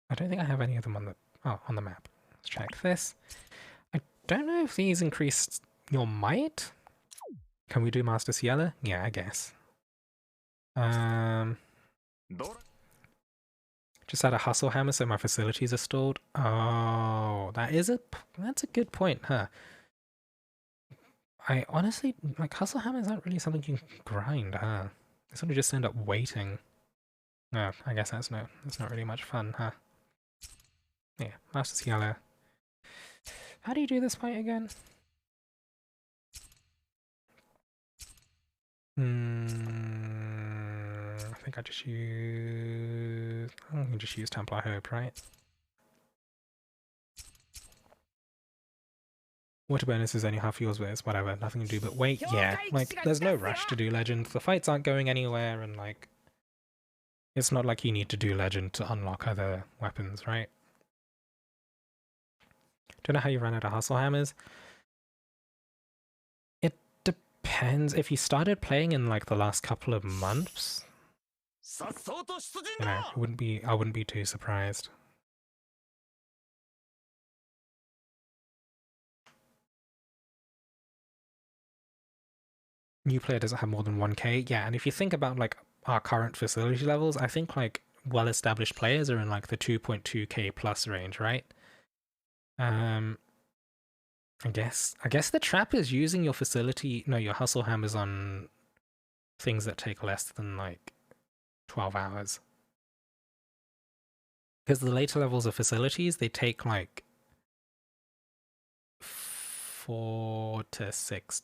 I don't think I have any of them on the map. Let's check this. I don't know if these increase your might. Can we do Master Ciella? Yeah, I guess. Just add a hustle hammer so my facilities are stalled. Oh, that's a good point, huh? I honestly, like, hustle hammers aren't really something you can grind, huh? They sort of just end up waiting. No, I guess that's not really much fun, huh? Yeah, Master Ciella. How do you do this fight again? I think I just use... I can just use Templar Hope, right? Water bonus is only half yours, but it's whatever, nothing to do but wait. Yeah, like, there's no rush to do Legend. The fights aren't going anywhere, and like... It's not like you need to do Legend to unlock other weapons, right? Don't know how you run out of hustle hammers. It depends. If you started playing in like the last couple of months, you know, I wouldn't be too surprised. New player doesn't have more than 1k. Yeah, and if you think about like our current facility levels, I think like well-established players are in like the 2.2k plus range, right? I guess the trap is using your your hustle hammers on things that take less than like 12 hours. Because the later levels of facilities, they take like 4 to 6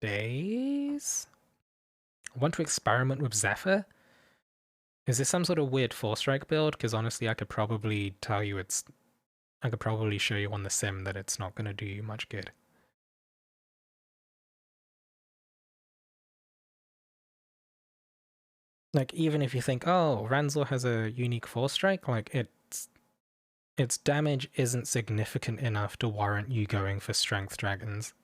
days. I want to experiment with Zephyr. Is this some sort of weird 4-strike build? Because honestly, I could probably tell you I could probably show you on the sim that it's not going to do you much good. Like, even if you think, oh, Ranzor has a unique 4-strike, like, its damage isn't significant enough to warrant you going for strength dragons.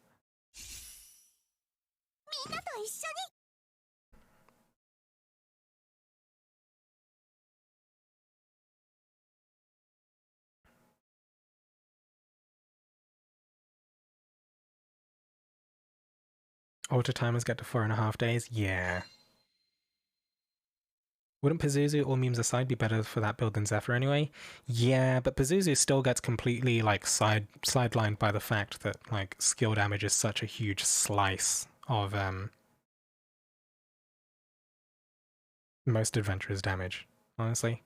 Altar timers get to 4.5 days? Yeah. Wouldn't Pazuzu, all memes aside, be better for that build than Zephyr anyway? Yeah, but Pazuzu still gets completely, like, sidelined by the fact that, like, skill damage is such a huge slice of, most adventurers' damage, honestly.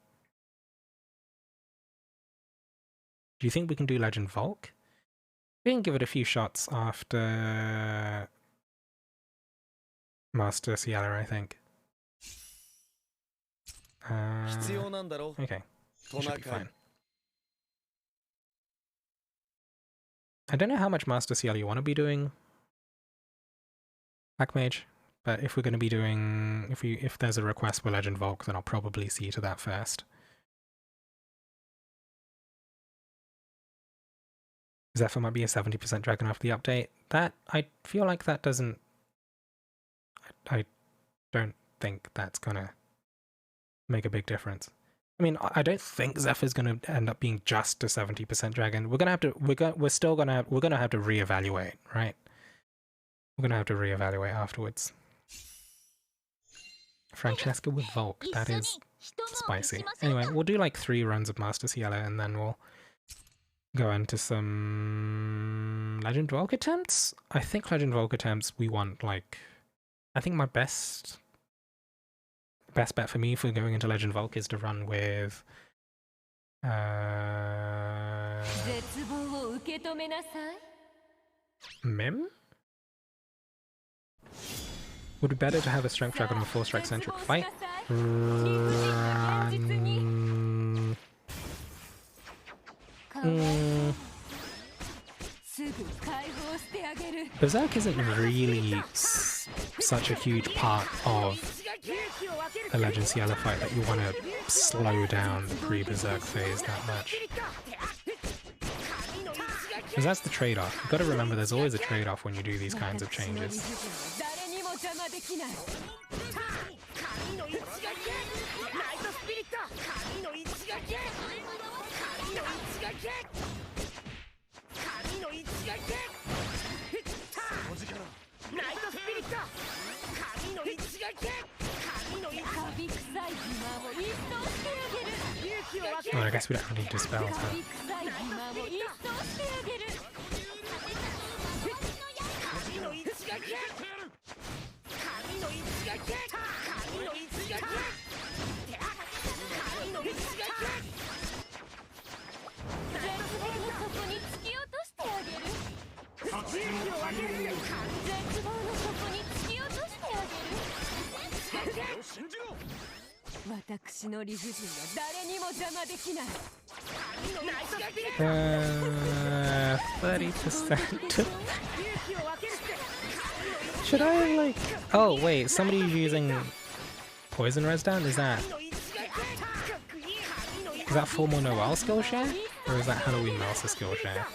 Do you think we can do Legend Volk? We can give it a few shots after Master Ciella, I think. Okay, it should be fine. I don't know how much Master Ciella you want to be doing, Black Mage, but if we're going to be doing, if there's a request for Legend Volk, then I'll probably see to that first. Zephyr might be a 70% dragon after the update. That, I feel like that doesn't... I don't think that's gonna make a big difference. I mean, I don't think Zephyr's gonna end up being just a 70% dragon. We're gonna have to... We're gonna have to reevaluate, right? We're gonna have to reevaluate afterwards. Francesca with Volk, that is spicy. Anyway, we'll do like 3 runs of Master Ciella and then we'll go into some Legend Volk attempts. I think Legend Volk attempts we want like, I think my best bet for me for going into Legend Volk is to run with Mim? Would be better to have a strength dragon and a 4-strike centric fight. Berserk isn't really such a huge part of the Legend Ciella fight that you want to slow down the pre-Berserk phase that much. Because that's the trade-off. You've got to remember there's always a trade-off when you do these kinds of changes. Well, I guess we don't need dispels, huh? Uh, 30%. Should I like? Oh wait, somebody's using poison res down. Is that full more Noel skill share, or is that Halloween Melsa skill share?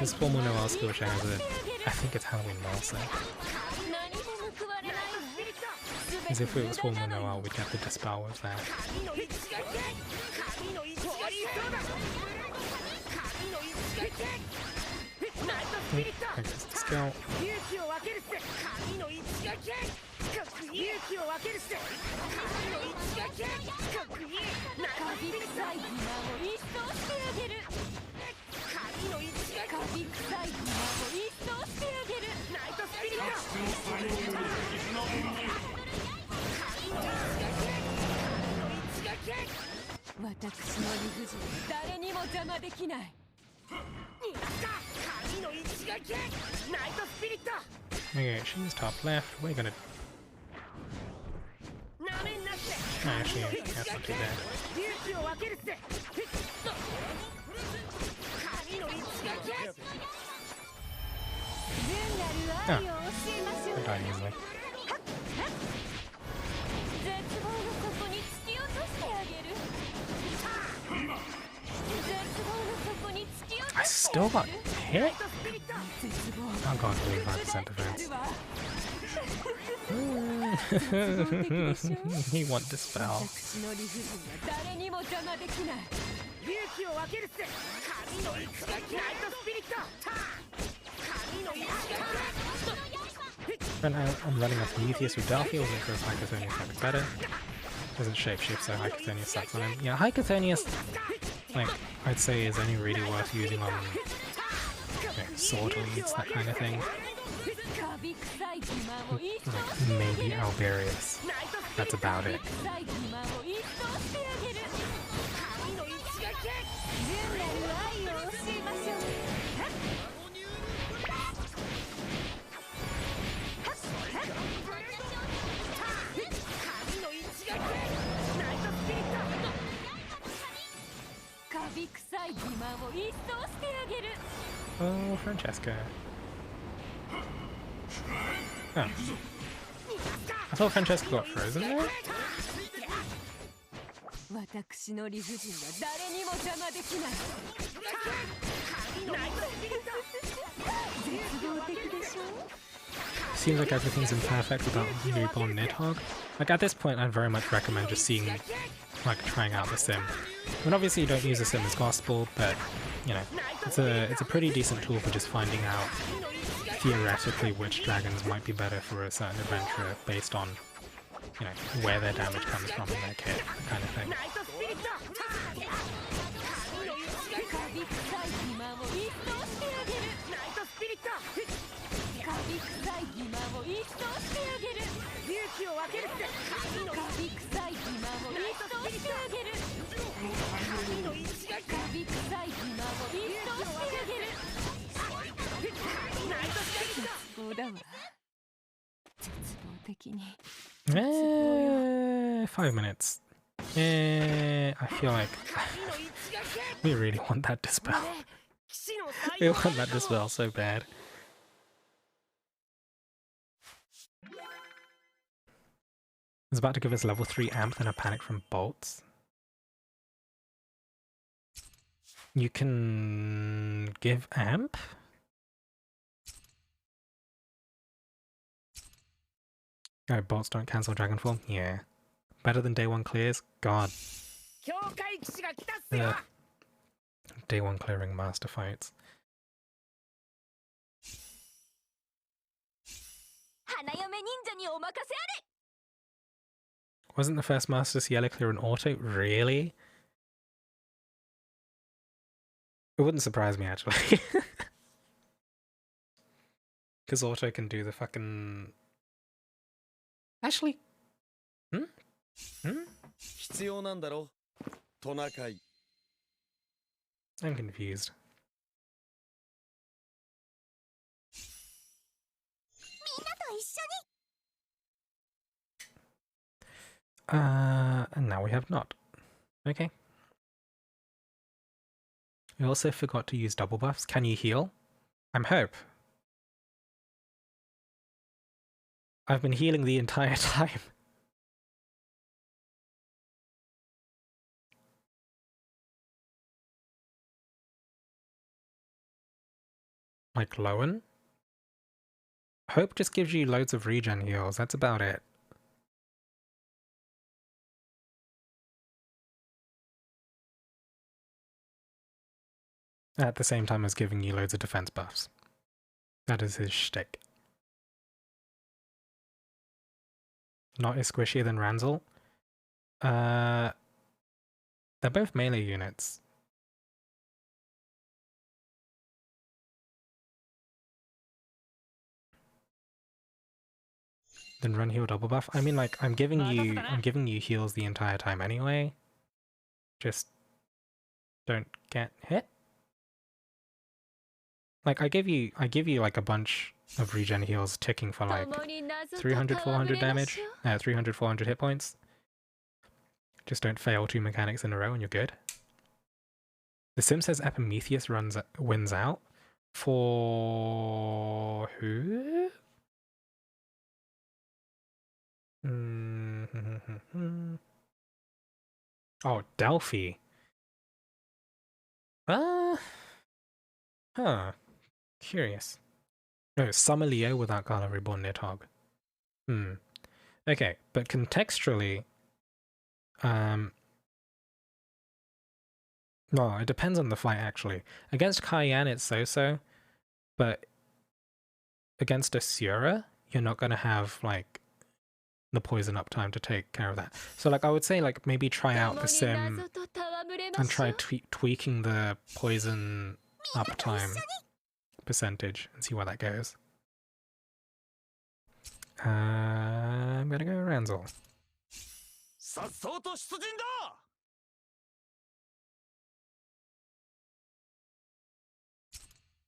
This full more Noel skill share has a. I think it's Halloween Melsa. As if it was full more Noel, we'd get the dispel with that. Access the skill. Okay, she's top left. We're gonna. Actually, that's not too bad. Ah, I died easily. I still got hit? Oh god, 45% defense. He want dispel. I'm running off Prometheus with Delphi, wasn't sure if Hycothonius looks better. Doesn't shapeshift, so Hycothonius sucks on him. Yeah, Hycothonius, like, I'd say is only really worth using on sword leads, that kind of thing. Like, maybe Alberius. That's about it. Oh, Francesca. Oh. I thought Francesca got frozen there? Seems like everything's imperfect without newborn Nidhogg. Like at this point I'd very much recommend just seeing, like trying out the sim. I mean obviously you don't use the sim as gospel, but you know, it's a pretty decent tool for just finding out theoretically which dragons might be better for a certain adventurer based on, you know, where their damage comes from in their kit, that kind of thing. 5 minutes. I feel like we really want that dispel. We want that dispel so bad. It's about to give us level 3 amp, then a panic from bolts. You can give amp? Oh, bolts don't cancel dragon form? Yeah. Better than day 1 clears? God. Ugh. Day 1 clearing master fights. Wasn't the first master Ciella clear an auto? Really? It wouldn't surprise me, actually. Because auto can do the fucking... Actually... Hmm? I'm confused. And now we have not. Okay. We also forgot to use double buffs. Can you heal? I'm Hope. I've been healing the entire time. Like Lowen? Hope just gives you loads of regen heals, that's about it. At the same time as giving you loads of defense buffs. That is his shtick. Not as squishier than Ranzel. They're both melee units. Then run heal double buff. I mean, like, I'm giving you heals the entire time anyway. Just don't get hit. Like, I give you like a bunch of regen heals ticking for like 300, 400 damage. 300, 400 hit points. Just don't fail 2 mechanics in a row and you're good. The sim says Epimetheus wins out. For who? Oh, Delphi. Huh. Curious. No, Summer Leo without Gala Reborn Nidhogg. Okay, but contextually, no, it depends on the fight actually. Against Cayenne, it's so-so, but against Asura, you're not gonna have like the poison up time to take care of that. So like I would say like maybe try out the sim and try tweaking the poison uptime percentage and see where that goes. I'm gonna go Ranzel.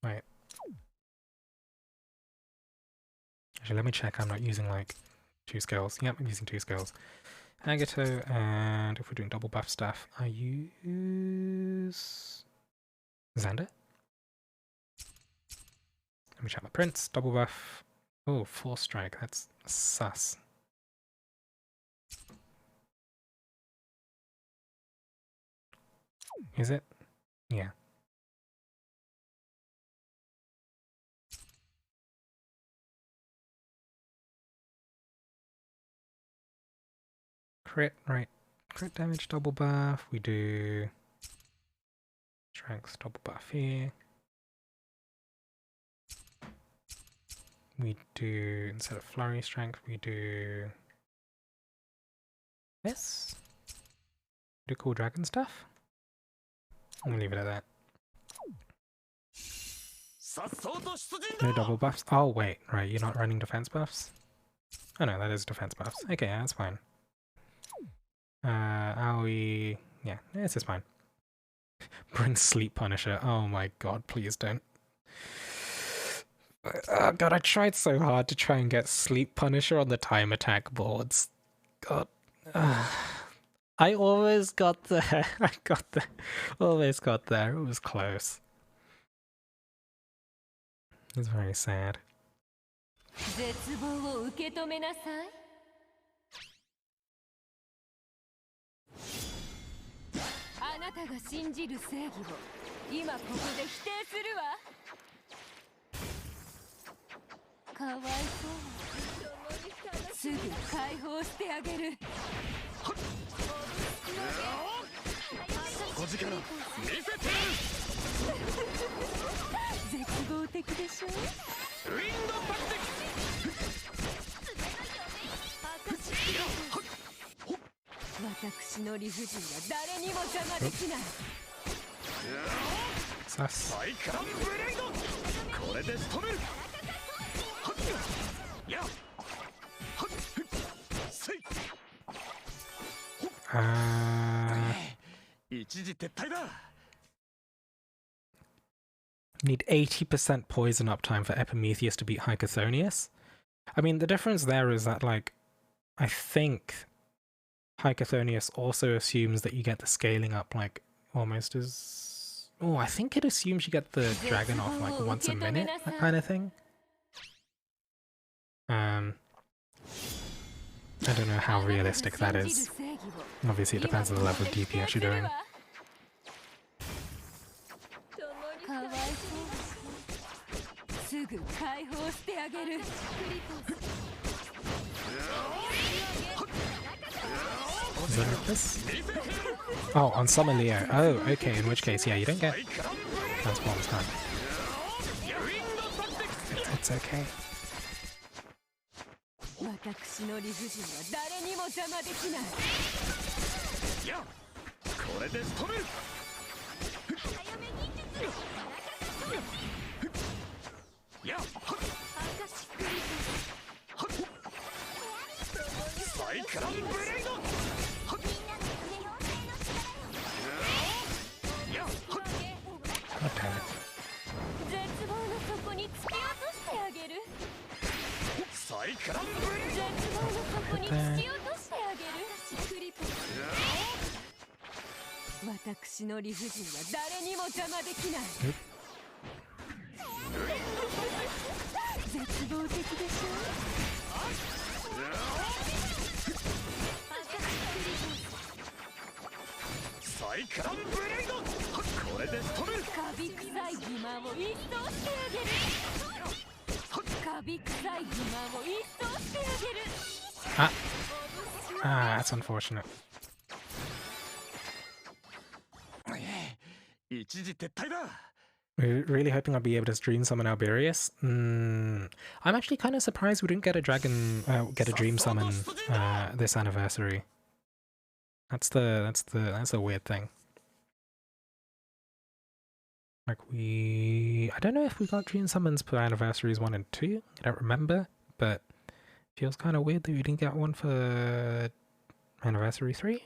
Right. Actually, let me check I'm not using like 2 skills. Yep, I'm using 2 skills. Agato, and if we're doing double buff stuff, I use Xander. Let me check my prints. Double buff. Oh, 4 strike. That's sus. Is it? Yeah. Crit, right. Crit damage, double buff. We do strength, double buff here. We do, instead of flurry strength, we do this. Do cool dragon stuff. I'm gonna leave it at that. No double buffs? Oh, wait, right, you're not running defense buffs? Oh no, that is defense buffs. Okay, yeah, that's fine. Aoi... Yeah, this is fine. Bring Sleep Punisher. Oh my god, please don't. Oh god, I tried so hard to try and get Sleep Punisher on the time attack boards. God. I almost got there. I got there. Almost got there. It was close. It's very sad. 絶望を受け止めなさい。あなたが信じる正義を今ここで否定するわ。かわいそう。すぐ解放してあげる。底力見せてる。絶望的でしょ。ウィンドバクティク。私の理不尽は誰にも邪魔できない。さす。サイクロンブレイド。これで仕留める。や。せい。一時撤退だ。Need 80% poison uptime for Epimetheus to beat Hycothonius. I mean, the difference there is that, like, I think Hycothonius also assumes that you get the scaling up, like, almost as... Oh, I think it assumes you get the dragon off, like, once a minute, that kind of thing. I don't know how realistic that is. Obviously, it depends on the level of DPS you're doing. Is it like this? Oh, on Summer Leo. Oh, okay, in which case, yeah, you don't get transforms time. It's okay. God damn it. That's unfortunate. We're really hoping I'll be able to dream summon Alberius. I'm actually kind of surprised we didn't get a dream summon this anniversary. That's a weird thing. Like I don't know if we got dream summons for anniversaries 1 and 2. I don't remember, but it feels kind of weird that we didn't get one for anniversary 3.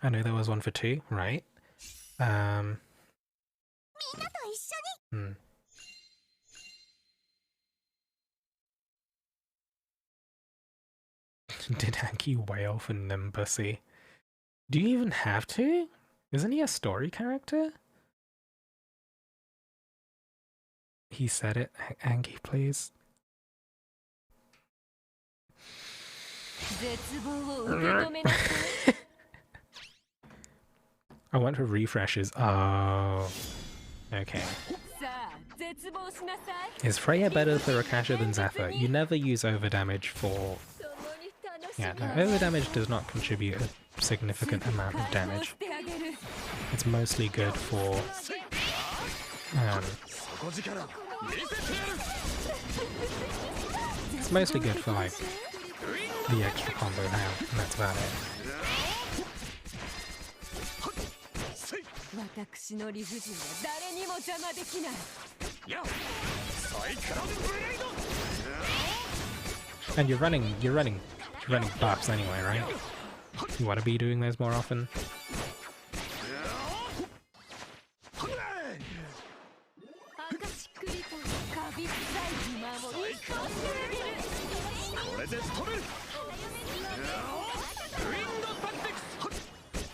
I know there was one for 2, right? Did Hanky wail for Nimbussy? Do you even have to? Isn't he a story character? He said it. Hanky, please. I went for refreshes. Oh. Okay. Is Freya better for Akasha than Zephyr? You never use overdamage for... Yeah, no, overdamage does not contribute a significant amount of damage. It's mostly good for... it's mostly good for, like, the extra combo now, and that's about it. 私の理不尽は誰にも邪魔できない。 And you're running buffs anyway, right? You want to be doing those more often. 赤しっくりとカビ臭い自慢を一掃してあげる。これでストル。ウィンドパクティクス。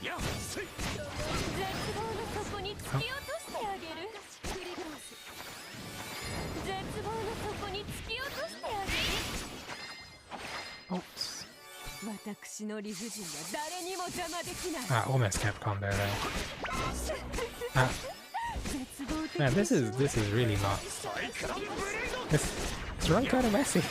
やっせい。絶望の底に突き落としてあげる。絶望の底に突き落としてあげる。 Oops. 私の理不尽は誰にも邪魔できない。 Almost kept combo there. Man, this is really not. It's run kind of messy.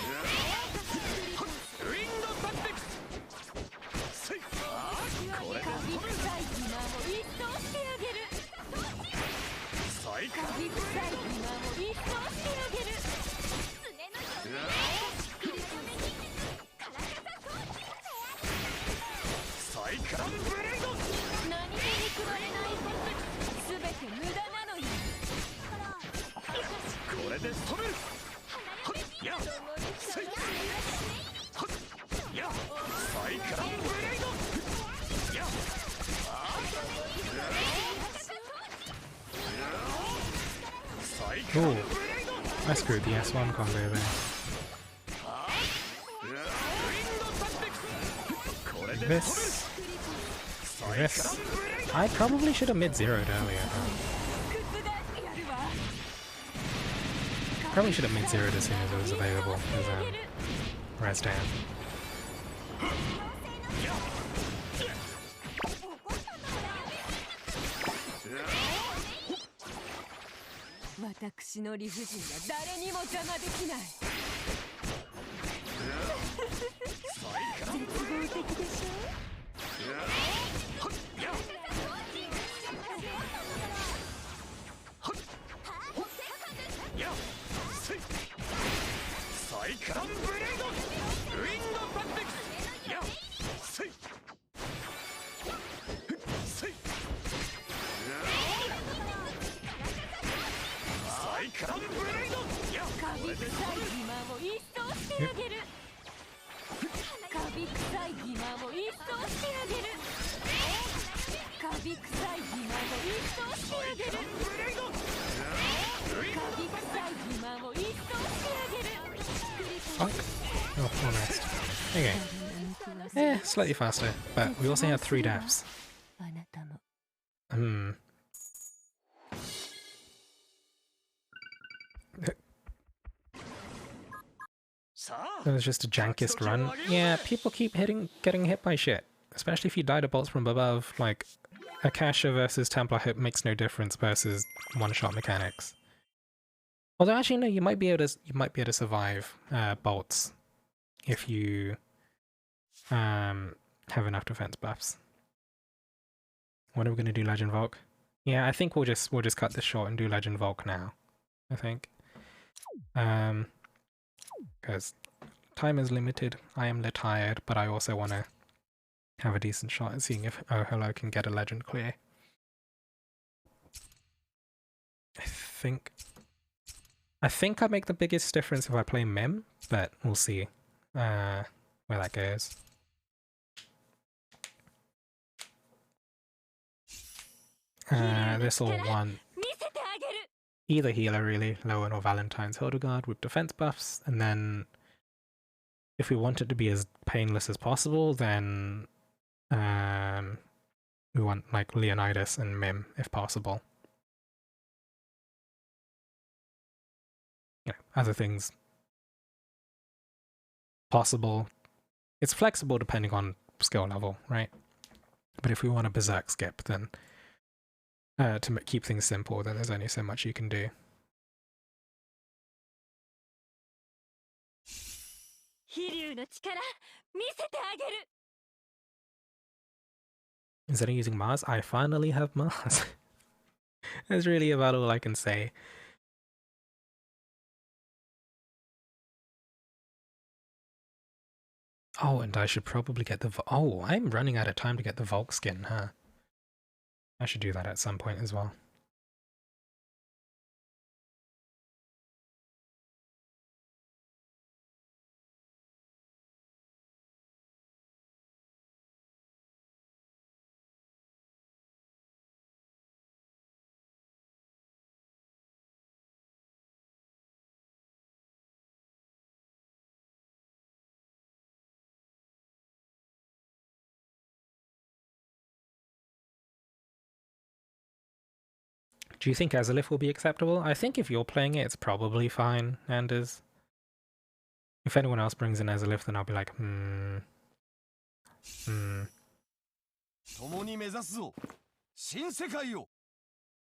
'Ooh, I screwed the S1 combo there. This. I probably should have mid-zeroed earlier. Probably should have mid-zeroed as soon as it was available as res down. 私の理不尽は誰にも邪魔できない。絶望的でしFuck. Oh, almost. Okay. Eh, slightly faster, but we also had 3 deaths. あなたも That was just a jankiest run. Yeah, people keep getting hit by shit. Especially if you die to bolts from above. Like, Akasha versus Templar hit makes no difference versus one-shot mechanics. Although actually no, you might be able to survive bolts if you have enough defense buffs. When are we gonna do Legend Volk? Yeah, I think we'll just cut this short and do Legend Volk now. I think. Because time is limited. I am tired, but I also want to have a decent shot at seeing if Oh Hello can get a legend clear. I think I make the biggest difference if I play Mim, but we'll see where that goes. This will want either healer really, Lowen or Valentine's Hildegard with defense buffs, and then if we want it to be as painless as possible, then we want like Leonidas and Mim if possible. You know, other things possible. It's flexible depending on skill level, right? But if we want a berserk skip, then to keep things simple, then there's only so much you can do. Instead of using Mars, I finally have Mars. That's really about all I can say. Oh, and I should probably get the... Oh, I'm running out of time to get the Volk skin, huh? I should do that at some point as well. Do you think Azalith will be acceptable? I think if you're playing it, it's probably fine, Anders. If anyone else brings in Azalith, then I'll be like,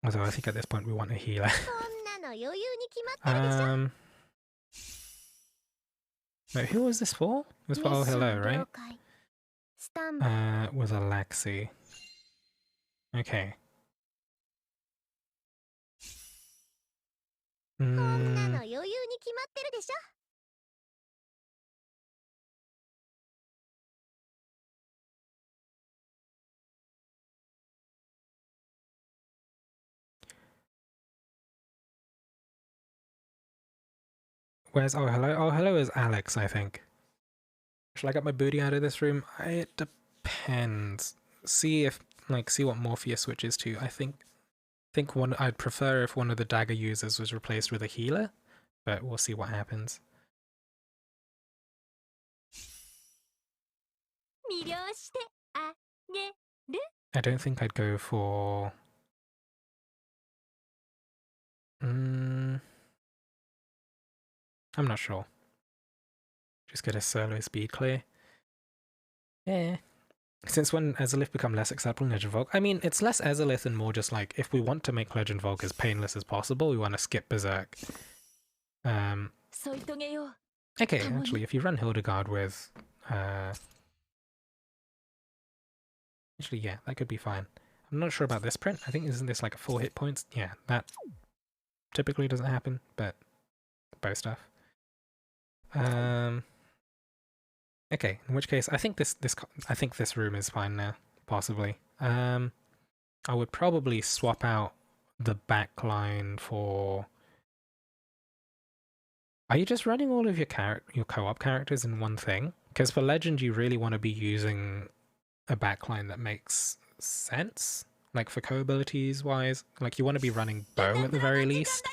Although I think at this point we want a healer. こんなの余裕に決まってるでしょ Wait, who was this for? It was for Oh Hello, ミッション right? 了解スタンバイ With Alexi. Okay. こんなの余裕に決まってるでしょ Where's Oh Hello? Oh Hello is Alex, I think. Shall I get my booty out of this room? It depends. See what Morpheus switches to. I think I'd prefer if one of the dagger users was replaced with a healer, but we'll see what happens. 魅了してあげる I don't think I'd go for... I'm not sure. Just get a solo speed clear. Yeah. Since when Azalith become less acceptable in Legend Volk? I mean, it's less Azalith and more just like, if we want to make Legend Volk as painless as possible, we want to skip Berserk. Okay, actually, if you run Hildegard with... Actually, yeah, that could be fine. I'm not sure about this print. I think, isn't this like 4 hit points? Yeah, that typically doesn't happen, but bow stuff. Okay, in which case I think this room is fine now, possibly. I would probably swap out the backline for... Are you just running all of your co-op characters in one thing? Because for Legend you really want to be using a backline that makes sense, like for co-abilities wise. Like you want to be running bow at the very least.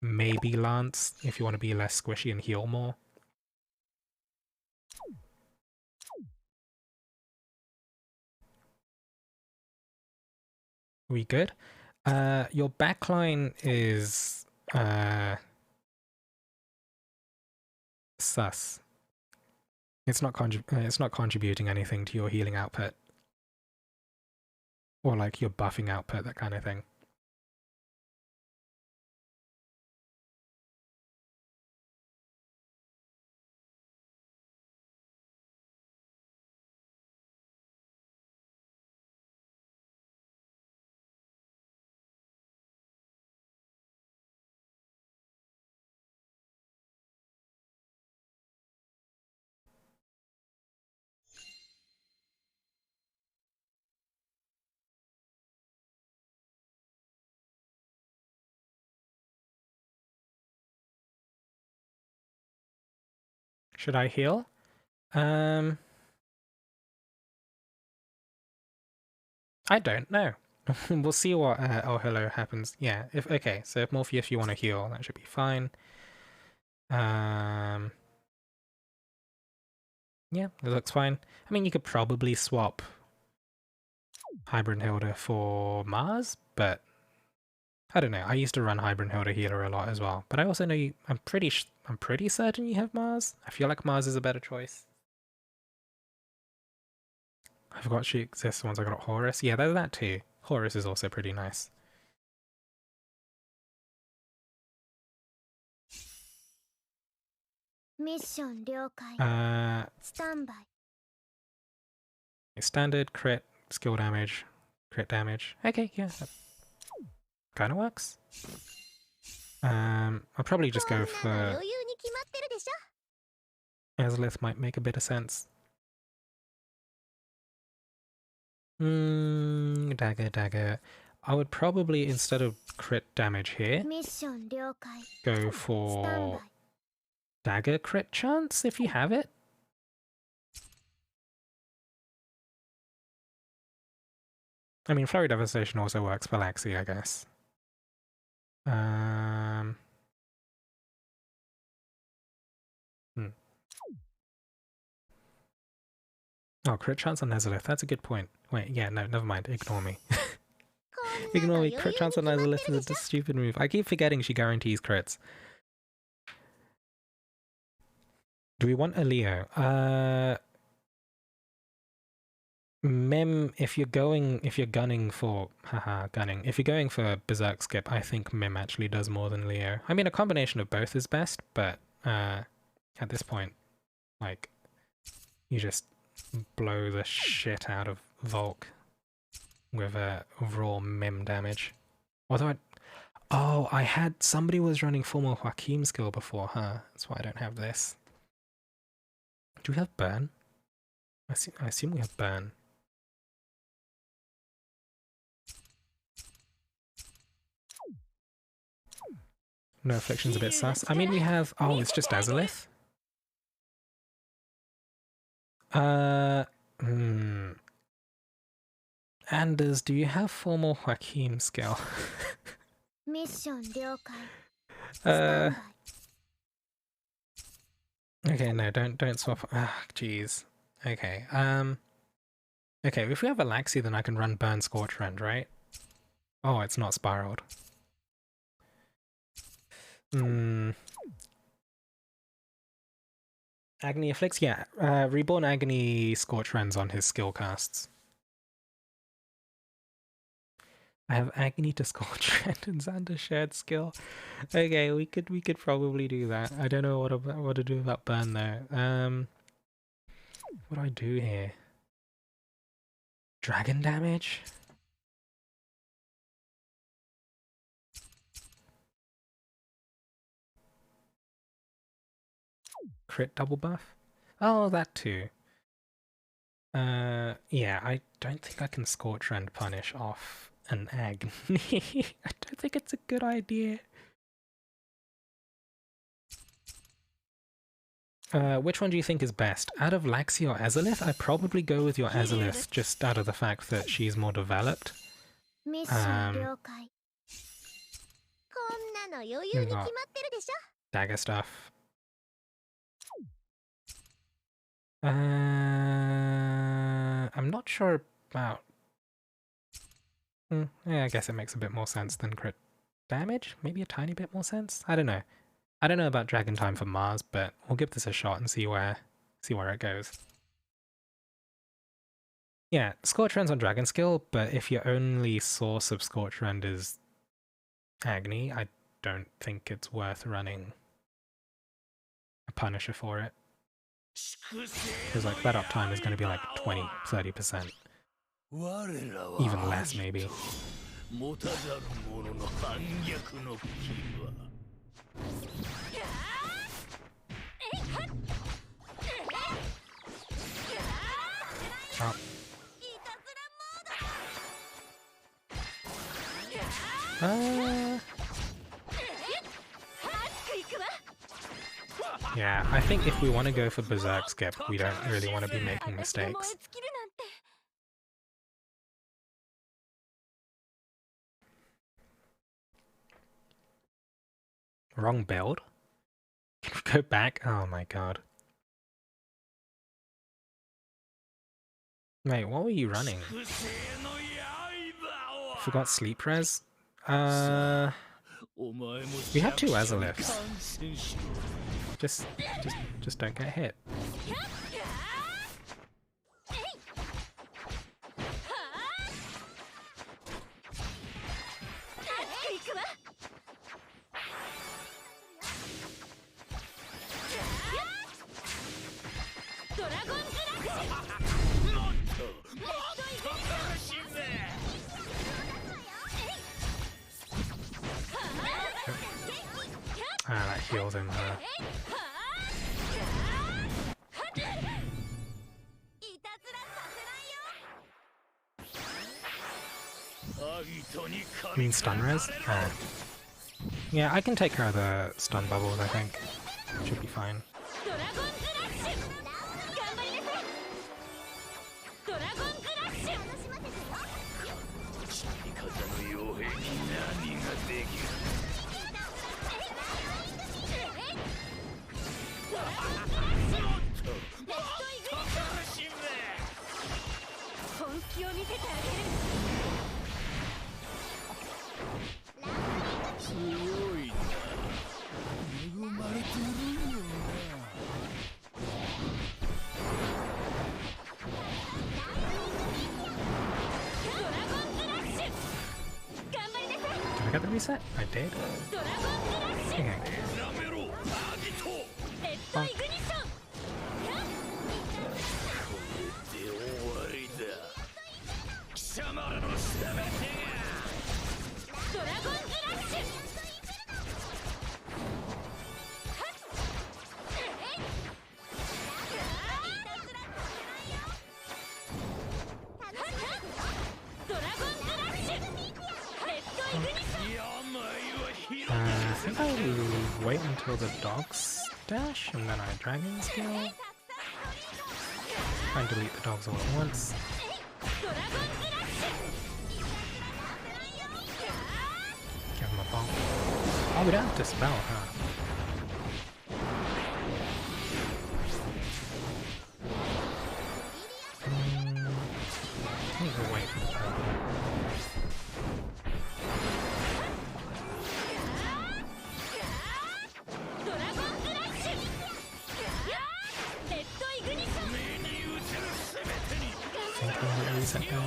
Maybe Lance if you want to be less squishy and heal more. We good? Your backline is sus. It's not contributing anything to your healing output. Or like your buffing output, that kind of thing. Should I heal? I don't know. We'll see what Oh Hello happens. Yeah, so if Morpheus you want to heal, that should be fine. Yeah, it looks fine. I mean, you could probably swap Hybrid Hilda for Mars, but I don't know. I used to run Hybrid Hilda healer a lot as well, but I also know you. I'm pretty certain you have Mars. I feel like Mars is a better choice. I forgot she exists once I got Horus. Yeah, there's that too. Horus is also pretty nice. Mission 了解 Standby Standard, crit, skill damage, crit damage. Okay, yeah. That kind of works. I'll probably just go for... 余裕に決まってるでしょ Azalith might make a bit of sense. Dagger. I would probably, instead of crit damage here, ミッション了解 go スタン for バイ dagger crit chance if you have it. I mean, Flurry Devastation also works for Laxi, I guess. Oh, crit chance on Nezalith. That's a good point. Wait, yeah, no, never mind. Ignore me. Ignore me. Crit chance on Nezalith is a stupid move. I keep forgetting she guarantees crits. Do we want a Leo? Mim, if you're gunning for Berserk Skip, I think Mim actually does more than Leo. I mean, a combination of both is best, but at this point, like, you just blow the shit out of Volk with raw Mim damage. Although I had somebody was running formal Joaquim skill before, huh? That's why I don't have this. Do we have Burn? I assume we have Burn. No Affliction's a bit sus. I mean, we have... Oh, it's just Azalith? Anders, do you have formal Joaquim skill? ミッション了解スタンバイ Okay, no, don't swap. Ah, jeez. Okay, okay, if we have a Laxi, then I can run Burn Scorch Rend, right? Oh, it's not spiraled. Agony Afflicts? Yeah, Reborn Agony Scorch Rends on his skill casts. I have Agony to Scorch Rend and Xander shared skill. Okay, we could probably do that. I don't know what to do about Burn though. What do I do here? Dragon damage? Crit double buff? Oh, that too. Yeah, I don't think I can Scorch Rend punish off an Agony. I don't think it's a good idea. Which one do you think is best? Out of Laxi or Azalith? I'd probably go with your Azalith, just out of the fact that she's more developed. ミッション了解こんなの余裕に決まってるでしょ Dagger stuff. I'm not sure about... yeah, I guess it makes a bit more sense than crit damage? Maybe a tiny bit more sense? I don't know. I don't know about Dragon Time for Mars, but we'll give this a shot and see where it goes. Yeah, Scorch Rend's on Dragon Skill, but if your only source of Scorch Rend is Agony, I don't think it's worth running a Punisher for it. Because like that uptime is going to be like 20-30%. Even less maybe. Oh. Yeah, I think if we want to go for Berserk Skip, we don't really want to be making mistakes. Wrong build? Go back? Oh my god. Wait, what were you running? Forgot sleep res? We have 2 Azaliths. Just don't get hit. Ah, that heals him. You mean stun res? Yeah, I can take care of the stun bubbles, I think. Should be fine. Did I get the reset? I did. Okay. Bonk. I think I'll wait until the dogs dash and then I dragon skill. Try and delete the dogs all at once. Give him a bonk. Oh, we don't have to spell, huh? I think we'll wait for the power. Reset go.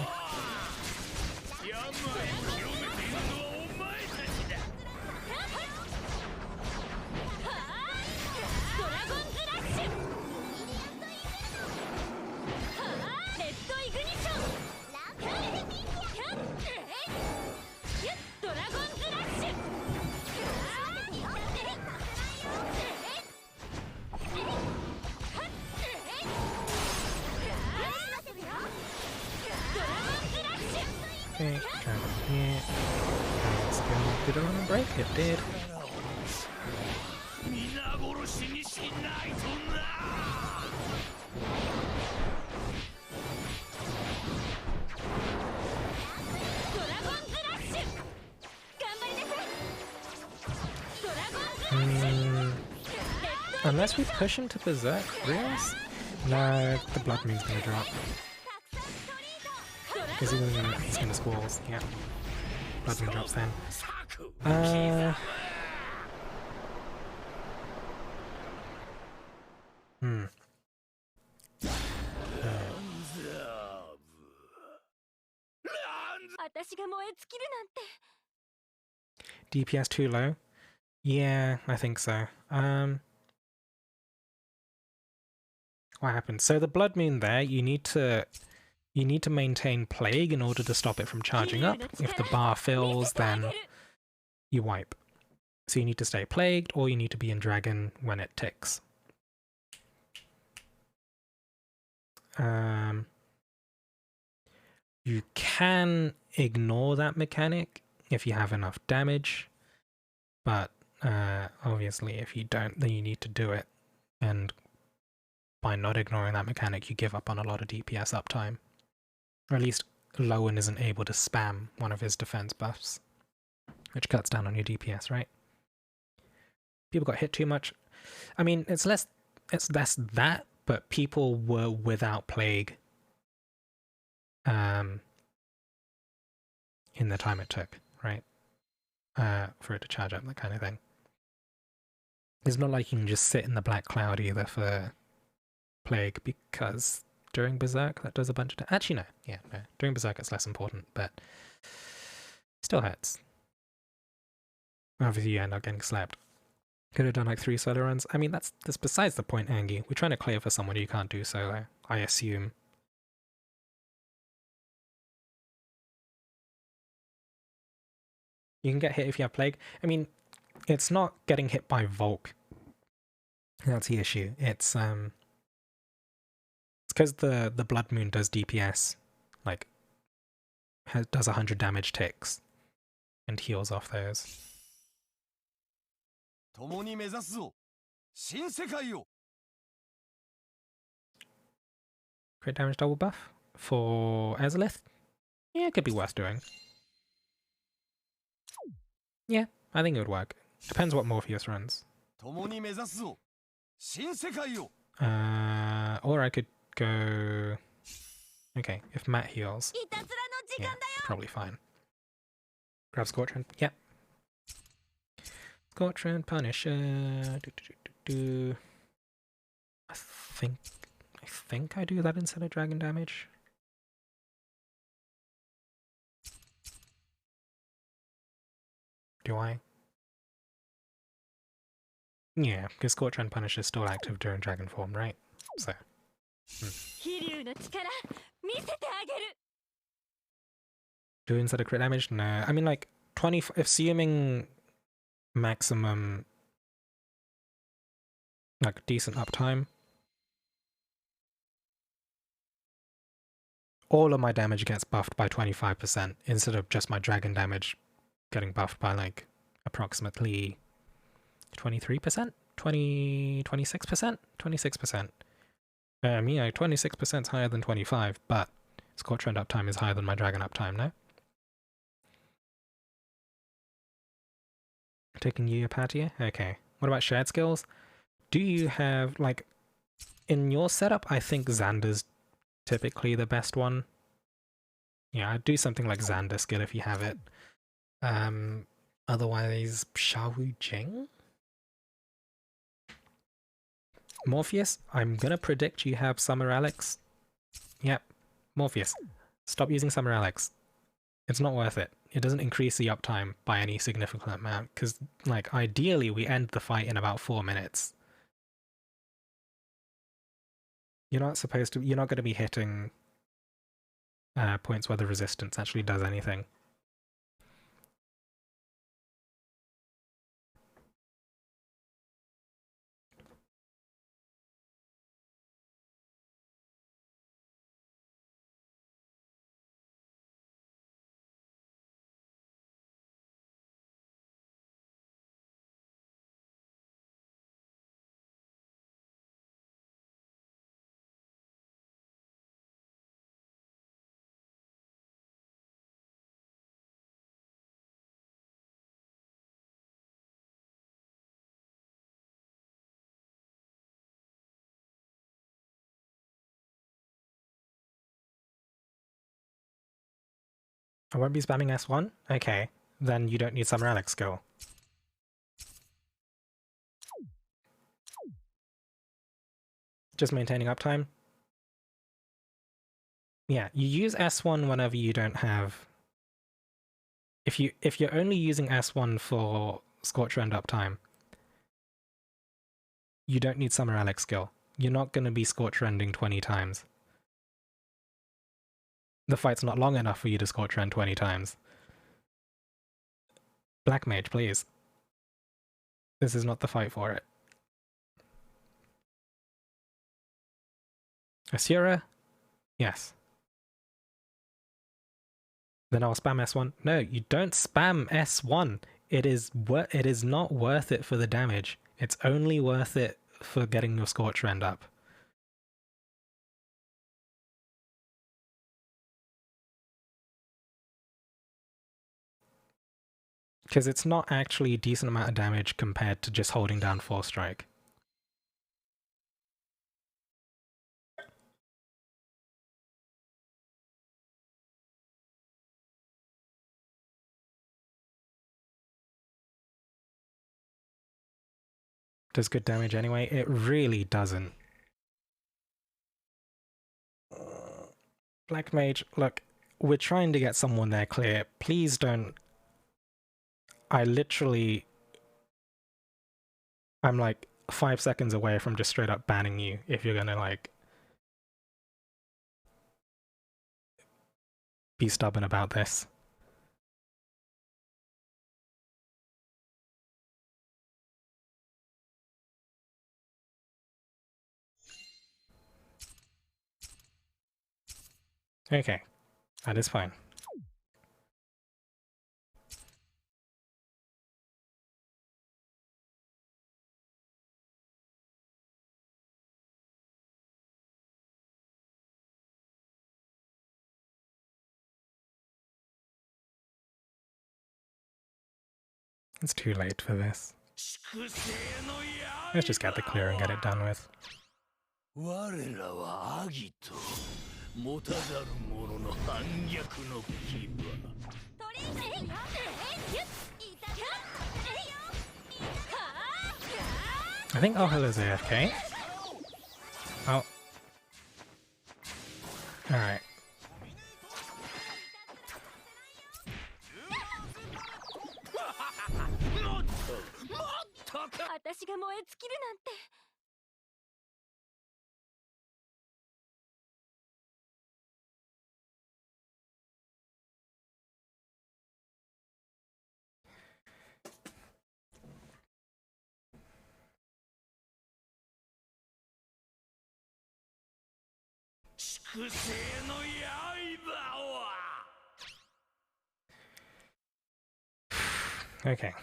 Okay, dragon here. Dragon skill. Did I run a break? It did. Unless we push him to Berserk Reels? No, the Blood Moon's gonna drop. Is he gonna, he's gonna squalls, yeah. Blood Moon drops then. DPS too low? Yeah, I think so. What happened? So the Blood Moon there, you need to maintain Plague in order to stop it from charging up. If the bar fills, then you wipe. So you need to stay Plagued, or you need to be in Dragon when it ticks. You can ignore that mechanic if you have enough damage, but obviously if you don't, then you need to do it, and by not ignoring that mechanic you give up on a lot of DPS uptime. Or at least Lowen isn't able to spam one of his defense buffs, which cuts down on your DPS, right? People got hit too much. I mean, it's less that, but people were without Plague in the time it took, right? For it to charge up, that kind of thing. It's not like you can just sit in the Black Cloud either for Plague, because during Berserk that does a bunch of actually no, yeah, no. During Berserk it's less important, but still hurts. Obviously you end up getting slapped. Could have done like 3 solo runs. I mean that's besides the point, Angie. We're trying to clear for someone who can't do solo, I assume. You can get hit if you have Plague. I mean, it's not getting hit by Volk. That's the issue. It's because the Blood Moon does DPS like does 100 damage ticks and heals off those. 共に目指すぞ新世界を Crit damage double buff for Azalith? Yeah, it could be worth doing. Yeah, I think it would work. Depends what Morpheus runs. 共に目指すぞ新世界を Or I could go... Okay, if Matt heals, いたずらの時間 yeah, だよ probably fine. Grab Scorch and... Yeah. Scorch and Punisher... Do. I think I do that instead of dragon damage. Do I? Yeah, because Scorch and Punisher is still active during dragon form, right? So... 飛竜の力見せてあげる Do instead of crit damage? No. I mean, like, 20... Assuming maximum... Like, decent uptime. All of my damage gets buffed by 25% instead of just my dragon damage getting buffed by, like, approximately 23%? 26%? 26%. Yeah, 26% is higher than 25, but Scorch Trend uptime is higher than my dragon uptime, no? Taking you Patia? Okay. What about shared skills? Do you have, like, in your setup, I think Xander's typically the best one. Yeah, I'd do something like Xander skill if you have it. Otherwise, Xiaowu Jing? Morpheus, I'm gonna predict you have Summer Alex. Yep, Morpheus, stop using Summer Alex. It's not worth it. It doesn't increase the uptime by any significant amount, because, like, ideally we end the fight in about 4 minutes. You're not supposed to, you're not going to be hitting points where the resistance actually does anything. I won't be spamming S1? Okay, then you don't need Summer Alex skill. Just maintaining uptime? Yeah, you use S1 whenever you don't have... If you're only using S1 for Scorcher and uptime, you don't need Summer Alex skill. You're not going to be Scorcher ending 20 times. The fight's not long enough for you to Scorcher end 20 times. Black Mage, please. This is not the fight for it. Asura? Yes. Then I'll spam S1. No, you don't spam S1. It is not worth it for the damage. It's only worth it for getting your Scorcher end up. Because it's not actually a decent amount of damage compared to just holding down 4 strike. Does good damage anyway? It really doesn't. Black Mage, look, we're trying to get someone there clear. Please don't... I'm like 5 seconds away from just straight up banning you if you're gonna, like, be stubborn about this. Okay, that is fine. It's too late for this. Let's just get the clear and get it done with. 我らはアギト持たざる者の反逆の牙 I think Ohila's AFK. Oh. Alright. 私が燃え尽きるなんて。粛清の刃は Okay.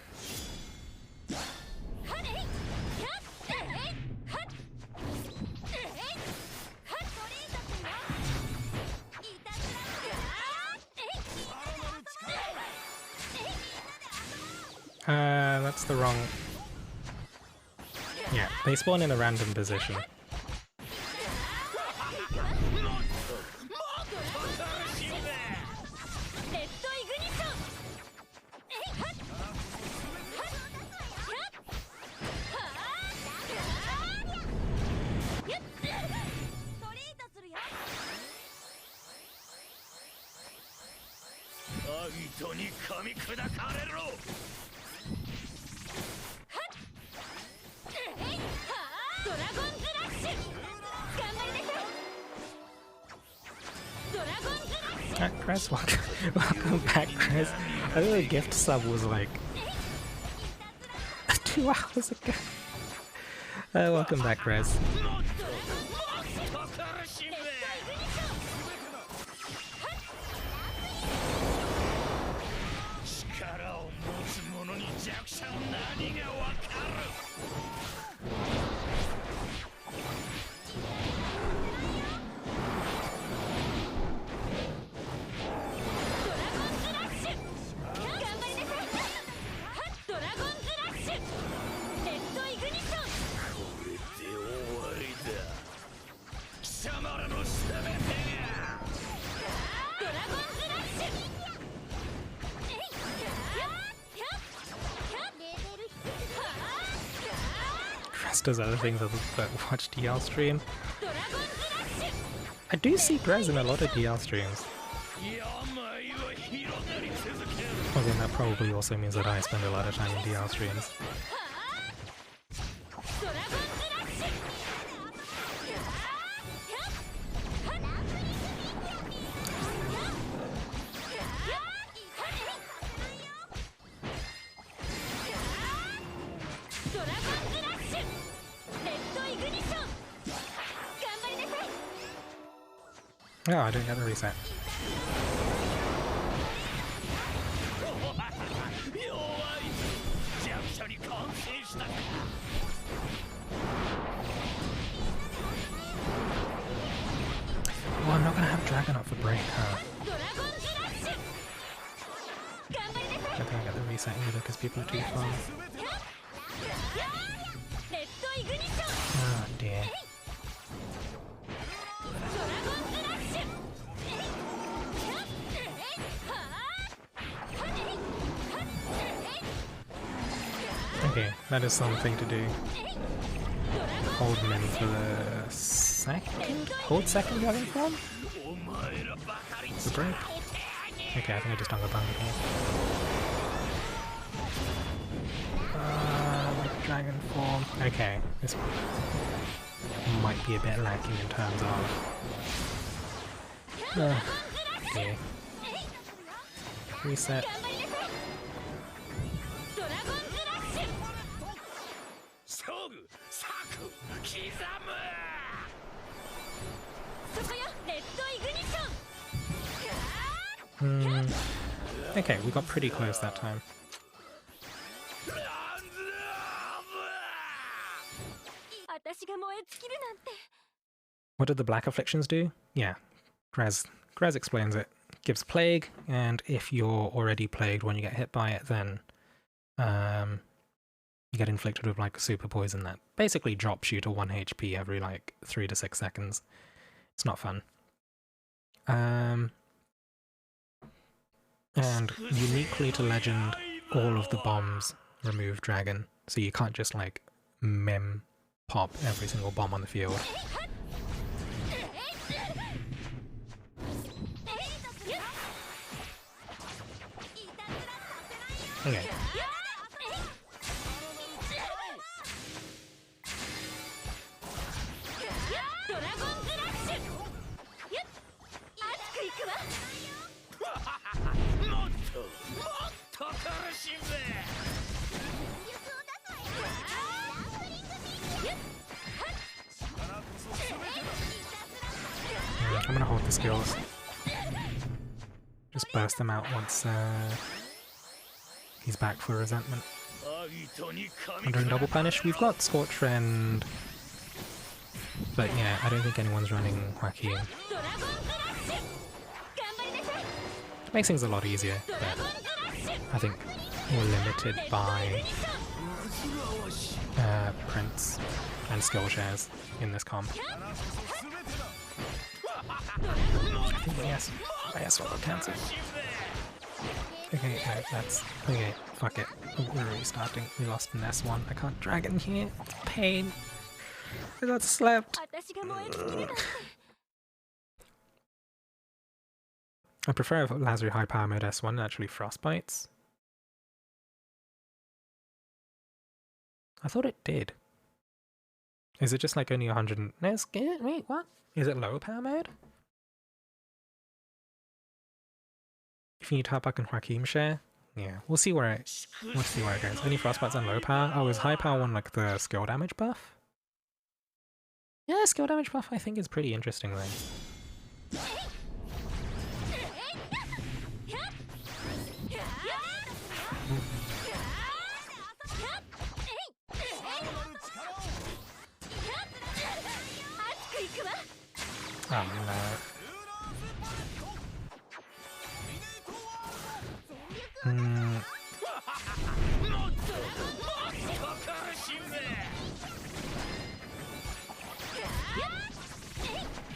That's the wrong... Yeah, they spawn in a random position. Chris, welcome back, Chris. I think the gift sub was like 2 hours ago. Welcome back, Chris. Does other things other than watch DL stream. I do see Grez in a lot of DL streams. Well, then that probably also means that I spend a lot of time in DL streams. No, I didn't get the reset. Oh, I'm not gonna have Dragon up for break, huh? I can't get the reset either because people are too far. Oh dear. Okay, that is something to do. Hold him in for the second? Hold second Dragon form? The break? Okay, I think I just hung a bang again. Dragon form. Okay, this might be a bit lacking in terms of... okay. Reset. Okay, we got pretty close that time. What did the Black Afflictions do? Yeah, Grez explains it. Gives plague, and if you're already plagued when you get hit by it, then You get inflicted with like super poison that basically drops you to 1 HP every like 3 to 6 seconds. It's not fun. And uniquely to Legend, all of the bombs remove Dragon, so you can't just like mem pop every single bomb on the field. Okay. I'm gonna hold the skills. Just burst them out once he's back for resentment. Under and double punish. We've got Scorch and... But yeah, I don't think anyone's running Joaquin. Makes things a lot easier, but I think we're limited by prints and skill shares in this comp. I think yes, will cancel. Okay, no, that's... Okay, fuck it. We're restarting. We lost an S1. I can't Dragon here. It's pain. I got slapped. I prefer if Lazuri High Power Mode S1 actually frostbites. I thought it did. Is it just like only 100 and... No, wait, what? Is it lower power mode? If you need Harpuck and Joaquin share? Yeah, we'll see where it goes. Only frostbites on low power? Oh, is high power one like the skill damage buff? Yeah, skill damage buff I think is pretty interesting though. Oh no.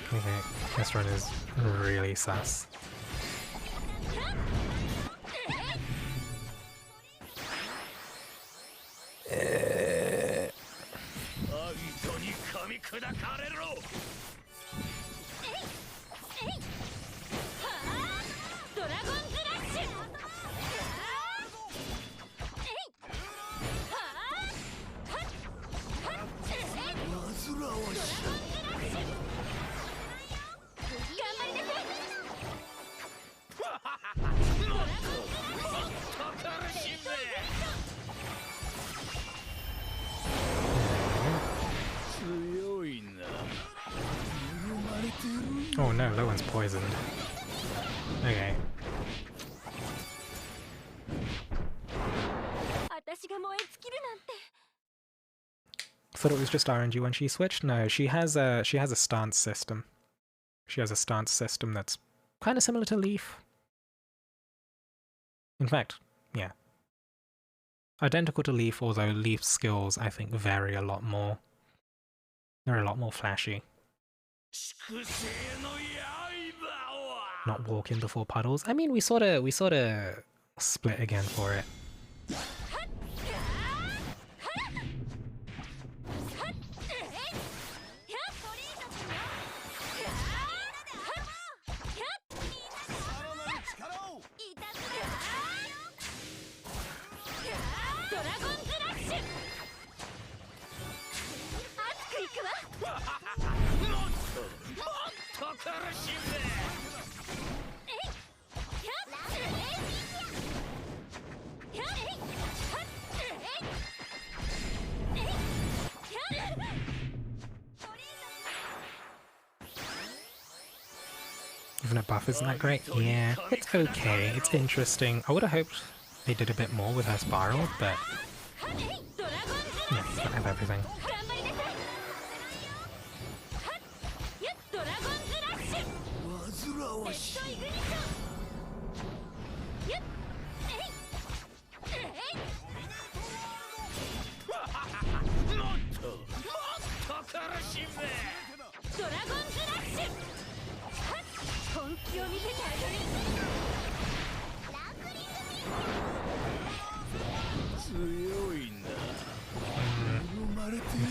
Okay, this run is really sus. Oh no, that one's poisoned. Okay. Thought it was just RNG when she switched? No, she has a stance system. She has a stance system that's kind of similar to Leaf. In fact, yeah. Identical to Leaf, although Leaf's skills, I think, vary a lot more. They're a lot more flashy. Not walk in before puddles. I mean, we sort of split again for it. Even a buff isn't that great? Yeah, it's okay, it's interesting. I would have hoped they did a bit more with her spiral, but yeah, don't have everything.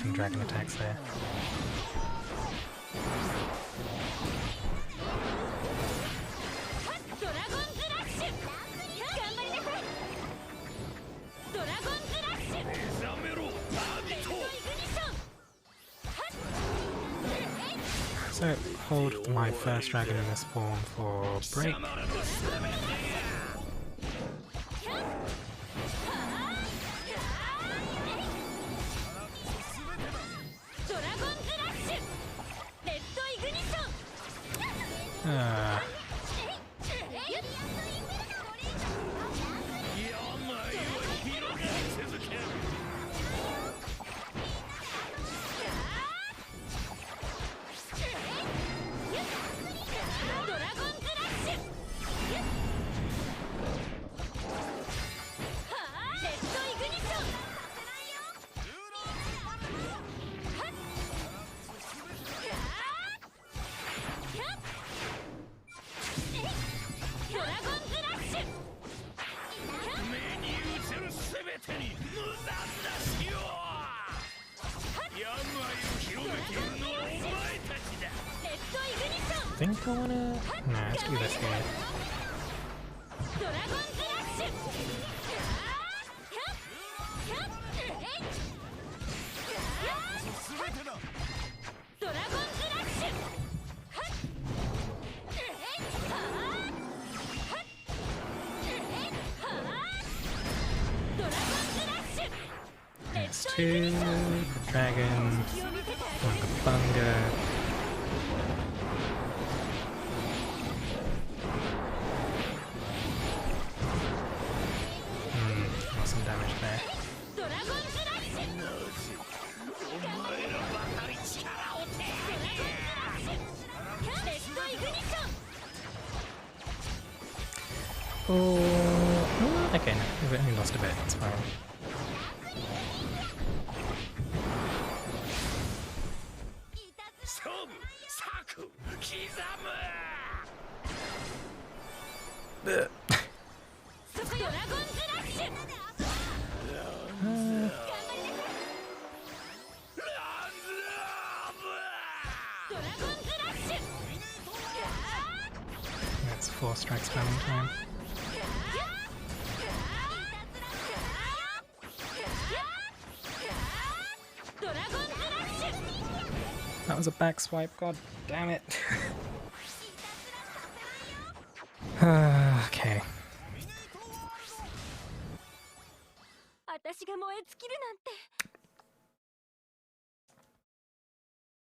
Some dragon attacks there. So hold my first dragon in this form for break. I think I wanna... Nah, let's do this here. There's two, the dragon, bunga. Some damage there. Oh, okay, no, we've only lost a bit, it's fine. That's 4 strikes spamming time. That was a back swipe, god damn it. Okay.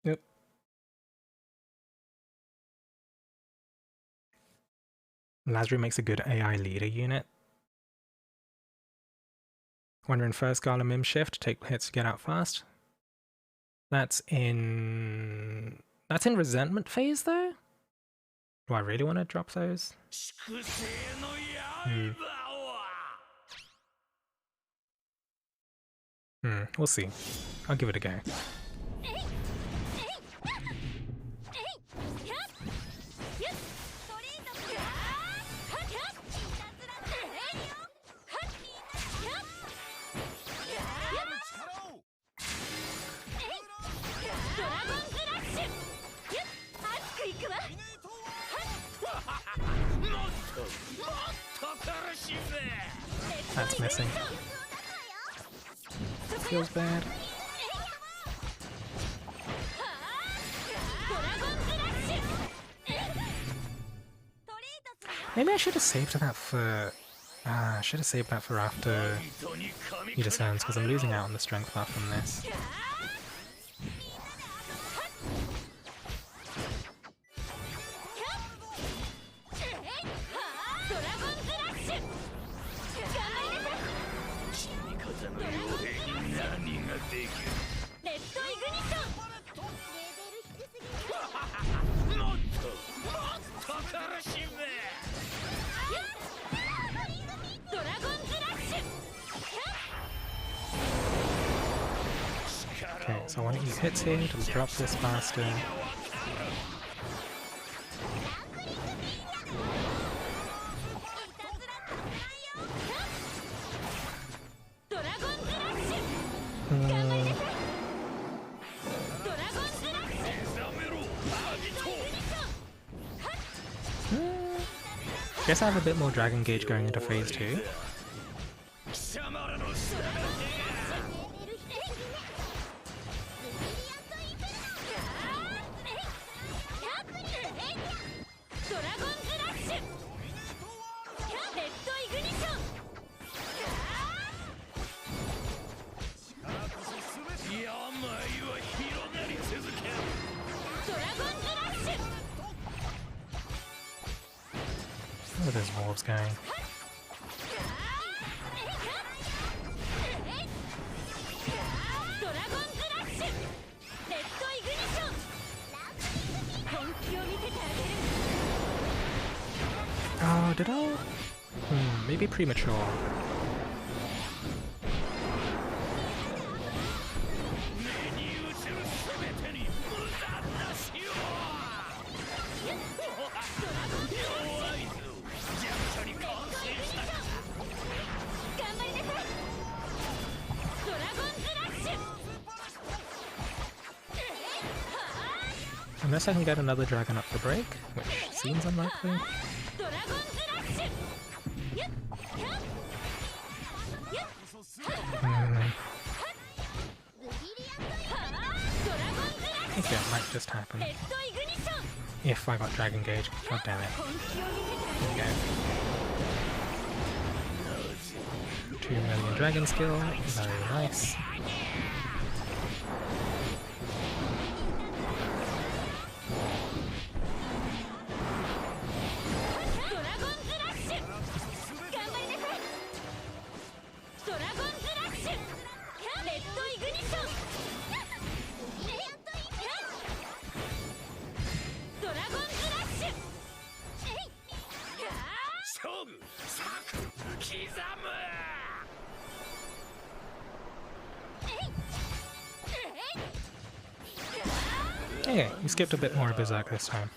Yep. Lazarus makes a good AI leader unit. When you're in first Gala Mim shift, take hits to get out fast. That's in resentment phase though? Do I really want to drop those? We'll see. I'll give it a go. That's missing. Feels bad. Maybe I should have saved that for... I should have saved that for after he descends, because I'm losing out on the strength buff from this. Okay, so I want to use hits here to drop this faster. Guess I have a bit more Dragon Gauge going into phase 2. Where are those wolves going? Oh, did I? Maybe premature. Unless I can get another dragon up the break, which seems unlikely. Okay, it might just happen. If I got Dragon Gauge. God damn it. There we go. 2 million dragon skill. Very nice. Okay, we skipped a bit more Berserk this time.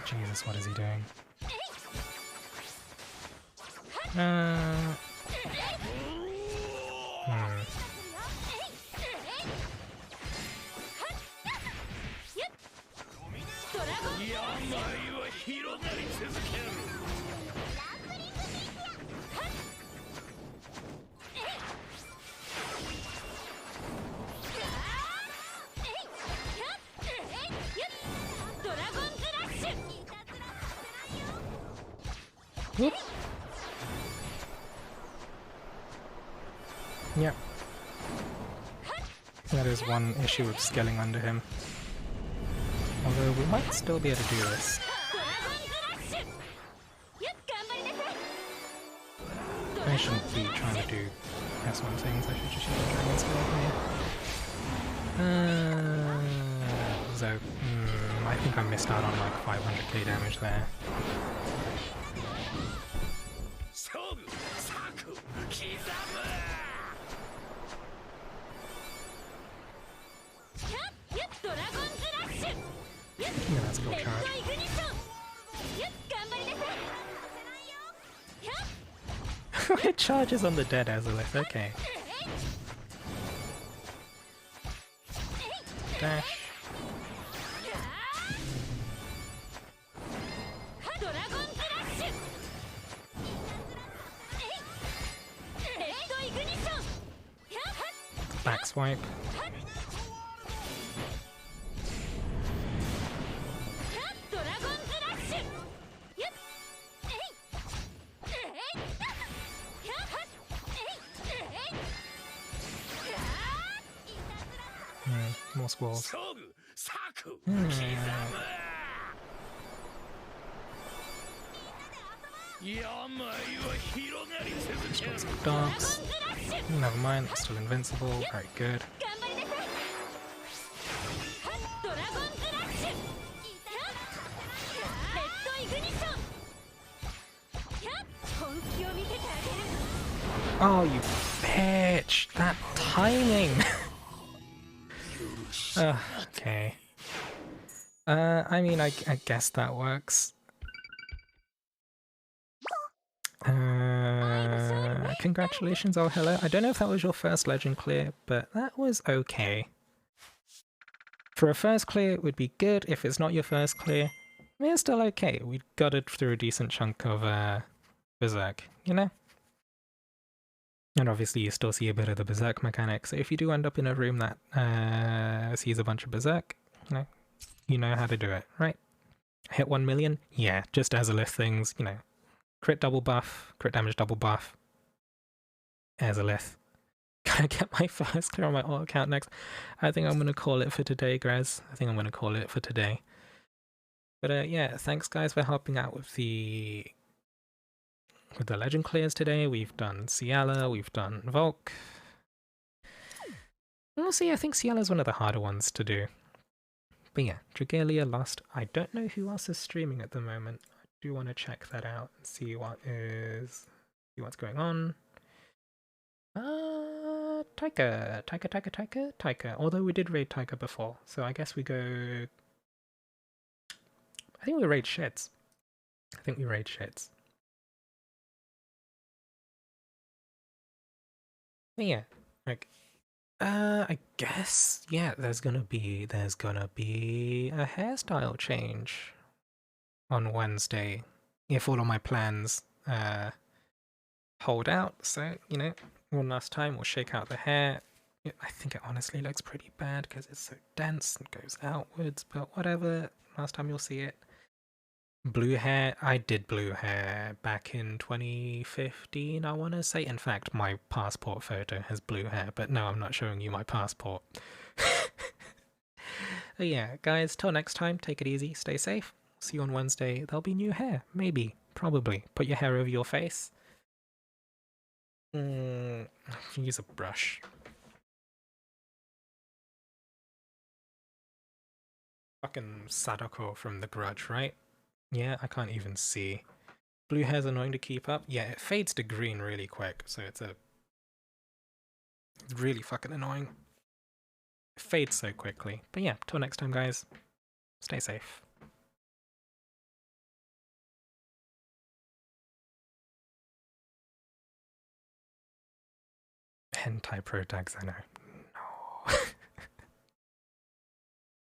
Jesus, what is he doing? Whoop. Yep. That is one issue with scaling under him. Although we might still be able to do this. I shouldn't be trying to do S1 things, I should just use the dragon skill here. So, I think I missed out on like 500k damage there. Yeah, that's a good charge. It charges on the dead Azalith, okay. Dash. Back swipe. More squalls. Dogs. Never mind, it's still invincible. Very good. Oh, you bitch! That timing! Okay. I mean, I guess that works. Congratulations, oh hello. I don't know if that was your first legend clear, but that was okay. For a first clear, it would be good. If it's not your first clear, I mean, it's still okay. We got it through a decent chunk of Berserk, you know? And obviously you still see a bit of the Berserk mechanic, so if you do end up in a room that sees a bunch of Berserk, you know how to do it, right? Hit 1 million? Yeah, just Azalith things, you know. Crit double buff, crit damage double buff. Azalith. Gotta get my first clear on my alt account next. I think I'm gonna call it for today, Grez. I think I'm gonna call it for today. But yeah, thanks guys for helping out with the legend clears today. We've done Ciella, we've done Volk. We'll see, I think Ciella's one of the harder ones to do. But yeah, Dragalia lost. I don't know who else is streaming at the moment. I do want to check that out and see what's going on. Taika. Although we did raid Taika before, so I guess we go. I think we raid Sheds. But yeah, like, I guess yeah. There's gonna be a hairstyle change on Wednesday if all of my plans hold out. So you know, one last time we'll shake out the hair. I think it honestly looks pretty bad because it's so dense and goes outwards. But whatever. Last time you'll see it. Blue hair, I did blue hair back in 2015, I want to say. In fact, my passport photo has blue hair, but no, I'm not showing you my passport. But yeah, guys, till next time, take it easy, stay safe. See you on Wednesday. There'll be new hair, maybe, probably. Put your hair over your face. Use a brush. Fucking Sadako from The Grudge, right? Yeah, I can't even see. Blue hair's annoying to keep up. Yeah, it fades to green really quick, so it's really fucking annoying. It fades so quickly. But yeah, till next time, guys. Stay safe. Hentai pro tags, I know.